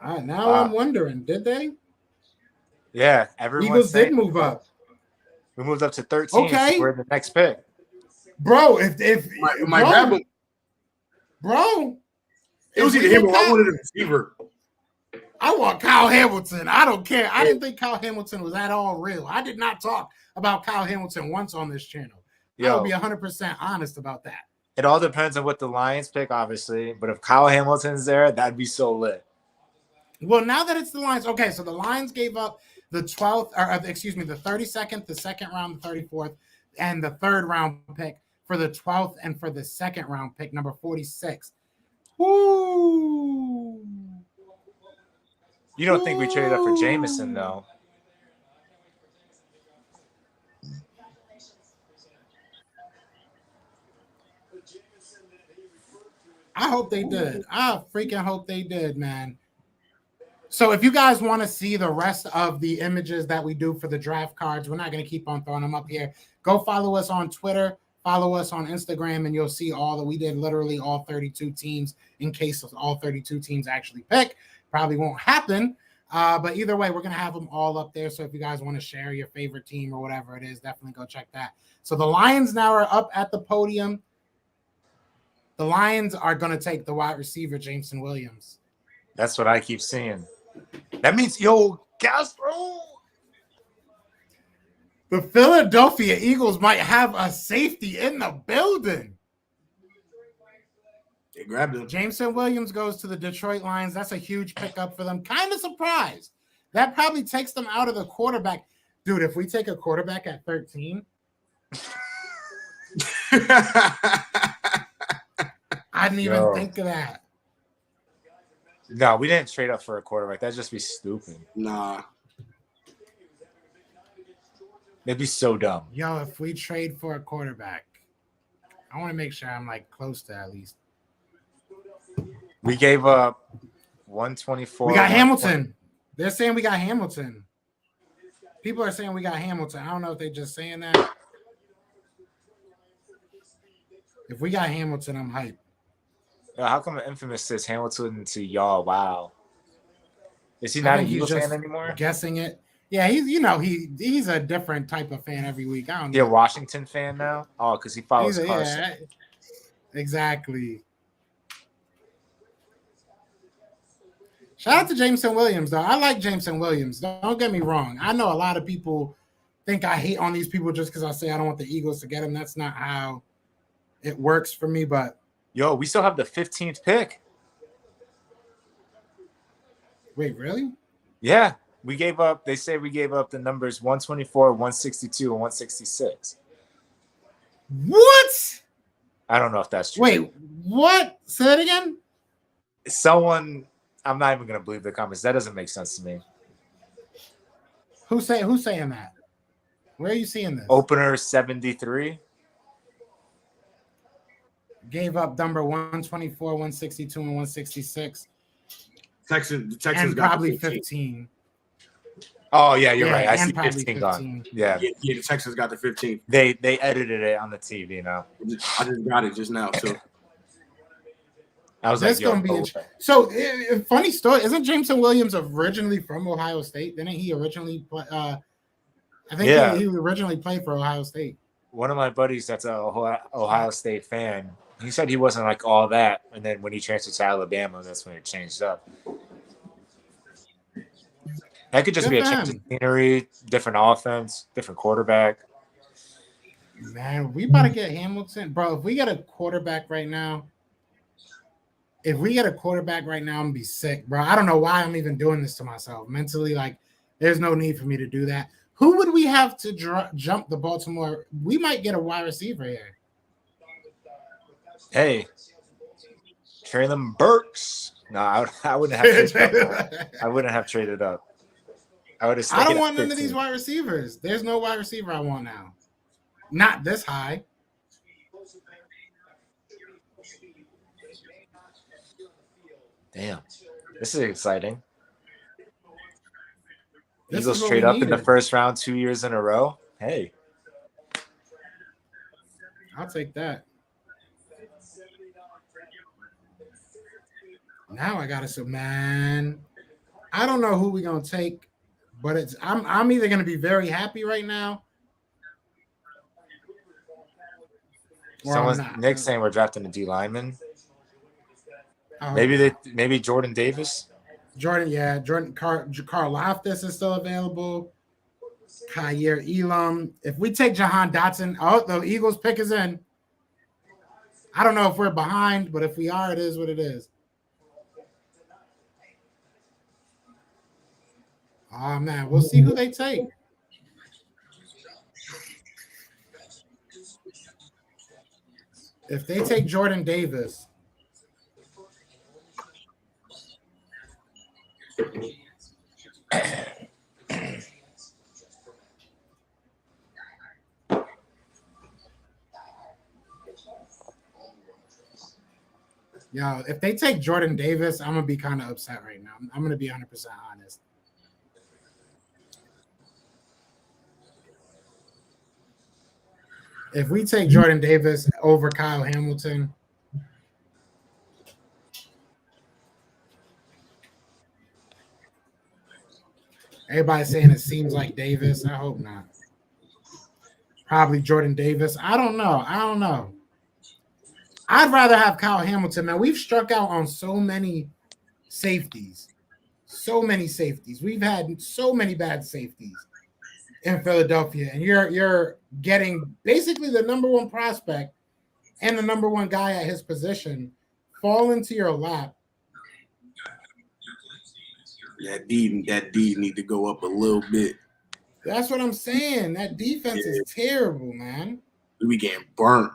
All right, now I'm wondering, did they? Yeah, everyone. Eagles did move up. We moved up to 13. Okay, so we're the next pick, bro. If my grab him, bro, it was either him or I wanted a receiver. I want Kyle Hamilton. I don't care. I didn't think Kyle Hamilton was at all real. I did not talk about Kyle Hamilton once on this channel. I will be 100% honest about that. It all depends on what the Lions pick, obviously. But if Kyle Hamilton's there, that'd be so lit. Well, now that it's the Lions, okay, so the Lions gave up the 12th, or excuse me, the 32nd, the second round, the 34th, and the third round pick for the 12th and for the second round pick, number 46. Woo! You don't think we traded up for Jameson, though? I hope they did. I freaking hope they did, man. So if you guys want to see the rest of the images that we do for the draft cards, we're not going to keep on throwing them up here. Go follow us on Twitter, follow us on Instagram, and you'll see all that we did, literally all 32 teams in case all 32 teams actually pick. Probably won't happen. But either way, we're going to have them all up there. So if you guys want to share your favorite team or whatever it is, definitely go check that. So the Lions now are up at the podium. The Lions are going to take the wide receiver, Jameson Williams. That's what I keep seeing. That means, Castro. The Philadelphia Eagles might have a safety in the building. They grabbed him. Jameson Williams goes to the Detroit Lions. That's a huge pickup for them. Kind of surprised. That probably takes them out of the quarterback. Dude, if we take a quarterback at 13, I didn't even think of that. No, we didn't trade up for a quarterback. That'd just be stupid. Nah. It'd be so dumb. Yo, if we trade for a quarterback, I want to make sure I'm like close to at least. We gave up 124. We got Hamilton. They're saying we got Hamilton. People are saying we got Hamilton. I don't know if they're just saying that. If we got Hamilton, I'm hyped. How come Infamous says Hamilton to y'all? Wow. Is he not a Eagles fan anymore? Guessing it. Yeah, he's a different type of fan every week. I don't know. He a Washington fan now? Oh, because he follows Carson. Exactly. Shout out to Jameson Williams, though. I like Jameson Williams. Don't get me wrong. I know a lot of people think I hate on these people just because I say I don't want the Eagles to get him. That's not how it works for me. But Yo, we still have the 15th pick. wait, really? Yeah, we gave up. They say we gave up the numbers 124, 162, and 166. What? I don't know if that's true. Wait, what? Say that again? Someone, I'm not even going to believe the comments. That doesn't make sense to me. Who's saying that? Where are you seeing this? Opener 73. Gave up number 124, 162, and 166. The Texans And got probably the 15. 15. Oh, yeah, you're right. I and see probably 15 gone. Yeah. Yeah, the Texans got the 15. They edited it on the TV now. I just got it just now, too. I was That's like, yo, gonna be so. Funny story. Isn't Jameson Williams originally from Ohio State? Didn't he originally play? I think he originally played for Ohio State. one of my buddies that's a Ohio State fan, he said he wasn't like all that, and then when he transferred to Alabama, that's when it changed up. That could just be a change of scenery, different offense, different quarterback. Man, we about to get Hamilton, bro. If we get a quarterback right now, I'm gonna be sick, bro. I don't know why I'm even doing this to myself mentally. Like, there's no need for me to do that. Who would we have to jump the Baltimore? We might get a wide receiver here. Hey, Traylon Burks. No, I wouldn't have traded up. I wouldn't have traded up. I would have. I don't want none of these wide receivers. There's no wide receiver I want now. Not this high. Damn, this is exciting. This Eagles is what trade we up in the needed. first round 2 years in a row. Hey, I'll take that. Now I gotta say, man, I don't know who we're gonna take, but I'm either gonna be very happy right now. Or I'm not. Nick's saying we're drafting a D lineman. I hope Maybe Jordan Davis. Jordan Carl Loftus is still available. Kyer Elam. If we take Jahan Dotson, the Eagles pick is in. I don't know if we're behind, but if we are, it is what it is. Oh man, we'll see who they take. If they take Jordan Davis, if they take Jordan Davis, I'm gonna be kind of upset right now. I'm gonna be 100% honest. If we take Jordan Davis over Kyle Hamilton, everybody's saying it seems like Davis. I hope not. Probably Jordan Davis. I don't know. I'd rather have Kyle Hamilton, man. We've struck out on so many safeties. We've had so many bad safeties in Philadelphia, and you're getting basically the number one prospect and the number one guy at his position fall into your lap. That D need to go up a little bit. That's what I'm saying. That defense is terrible, man. We getting burnt.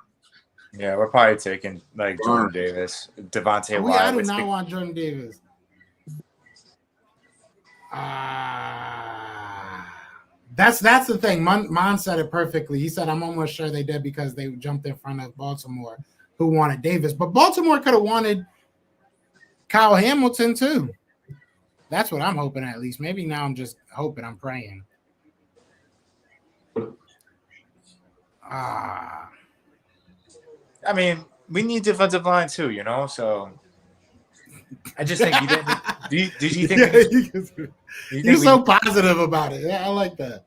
Yeah, we're probably taking like Jordan Davis, Devontae Wyatt. I do not want Jordan Davis. That's the thing. Mon said it perfectly. He said, I'm almost sure they did because they jumped in front of Baltimore, who wanted Davis. But Baltimore could have wanted Kyle Hamilton too. That's what I'm hoping, at least. Maybe now I'm just hoping, I'm praying. I mean, we need defensive line too, you know. So I just think you didn't. Did you think? You're so positive about it. Yeah, I like that.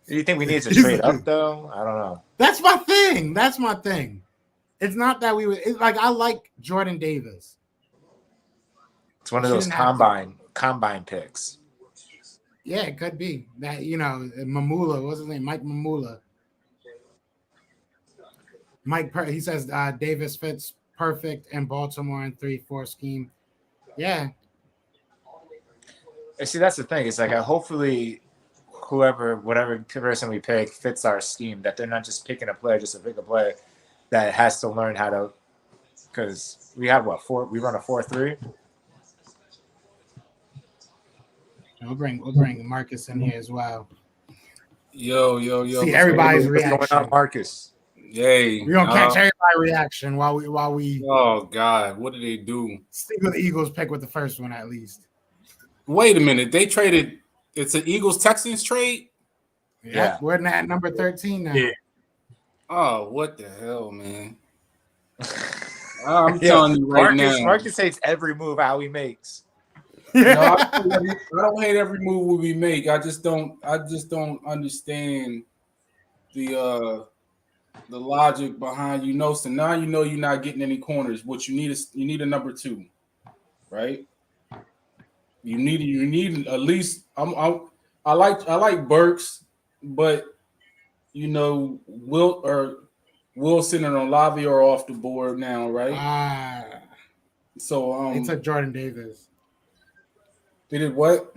Do you think we need to trade up though? I don't know. That's my thing. It's not that we would. It's like I like Jordan Davis. It's one of She those didn't have combine picks. Yeah, it could be that. Mamula. What's his name? Mike Mamula. He says Davis fits perfect in Baltimore in 3-4 scheme. Yeah. And see, that's the thing. It's like hopefully whatever person we pick fits our scheme, that they're not just picking a player just to pick a player that has to learn how to, because we have we run a 4-3. We'll bring Marcus in here as well. Yo. See everybody's What's reaction. going on, Marcus? Yay. We're gonna catch everybody's reaction while we Oh God, what did they do? stick with the Eagles pick with the first one at least. Wait a minute. They traded. It's an Eagles Texans trade. Yeah, we're at number 13 now. Yeah. Oh, what the hell, man! I'm telling you right now. Marcus hates every move how he makes. No, I don't hate every move we make. I just don't understand the logic behind So now you're not getting any corners. What you need a number 2, right? You need at least. I like Burks, but Wilson and Olave are off the board now, right? So They took Jordan Davis. They did what?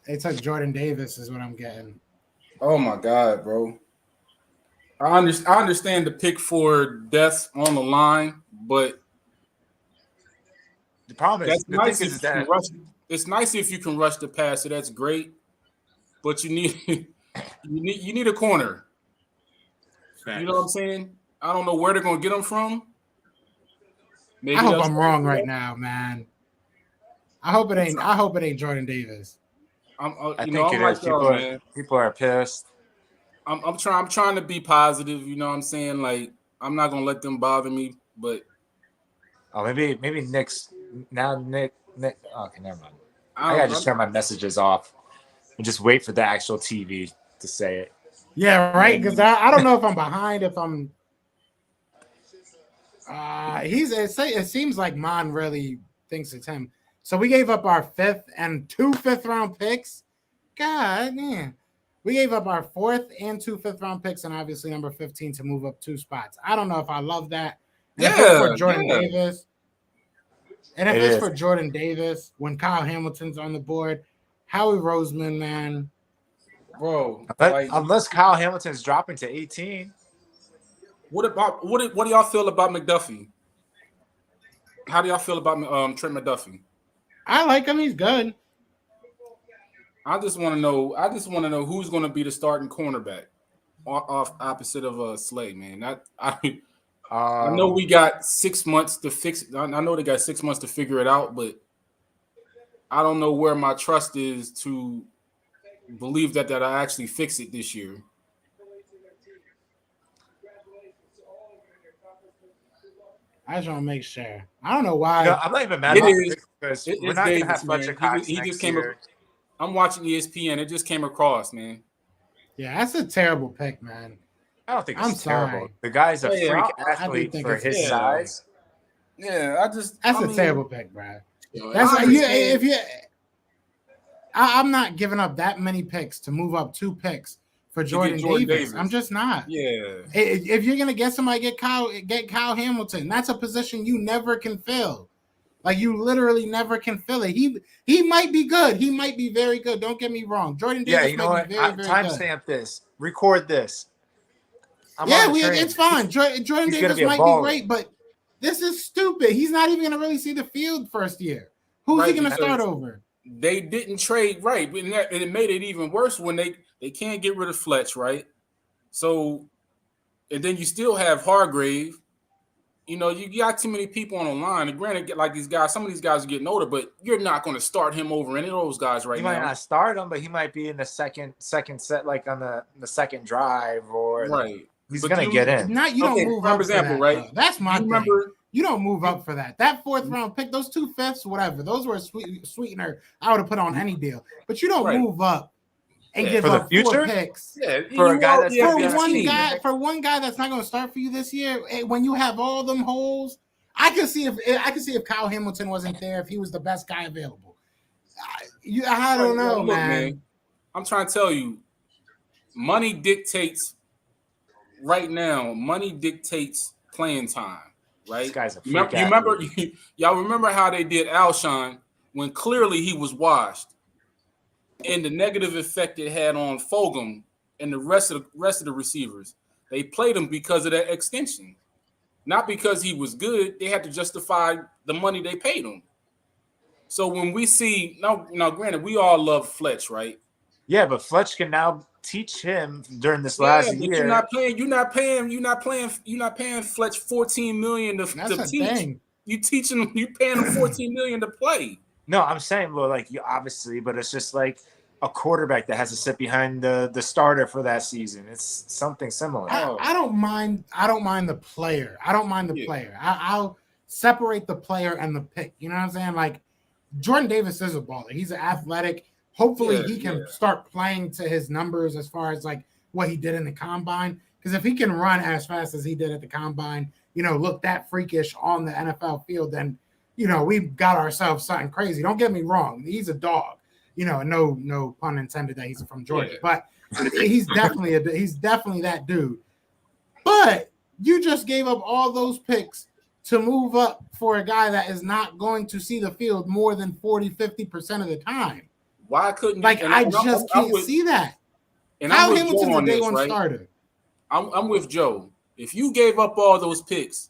They took Jordan Davis is what I'm getting. Oh my God, bro. I understand the pick for death on the line, but The problem is, it's nice if you can rush the passer. That's great, but you need a corner. You know what I'm saying? I don't know where they're gonna get them from. Maybe I hope I'm wrong right now, man. I hope it ain't Jordan Davis. I think it is. People are pissed. I'm trying to be positive. You know what I'm saying? Like, I'm not gonna let them bother me. But maybe Nick's now. Nick. Okay, never mind. I gotta just turn my messages off and just wait for the actual TV to say it. Yeah, right. Because I don't know if I'm behind. If I'm, it seems like Mon really thinks it's him. So we gave up our 5th and 2 5th-round picks. God, man. We gave up our 4th and 2 5th-round picks and obviously number 15 to move up 2 spots. I don't know if I love that. And if it's for Jordan Davis, and if it's for Jordan Davis, when Kyle Hamilton's on the board, Howie Roseman, man. Bro, unless Kyle Hamilton's dropping to 18. What do y'all feel about McDuffie? How do y'all feel about Trent McDuffie? I like him. He's good. I just want to know who's going to be the starting cornerback off opposite of Slay, man. I know we got 6 months to fix it. I know they got 6 months to figure it out, but I don't know where my trust is to believe that I actually fix it this year. I just want to make sure. I don't know why. I'm not even mad about it because we're not going to have Fletcher Cox next year. I'm watching ESPN. It just came across, man. Yeah, that's a terrible pick, man. I don't think it's terrible. The guy's a freak athlete for his size. Yeah, that's a terrible pick, bro. I'm not giving up that many picks to move up 2 picks for Jordan Davis. I'm just not. Yeah. If you're gonna get somebody, get Kyle Hamilton. That's a position you never can fill. Like, you literally never can fill it. He might be good. He might be very good. Don't get me wrong. Jordan Davis. Yeah, you know what? Timestamp this. Record this. It's fine. Jordan Davis might be great, but this is stupid. He's not even gonna really see the field first year. Who's he gonna start over? They didn't trade right, and it made it even worse when they can't get rid of Fletch, right? So, and then you still have Hargrave. You know, you got too many people on the line. And granted, like these guys, some of these guys are getting older, but you're not going to start him over any of those guys right now. You might not start him, but he might be in the second set, like on the second drive, or right. He's going to get in. You don't move up for that, right? That's my thing. You don't move up for that. That 4th-round pick, those 2 5ths, whatever, those were a sweetener I would have put on any deal. But you don't move up and give For the up 4 future? picks For a guy that's for gonna be one guy that's not going to start for you this year, when you have all them holes, I can see if Kyle Hamilton wasn't there, if he was the best guy available. I don't know, Look, man. I'm trying to tell you, money dictates right now. Money dictates playing time, right? This guy's a freak y'all remember how they did Alshon when clearly he was washed, and the negative effect it had on Fulgham and the rest of the receivers. They played him because of that extension, not because he was good. They had to justify the money they paid him. So when we see now, granted, we all love Fletch, right? Yeah, but Fletch can now teach him during this last year. You're not paying Fletch $14 million to teach. Thing. You paying him $14 million to play. No, I'm saying, well, like obviously, but it's just like a quarterback that has to sit behind the starter for that season. It's something similar. I don't mind the player. I'll separate the player and the pick. You know what I'm saying? Like Jordan Davis is a baller. He's an athletic. Hopefully he can start playing to his numbers as far as like what he did in the combine. Because if he can run as fast as he did at the combine, look that freakish on the NFL field, then we've got ourselves something crazy. Don't get me wrong. He's a dog. No pun intended that he's from Georgia, but he's definitely that dude. But you just gave up all those picks to move up for a guy that is not going to see the field more than 40-50% of the time. Why couldn't I can't see that? And Kyle Hamilton's a day one starter. I'm with Joe. If you gave up all those picks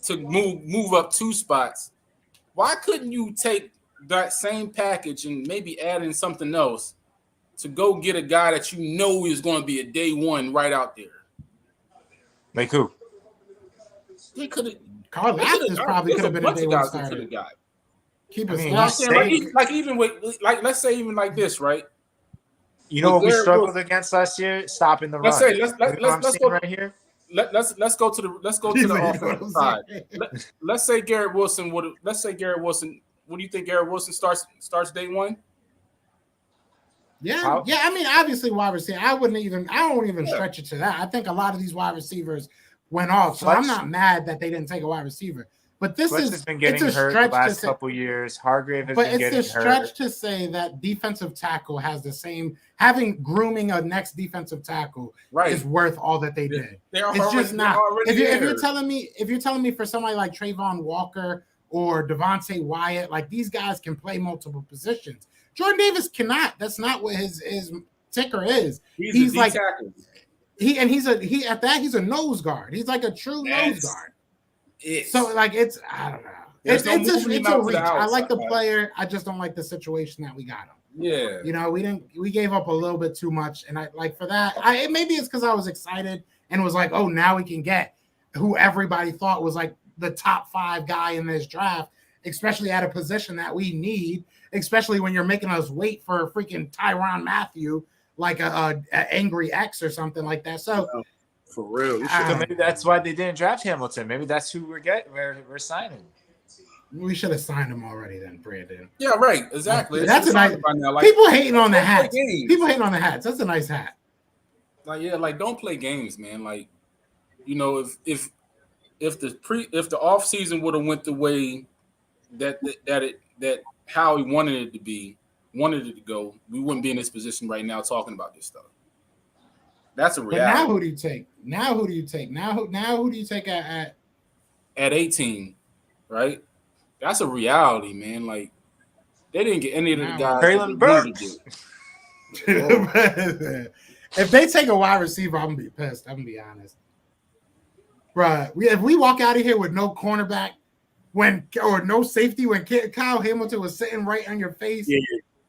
to move up 2 spots, why couldn't you take that same package and maybe add in something else to go get a guy that is going to be a day one right out there? Like who? They could have. Carl Laftis probably could have been a day one starter. Keep it let's say even like this, right? You know what we struggled against last year? Stopping the run. Let's go right here. Let's go to the offensive side. Let's say Garrett Wilson would. Let's say Garrett Wilson. What do you think Garrett Wilson starts day one? Yeah. I mean, obviously wide receiver. I don't even stretch it to that. I think a lot of these wide receivers went off, so I'm not mad that they didn't take a wide receiver. But this has been getting hurt the last couple years. Hargrave has been getting hurt. But it's a stretch to say that defensive tackle has the same grooming a next defensive tackle is worth all that they did. It's just not. If you're telling me for somebody like Trayvon Walker or Devontae Wyatt, like these guys can play multiple positions. Jordan Davis cannot. That's not what his ticker is. He's like tackle. He's a nose guard. He's like a true nose guard. So like I don't know. It's a reach. I like the player. I just don't like the situation that we got him. Yeah. We gave up a little bit too much, and I like for that. Maybe it's because I was excited and was like, oh, now we can get who everybody thought was like the top 5 guy in this draft, especially at a position that we need, especially when you're making us wait for a freaking Tyrann Mathieu, like a angry X or something like that. So. For real. So maybe that's why they didn't draft Hamilton. Maybe that's who we're signing. We should have signed him already then, Brandon. Yeah, right. Exactly. That's a nice. People hating on the hats. People hating on the hats. That's a nice hat. Don't play games, man. Like, if the off season would have went the way that how he wanted it to go, we wouldn't be in this position right now talking about this stuff. That's a reality. But now who do you take? Now who do you take at 18, right? That's a reality, man. Like they didn't get any of the guys. Traylon Burks. If they take a wide receiver, I'm gonna be pissed. I'm gonna be honest. Bruh, if we walk out of here with no cornerback or no safety when Kyle Hamilton was sitting right on your face.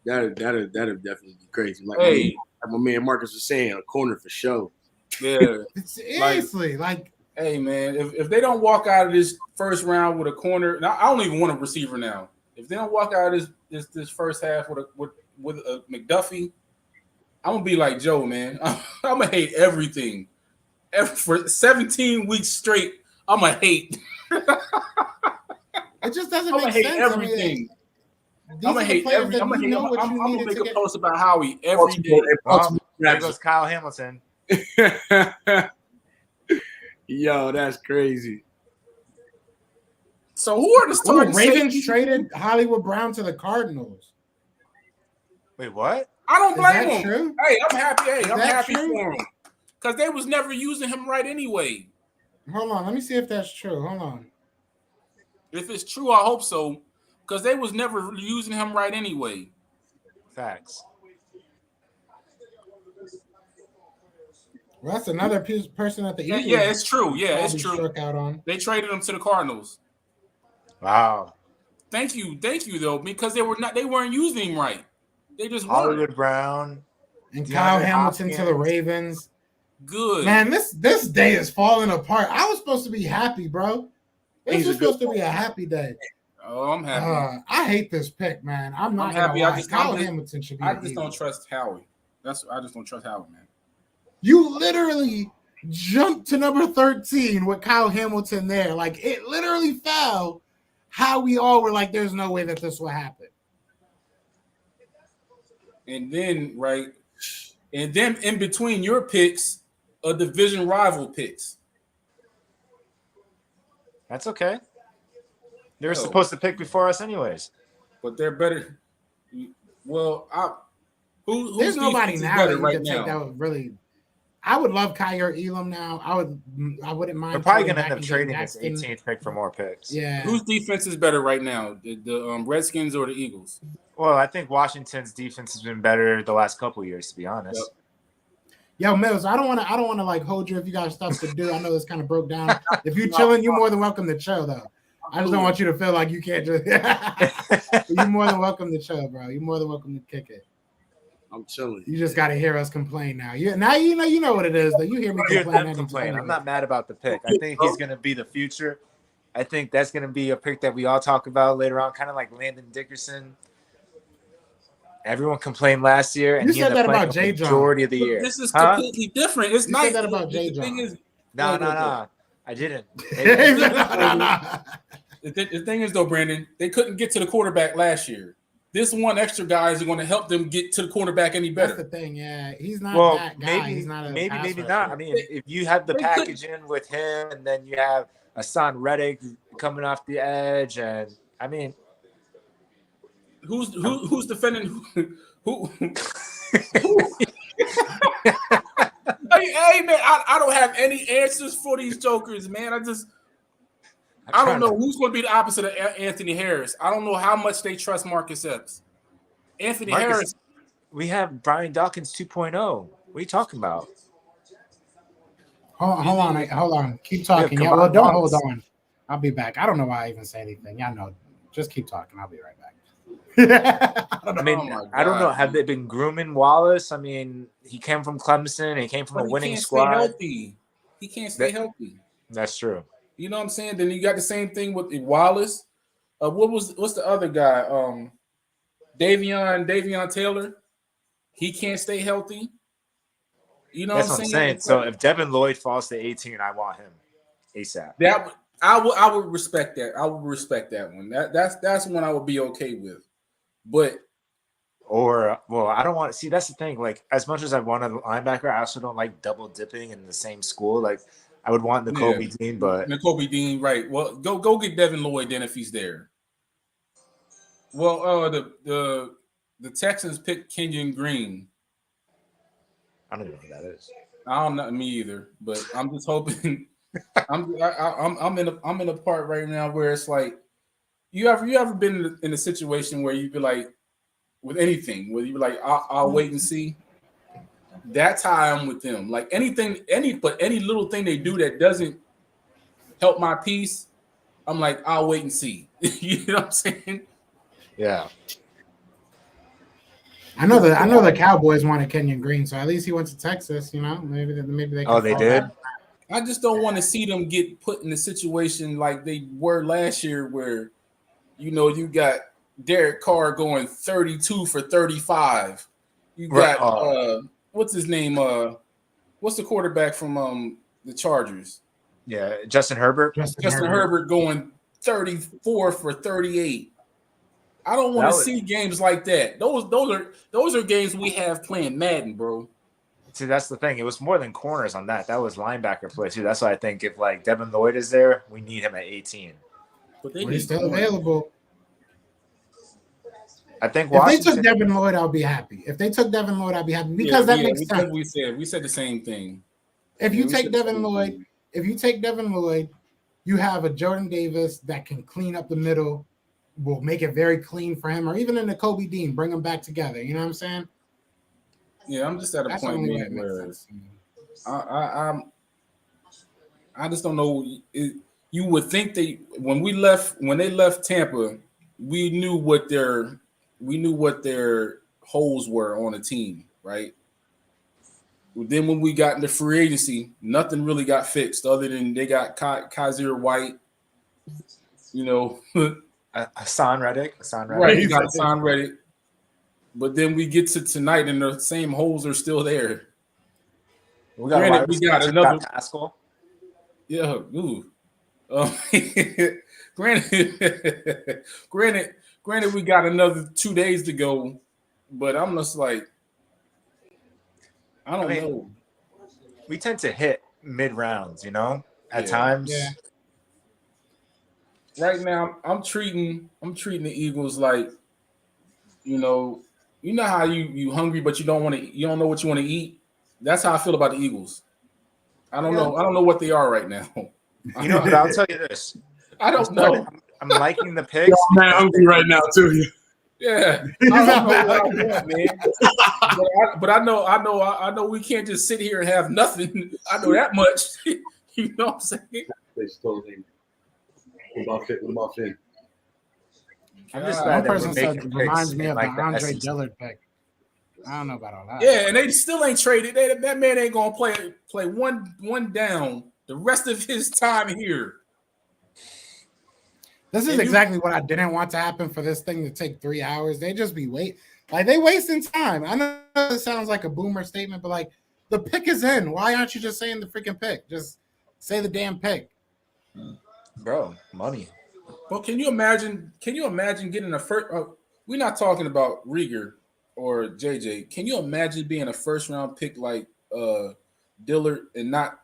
Yeah, that'd definitely be crazy. Like my man Marcus was saying, a corner for show. Yeah. Seriously, hey man, if they don't walk out of this first round with a corner, now I don't even want a receiver now. If they don't walk out of this first half with a McDuffie, I'm gonna be like Joe, man. I'm gonna hate everything. For 17 weeks straight, I'm gonna hate. It just doesn't make sense. Everything. these are the players that you know what you I'm gonna needed make to a get. post about Howie every day. There goes Kyle Hamilton. Yo, that's crazy. So who are the starting Ravens safeties? traded Hollywood Brown to the Cardinals. Wait, what? I don't Is blame that him. true? Hey, I'm happy. Hey, Is I'm that happy true? for him because they was never using him right anyway. Hold on, let me see if that's true. Hold on. If it's true, I hope so because they was never using him right anyway. Facts. Well, that's another person that the Yeah, Eagles. yeah, it's true. Yeah, it's probably true. struck out on. They traded him to the Cardinals. Wow. Thank you though, because they weren't using him right. They just weren't. Hollywood Brown. And DeAndre Kyle Hamilton to the Hopkins. Ravens. Good. Man, this day is falling apart. I was supposed to be happy, bro. This was supposed to be a happy day. Oh, I'm happy. I hate this pick, man. I'm not happy. gonna lie. Kyle Hamilton should be. I just don't trust Howie. I just don't trust Howie, man. You literally jumped to number 13 with Kyle Hamilton there. Like it literally fell. How we all were like, there's no way that this will happen. And then in between your picks, a division rival picks. That's okay. They were supposed to pick before us, anyways. But they're better. Well, who's There's nobody defense is now better that you right can take now? that would really. I would love Kyer Elam now. I wouldn't mind. We're probably trading gonna end back up and trading getting this Jackson. 18th pick for more picks. Yeah. Whose defense is better right now? The Redskins or the Eagles? Well, I think Washington's defense has been better the last couple of years, to be honest. Yep. Yo, Mills, I don't want to like hold you if you got stuff to do. I know this kind of broke down. If you're chilling, you're more than welcome to chill, though. I just don't want you to feel like you can't just. You're more than welcome to chill, bro. You're more than welcome to kick it. I'm chilling. You just got to hear us complain now. You know what it is. Though you hear me Hear complain. them complain. I'm not mad about the pick. I think he's going to be the future. I think that's going to be a pick that we all talk about later on, kind of like Landon Dickerson. Everyone complained last year, and You he said ended that up about playing Jay the majority of the But year. this is completely different. It's You not said that about Jay the thing John. is, No. I didn't. The thing is, though, Brandon, they couldn't get to the quarterback last year. This one extra guy is going to help them get to the quarterback any better. That's the thing. Yeah, he's not Well, that guy. maybe, He's not a maybe pass not. rusher. I mean, if you have the they package in with him, and then you have Hassan Reddick coming off the edge, and I mean, Who's defending who? Hey, man, I don't have any answers for these jokers, man. I don't know who's going to be the opposite of Anthony Harris. I don't know how much they trust Marcus Epps. Anthony Harris. We have Brian Dawkins 2.0. What are you talking about? Hold on. Keep talking. Yeah, Yeah, well, don't Thomas. hold on. I'll be back. I don't know why I even say anything. Y'all know. Just keep talking. I'll be right back. I mean, I don't know. Have they been grooming Wallace? I mean, he came from Clemson. And he came from a winning squad. He can't stay healthy. That's true. You know what I'm saying? Then you got the same thing with Wallace. What's the other guy? Davion Taylor. He can't stay healthy. You know That's what what I'm I'm saying? saying. So if Devin Lloyd falls to 18, I want him ASAP. I would respect that. I would respect that one. That's one I would be okay with. But I don't want to see. That's the thing. Like, as much as I want a linebacker, I also don't like double dipping in the same school. Like, I would want Nakobe Dean, but Nakobe Dean, right? Well, go get Devin Lloyd then if he's there. Well, the Texans picked Kenyon Green. I don't even know who that is. I don't know, me either. But I'm just hoping. I'm in a part right now where it's like, you ever been in a situation where you be like, with anything, where you be like, I'll wait and see. That's how I'm with them. Like any little thing they do that doesn't help my peace, I'm like, I'll wait and see. You know what I'm saying? Yeah. I know the Cowboys wanted Kenyon Green, so at least he went to Texas. You know, maybe they. Oh, they did. I just don't want to see them get put in a situation like they were last year, where you got Derek Carr going 32 for 35. You got what's his name? What's the quarterback from the Chargers? Yeah, Justin Herbert. Justin Herbert going 34 for 38. I don't want That to was- see games like that. Those are games we have playing Madden, bro. See, that's the thing. It was more than corners on that. That was linebacker play too. That's why I think if like Devin Lloyd is there, we need him at 18. But Well, he's still available. I think If they Washington. took Devin Lloyd, I'll be happy. If they took Devin Lloyd, I'll be happy because that makes sense. We said the same thing. If Yeah, you we take said the Devin same Lloyd, thing. if you take Devin Lloyd, you have a Jordan Davis that can clean up the middle, will make it very clean for him, or even in the Kobe Dean, bring them back together. You know what I'm saying? Yeah, I'm just at a That's the point, only way man, it makes where sense. I just don't know. You would think when they left Tampa, we knew what their holes were on the team, right? Then when we got into free agency, nothing really got fixed other than they got Kaiser White, you know. Hassan Reddick. Right, you got Hassan Reddick. But then we get to tonight and the same holes are still there. We got another Pascal. Yeah, ooh. Granted, we got another 2 days to go, but I'm just like, I don't know. We tend to hit mid rounds, you know, at times. Yeah. Right now, I'm treating the Eagles like, you know how you hungry, but you don't know what you want to eat. That's how I feel about the Eagles. I don't know what they are right now. You know, but I'll tell you this. I don't know. I'm liking the picks. I'm not hungry right now, too. Yeah, I don't know what I want, man. But I know we can't just sit here and have nothing. I know that much. You know what I'm saying? They stole him. What about Finn? I'm just One glad that person we're said making it reminds picks me in, of like, the Andre SEC. Dillard pick. I don't know about all that. Yeah, and they still ain't traded. That man ain't gonna play one down the rest of his time here. This is exactly what I didn't want to happen for this thing to take 3 hours. They just be they wasting time. I know it sounds like a boomer statement, but like the pick is in. Why aren't you just saying the freaking pick? Just say the damn pick. Bro, money. Well, can you imagine getting a first? We're not talking about Rieger or JJ. Can you imagine being a first round pick like Dillard and not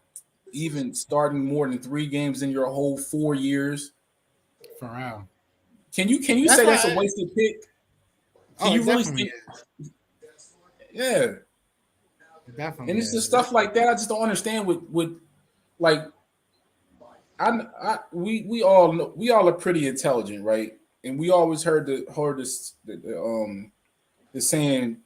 even starting more than 3 games in your whole 4 years? For real. Can you say that's a wasted pick? Can you really think? Yeah, definitely. And it's just stuff like that. I just don't understand. With like, we all are pretty intelligent, right? And we always heard the saying,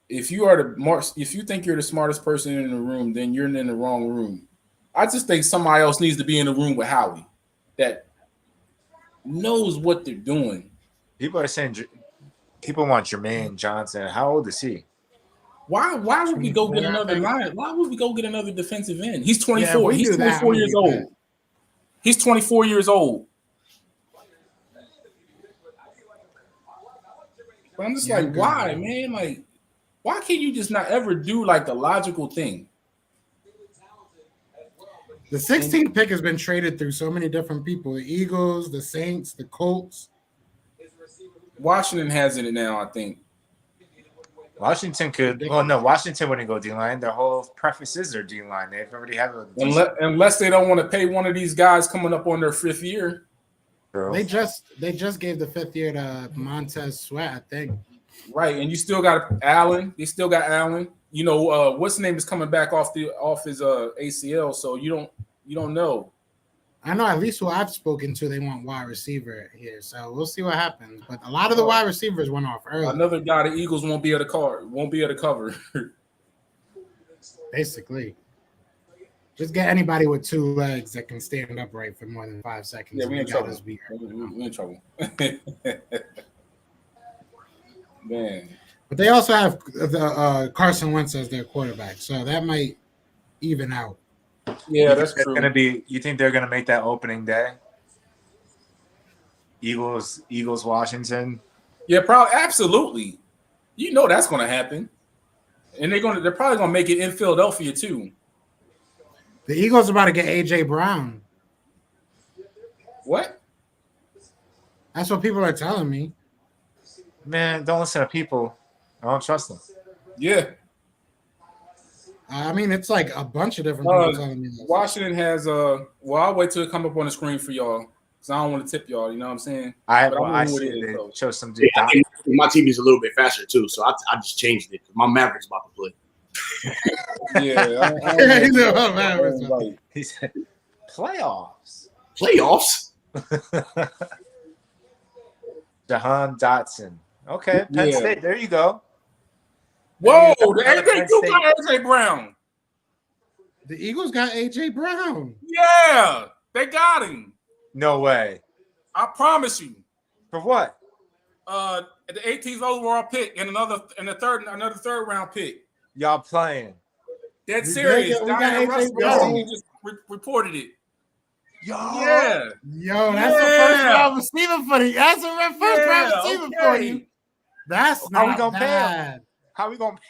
if you think you're the smartest person in the room, then you're in the wrong room. I just think somebody else needs to be in the room with Howie that knows what they're doing. People are saying people want Jermaine Johnson. How old is he? Why would we go get another line? Why would we go get another defensive end? He's 24. Yeah, He's 24 years old. He's 24 years old. But I'm just like, why, man? Like, why can't you just not ever do like the logical thing? The 16th pick has been traded through so many different people. The Eagles, the Saints, the Colts. Washington has it now, I think. Washington could. Well, no, Washington wouldn't go D-line. Their whole preface is their D-line. They already have a. Unless they don't want to pay one of these guys coming up on their 5th year. Bro. They just gave the 5th year to Montez Sweat, I think. Right, and you still got Allen. They still got Allen. You know, what's his name is coming back off his ACL, so you don't know. I know at least who I've spoken to, they want wide receiver here, so we'll see what happens. But a lot of the wide receivers went off early. Another guy the Eagles won't be able to cover. Basically, just get anybody with 2 legs that can stand upright for more than 5 seconds. Yeah, we in trouble. We in trouble. Man. But they also have the Carson Wentz as their quarterback, so that might even out. Yeah, that's true. You think they're gonna make that opening day? Eagles, Washington. Yeah, probably, absolutely. You know that's gonna happen, and they're probably gonna make it in Philadelphia too. The Eagles are about to get AJ Brown. What? That's what people are telling me. Man, don't listen to people. I don't trust them. Yeah. I mean, it's like a bunch of different people telling me this. Washington has well, I'll wait till it come up on the screen for y'all because I don't want to tip y'all. You know what I'm saying? I see it. Show some dude. Yeah, my TV's a little bit faster too, so I just changed it. My Mavericks about to play. Yeah, He said playoffs. Playoffs. Jahan Dotson. Okay, Penn State. There you go. Whoa, the AJ got AJ Brown. The Eagles got AJ Brown. Yeah, they got him. No way. I promise you. For what? The 18th overall pick and another third round pick. Y'all playing? That's serious. We got AJ Brown. Just reported it. Yo, that's the first round receiver for you. That's the first round receiver for you. That's not How we gonna bad. pay him? How we gonna pay?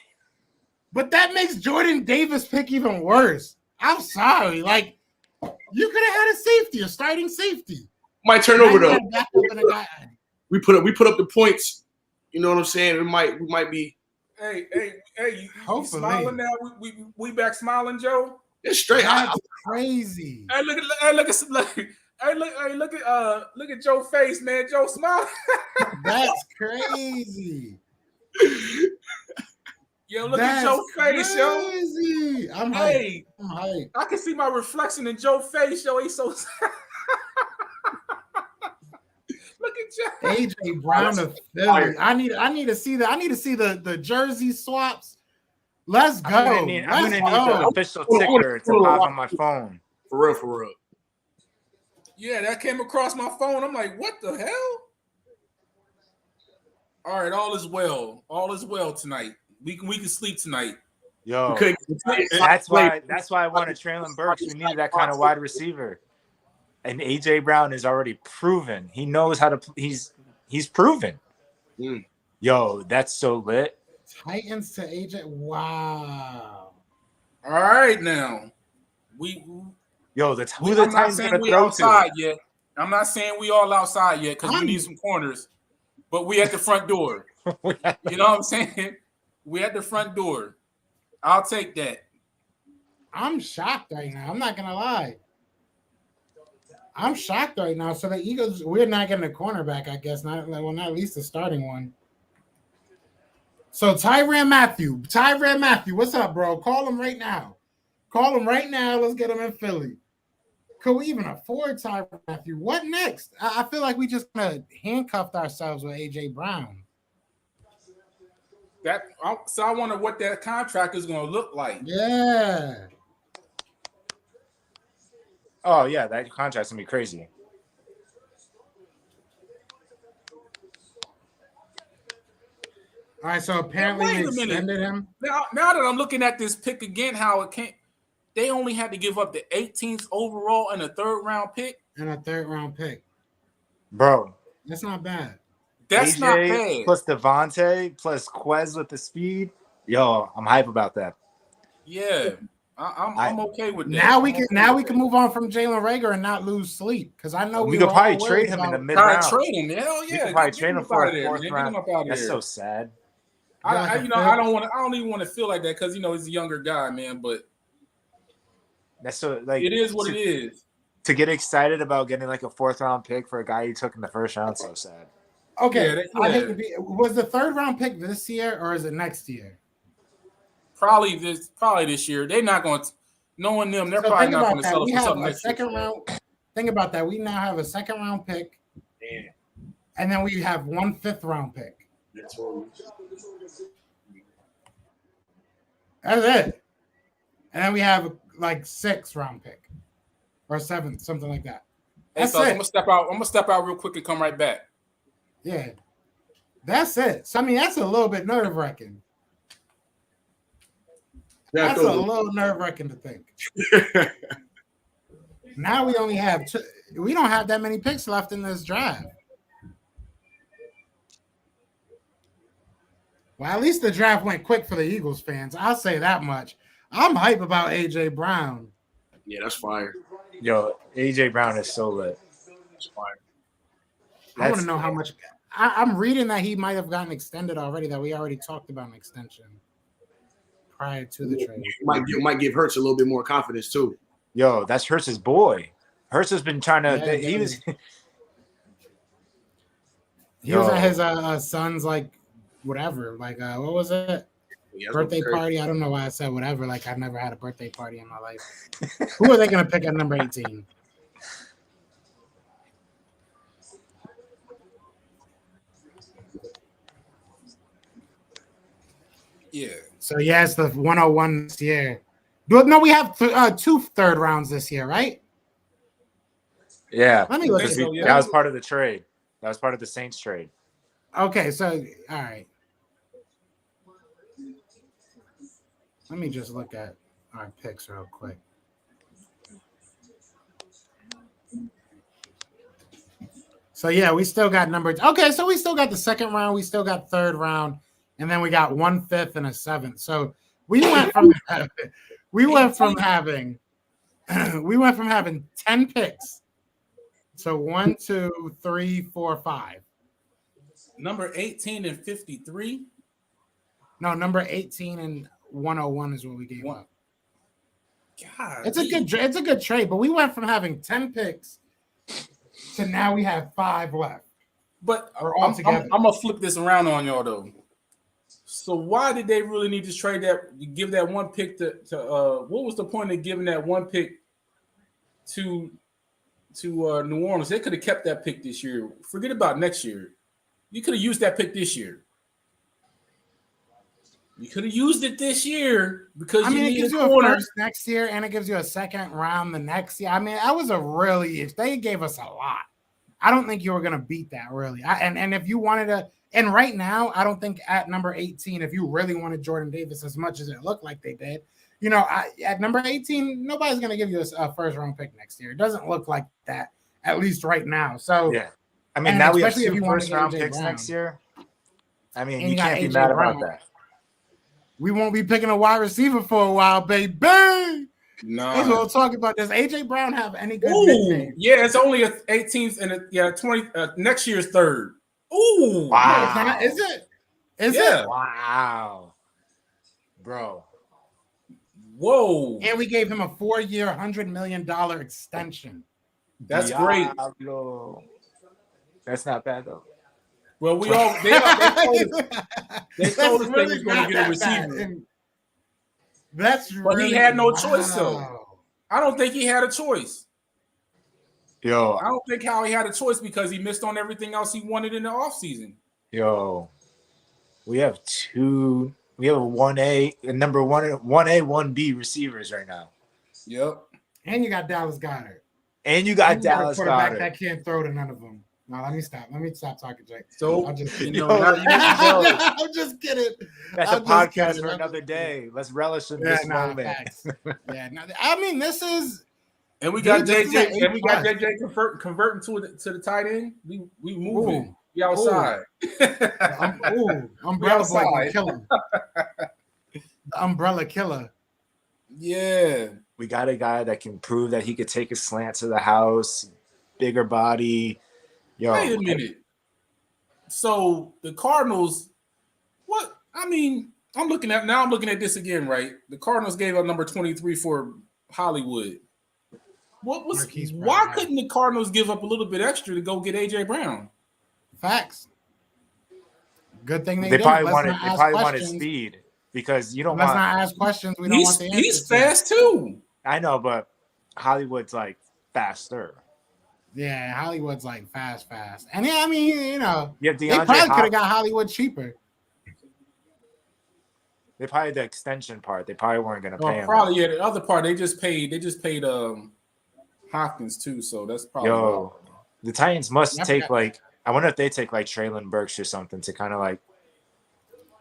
But that makes Jordan Davis pick even worse. I'm sorry. Like, you could have had a safety, a starting safety. Might turn over though. We put up the points. You know what I'm saying? We might be. Hey, you smiling now? We back smiling, Joe? It's straight. That's crazy. Hey, look at Joe's face, man. Joe smile. That's crazy. Yo, look at Joe's face, crazy. yo. I'm hyped. I'm hyped. I can see my reflection in Joe's face, yo. He's so look at Joe. AJ Brown of Philly. I need to see that. I need to see the jersey swaps. Let's go. I'm gonna need the official ticker to pop on my phone. For real. Yeah, that came across my phone. I'm like, what the hell? All right, all is well. All is well tonight. We can sleep tonight. Yo, that's why I wanted Traylon Burks. We needed that kind of wide receiver. And AJ Brown is already proven. He knows how to. He's proven. Yo, that's so lit. Titans to AJ. Wow. All right, now Yo, who the Titans gonna throw to? Yet. I'm not saying we all outside yet because we need some corners, but we at the front door. You know what I'm saying? We at the front door. I'll take that. I'm shocked right now. I'm not gonna lie. I'm shocked right now. So the Eagles, we're not getting a cornerback, I guess. Not at least a starting one. So Tyrann Mathieu, what's up, bro? Call him right now. Let's get him in Philly. Could we even afford Tyrann Mathieu? What next? I feel like we just handcuffed ourselves with AJ Brown. So I wonder what that contract is going to look like. Yeah. Oh yeah, that contract's gonna be crazy. All right, so apparently they extended him. Now that I'm looking at this pick again, how it can't. They only had to give up the 18th overall and a third round pick. Bro, that's not bad. That's AJ not bad. Plus Devontae, plus Quez with the speed. Yo, I'm hype about that. Yeah, I'm okay with that. Now we can move on from Jalen Reagor and not lose sleep because I know we could probably trade him in the mid round. Trade him, hell yeah. We could probably trade him for a fourth round. That's so sad. I don't even want to feel like that because he's a younger guy, man. But that's so like it is what it is. To get excited about getting like a fourth round pick for a guy you took in the first round, so sad. Okay, was the third round pick this year or is it next year? Probably this year. They're not going to, knowing them, they're probably not going to sell it for something next year. Think about that. We now have a second round pick, and then we have 1 5th round pick. That's it. And then we have like 6th round pick or 7th, something like that. That's it. I'm gonna step out real quick and come right back. Yeah, that's it. So I mean, that's a little bit nerve-wracking. That's a little nerve-wracking to think. Now we only have we don't have that many picks left in this draft. Well, at least the draft went quick for the Eagles fans. I'll say that much. I'm hype about AJ Brown. Yeah, that's fire. Yo, AJ Brown is so lit. That's fire. I want to know how much I'm reading that he might have gotten extended already. That we already talked about an extension prior to the trade. Might give Hurts a little bit more confidence too. Yo, that's Hurts' boy. Hurts has been trying to. Yeah, he was. He was at his son's like whatever, like what was it? Yeah, Birthday party. I don't know why I said whatever. Like I've never had a birthday party in my life. Who are they gonna pick at number 18? Yeah. So yeah, it's the 101 this year. No, we have 2 third rounds this year, right? Yeah. Let me look. That was part of the trade. That was part of the Saints trade. Okay, so all right. Let me just look at our picks real quick. So yeah, we still got numbers. Okay, so we still got the second round, we still got third round, and then we got 1 5th and a 7th. So we went from having 10 picks. So 1, 2, 3, 4, 5. Number 18 and 53. No, number 18 and 101 is what we gave up. God, it's a good trade, but we went from having 10 picks to now we have 5 left. But I'm gonna flip this around on y'all though. So why did they really need to trade that? Give that 1 pick to what was the point of giving that 1 pick to New Orleans? They could have kept that pick this year. Forget about next year. You could have used that pick this year. You could have used it this year because it gives you a first next year and it gives you a second round the next year. I mean, that was they gave us a lot. I don't think you were going to beat that really. And if you wanted to, and right now, I don't think at number 18, if you really wanted Jordan Davis as much as it looked like they did, at number 18, nobody's going to give you a first round pick next year. It doesn't look like that, at least right now. So yeah, I mean, now we have 2 first round picks next year. I mean, you can't be mad about that. We won't be picking a wide receiver for a while, baby. No, we'll talk about this. AJ Brown have any good nicknames? Yeah, it's only a 18th and 20. Next year's third. Ooh, wow! No, is it? Is it? Wow, bro. Whoa! And we gave him a 4-year, $100 million extension. That's great. That's not bad though. Well, they told us they was going to get a receiver. But he had no choice, though. I don't think he had a choice. Yo, I don't think how he had a choice because he missed on everything else he wanted in the offseason. Yo, we have a 1A and number 1A, 1B receivers right now. Yep. And you got Dallas Goedert. And you got Dallas Goedert. That can't throw to none of them. No, let me stop. Let me stop talking, Jake. So I'm just kidding. I'm just kidding. That's a podcast for another day. Let's relish in this moment. I mean, this is. And we got JJ. And we got JJ converting to the tight end. We moving. We outside. Umbrella boy killer. The umbrella killer. Yeah. We got a guy that can prove that he could take a slant to the house, bigger body. Yo, wait a minute. So the Cardinals, what? I mean, I'm looking at this again, right? The Cardinals gave up number 23 for Hollywood. Why couldn't the Cardinals give up a little bit extra to go get AJ Brown? Facts. Good thing they probably wanted speed because you don't Let's not ask questions. We don't want the answers. He's fast too. I know, but Hollywood's like faster. Yeah, Hollywood's like fast. And yeah, I mean, they probably could have got Hollywood cheaper. They probably the extension part. They probably weren't going to pay him. Probably, yeah. The other part, they just paid Hopkins too. So that's probably the Titans must take I wonder if they take like Traylon Burks or something to kind of like.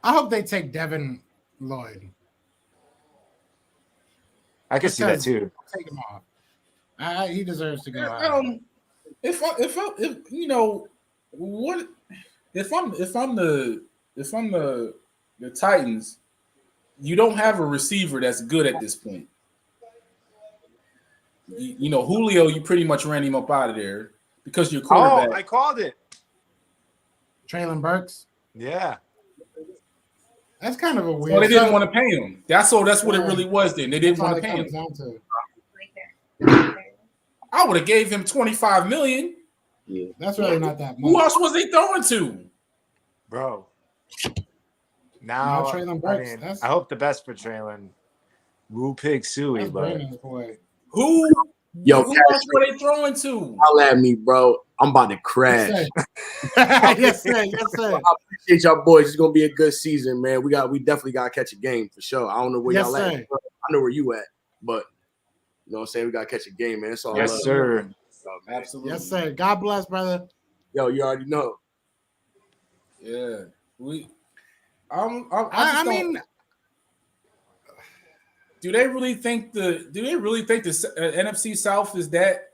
I hope they take Devin Lloyd. I could see that too. Take him off. He deserves to go out. If I'm the Titans, you don't have a receiver that's good at this point. Julio, you pretty much ran him up out of there because your quarterback. Oh, I called it. Traylon Burks. Yeah. That's kind of a weird. Well, they didn't want to pay him. That's what it really was. Then they didn't That's all want to it pay him. comes down to. I would have gave him $25 million. Yeah. That's really not that much. Who else was they throwing to? Bro. Now, Traylon Burks. I hope the best for Traylon. Woo Pig Suey, That's but Brandon's boy. Who Yo, else were they throwing to? holla at me, bro. I'm about to crash. Yes, sir. Yes, sir. I appreciate y'all boys. It's gonna be a good season, man. We definitely gotta catch a game for sure. I don't know where Yes, y'all at. sir. I know where you at, but you know what I'm saying? We gotta catch a game, man. It's all yes, love. sir. Oh, man. Absolutely. Yes, sir. God bless, brother. Yo, you already know. Yeah. I mean, do they really think the NFC South is that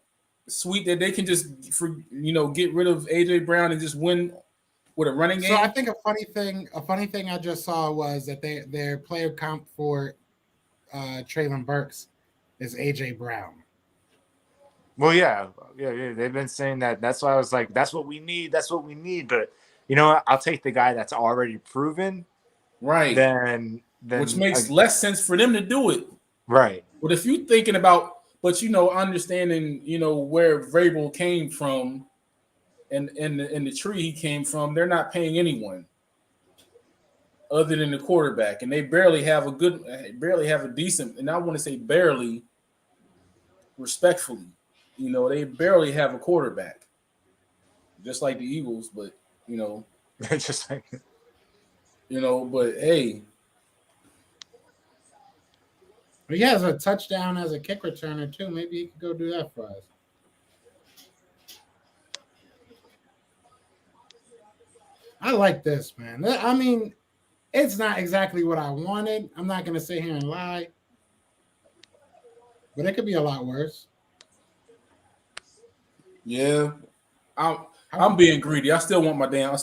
sweet that they can just get rid of AJ Brown and just win with a running game? so I think a funny thing I just saw was that their player comp for Traylon Burks is AJ Brown. Well, yeah. They've been saying that. That's why I was like, that's what we need. That's what we need. But you know what? I'll take the guy that's already proven. Right. Then Which makes less sense for them to do it. Right. But if you're thinking about, understanding, where Vrabel came from and the tree he came from, they're not paying anyone other than the quarterback. And they barely have a decent, and I want to say barely, respectfully, they barely have a quarterback. Just like the Eagles, but, just like, but hey. But he has a touchdown as a kick returner too. Maybe he could go do that for us. I like this, man. I mean, it's not exactly what I wanted. I'm not going to sit here and lie, but it could be a lot worse. Yeah, I'm being greedy. I still want my cornerback.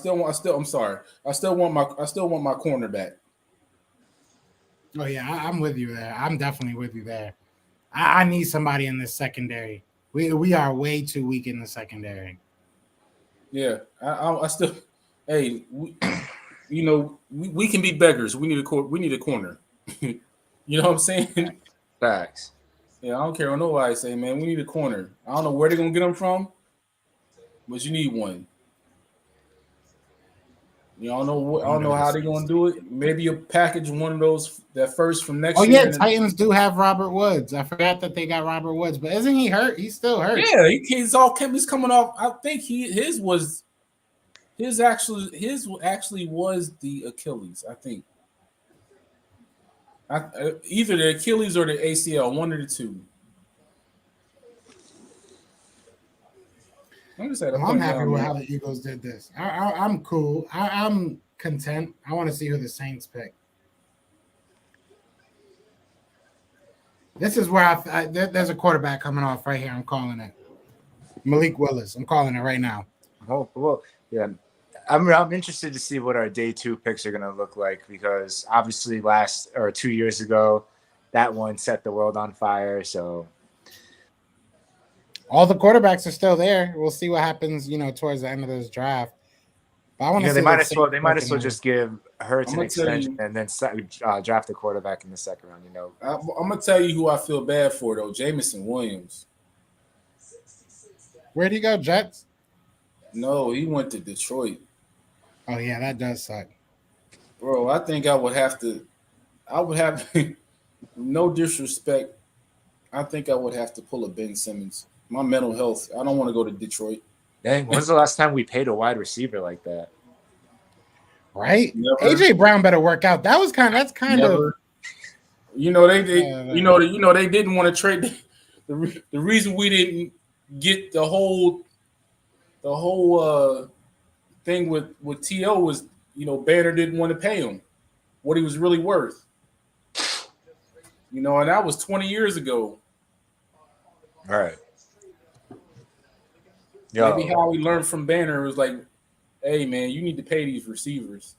Oh yeah, I'm with you there. I'm definitely with you there. I need somebody in this secondary. We are way too weak in the secondary. Yeah, I still. Hey, we can be beggars. We need a corner. You know what I'm saying? Facts. Yeah, I don't care what nobody say, man. We need a corner. I don't know where they're gonna get them from, but you need one. I don't know how they're gonna do it. Maybe a package one of those that first from next year. Oh yeah, Titans do have Robert Woods. I forgot that they got Robert Woods, but isn't he hurt? He's still hurt. Yeah, he's coming off. I think his actually was the Achilles. I think either the Achilles or the ACL, one of the two. I'm happy with how the Eagles did this. I'm cool. I'm content. I want to see who the Saints pick. This is where there's a quarterback coming off right here. I'm calling it Malik Willis. I'm calling it right now. Oh well, yeah. I'm interested to see what our day 2 picks are going to look like because obviously 2 years ago, that one set the world on fire. So all the quarterbacks are still there. We'll see what happens, towards the end of this draft. But I want to. They might as well just give Hurts an extension and then draft a quarterback in the second round. I'm gonna tell you who I feel bad for though, Jameson Williams. Where'd he go, Jets? No, he went to Detroit. Oh yeah, that does suck, bro. I think I would have no disrespect. I think I would have to pull a Ben Simmons. My mental health. I don't want to go to Detroit. Dang, when's the last time we paid a wide receiver like that? Right? Never. AJ Brown better work out. That's kind of. They didn't want to trade. The reason we didn't get the whole thing with T.O. was, Banner didn't want to pay him what he was really worth. And that was 20 years ago. All right. Maybe how we learned from Banner was like, hey, man, you need to pay these receivers.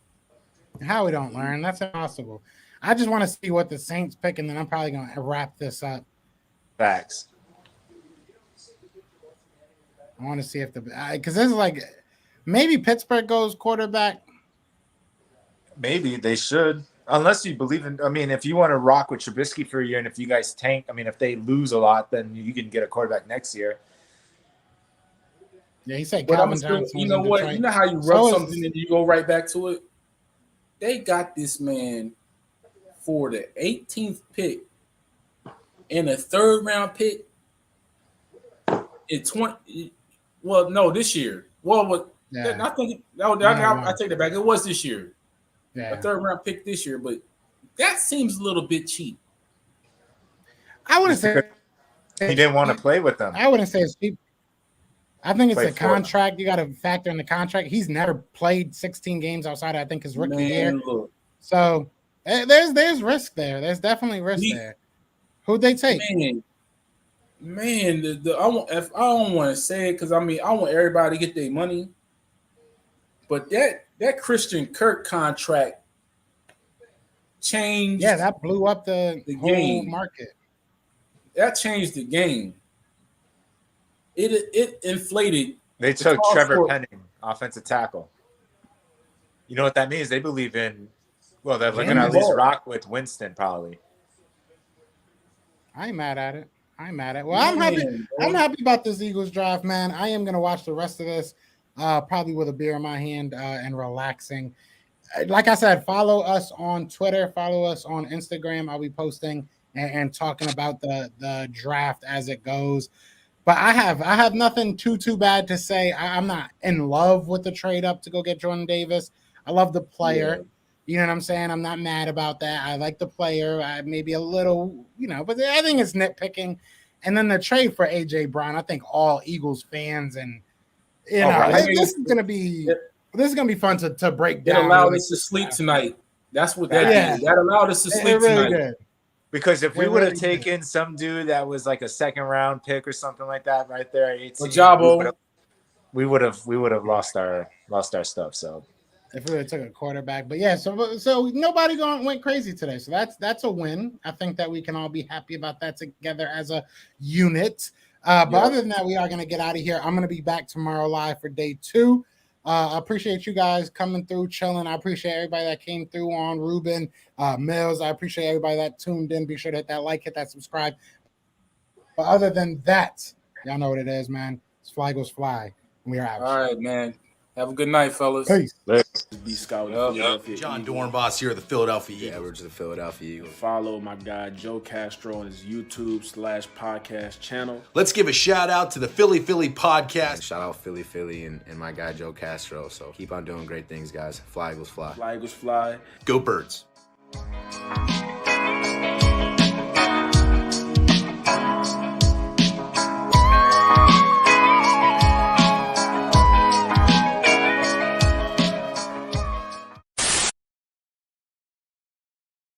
How we don't learn? That's impossible. I just want to see what the Saints pick, and then I'm probably going to wrap this up. Facts. I want to see if because this is like Maybe Pittsburgh goes quarterback. Maybe they should. Unless you believe in, I mean, if you want to rock with Trubisky for a year, and if you guys tank, I mean, if they lose a lot, then you can get a quarterback next year. Yeah, he said But Calvin I'm still, Johnson. you was know in what? Detroit. You know how you rub So is- something and you go right back to it? They got this man for the 18th pick and a third round pick in 20. Well, no, this year. Well, what? Yeah. I think I take that back. It was this year. Yeah. A third round pick this year, but that seems a little bit cheap. I wouldn't say He didn't want to play with them. I wouldn't say it's cheap. I think it's Play a for them. contract. You got to factor in the contract. He's never played 16 games outside, I think, his rookie year. Look, So there's risk there. There's definitely risk there. Who'd they take? Man, I don't want to say it because I want everybody to get their money. But that Christian Kirk contract changed. Yeah, that blew up the whole game. market. That changed the game. It inflated. They the took cost Trevor for- Penning, offensive tackle. You know what that means? They believe in, well, they're going to Yeah. at least rock with Winston, probably. I ain't mad at it. Well, I'm happy about this Eagles draft, man. I am gonna watch the rest of this, probably with a beer in my hand and relaxing. Like I said, follow us on Twitter, follow us on Instagram. I'll be posting and talking about the draft as it goes. But I have nothing too bad to say. I'm not in love with the trade up to go get Jordan Davis. I love the player. Yeah. You know what I'm saying? I'm not mad about that. I like the player. I maybe a little, but I think it's nitpicking. And then the trade for AJ Brown, I think all Eagles fans and this is gonna be fun to break It down. allowed us to sleep tonight. That's what that did. That allowed us to sleep It really tonight. did. Because if we It would have really taken some dude that was like a second round pick or something like that right there at 18, Ojabo. we would have lost our stuff. So If we would have took a quarterback, but yeah, so nobody went crazy today, so that's a win. I think that we can all be happy about that together as a unit. But other than that, we are going to get out of here. I'm going to be back tomorrow live for day 2. I appreciate you guys coming through, chilling. I appreciate everybody that came through on Ruben, Mills. I appreciate everybody that tuned in. Be sure to hit that like, hit that subscribe. But other than that, y'all know what it is, man. It's Fly Goes Fly. And we are out. All right, man. Have a good night, fellas. Peace. B Scout, Philadelphia John Eagles. Dornbos here, the Philadelphia Eagles. Edwards of the Philadelphia Eagles. Follow my guy Joe Castro on his YouTube/podcast channel. Let's give a shout out to the Philly podcast. Shout out Philly, and my guy Joe Castro. So keep on doing great things, guys. Fly Eagles fly. Fly Eagles fly. Go Birds.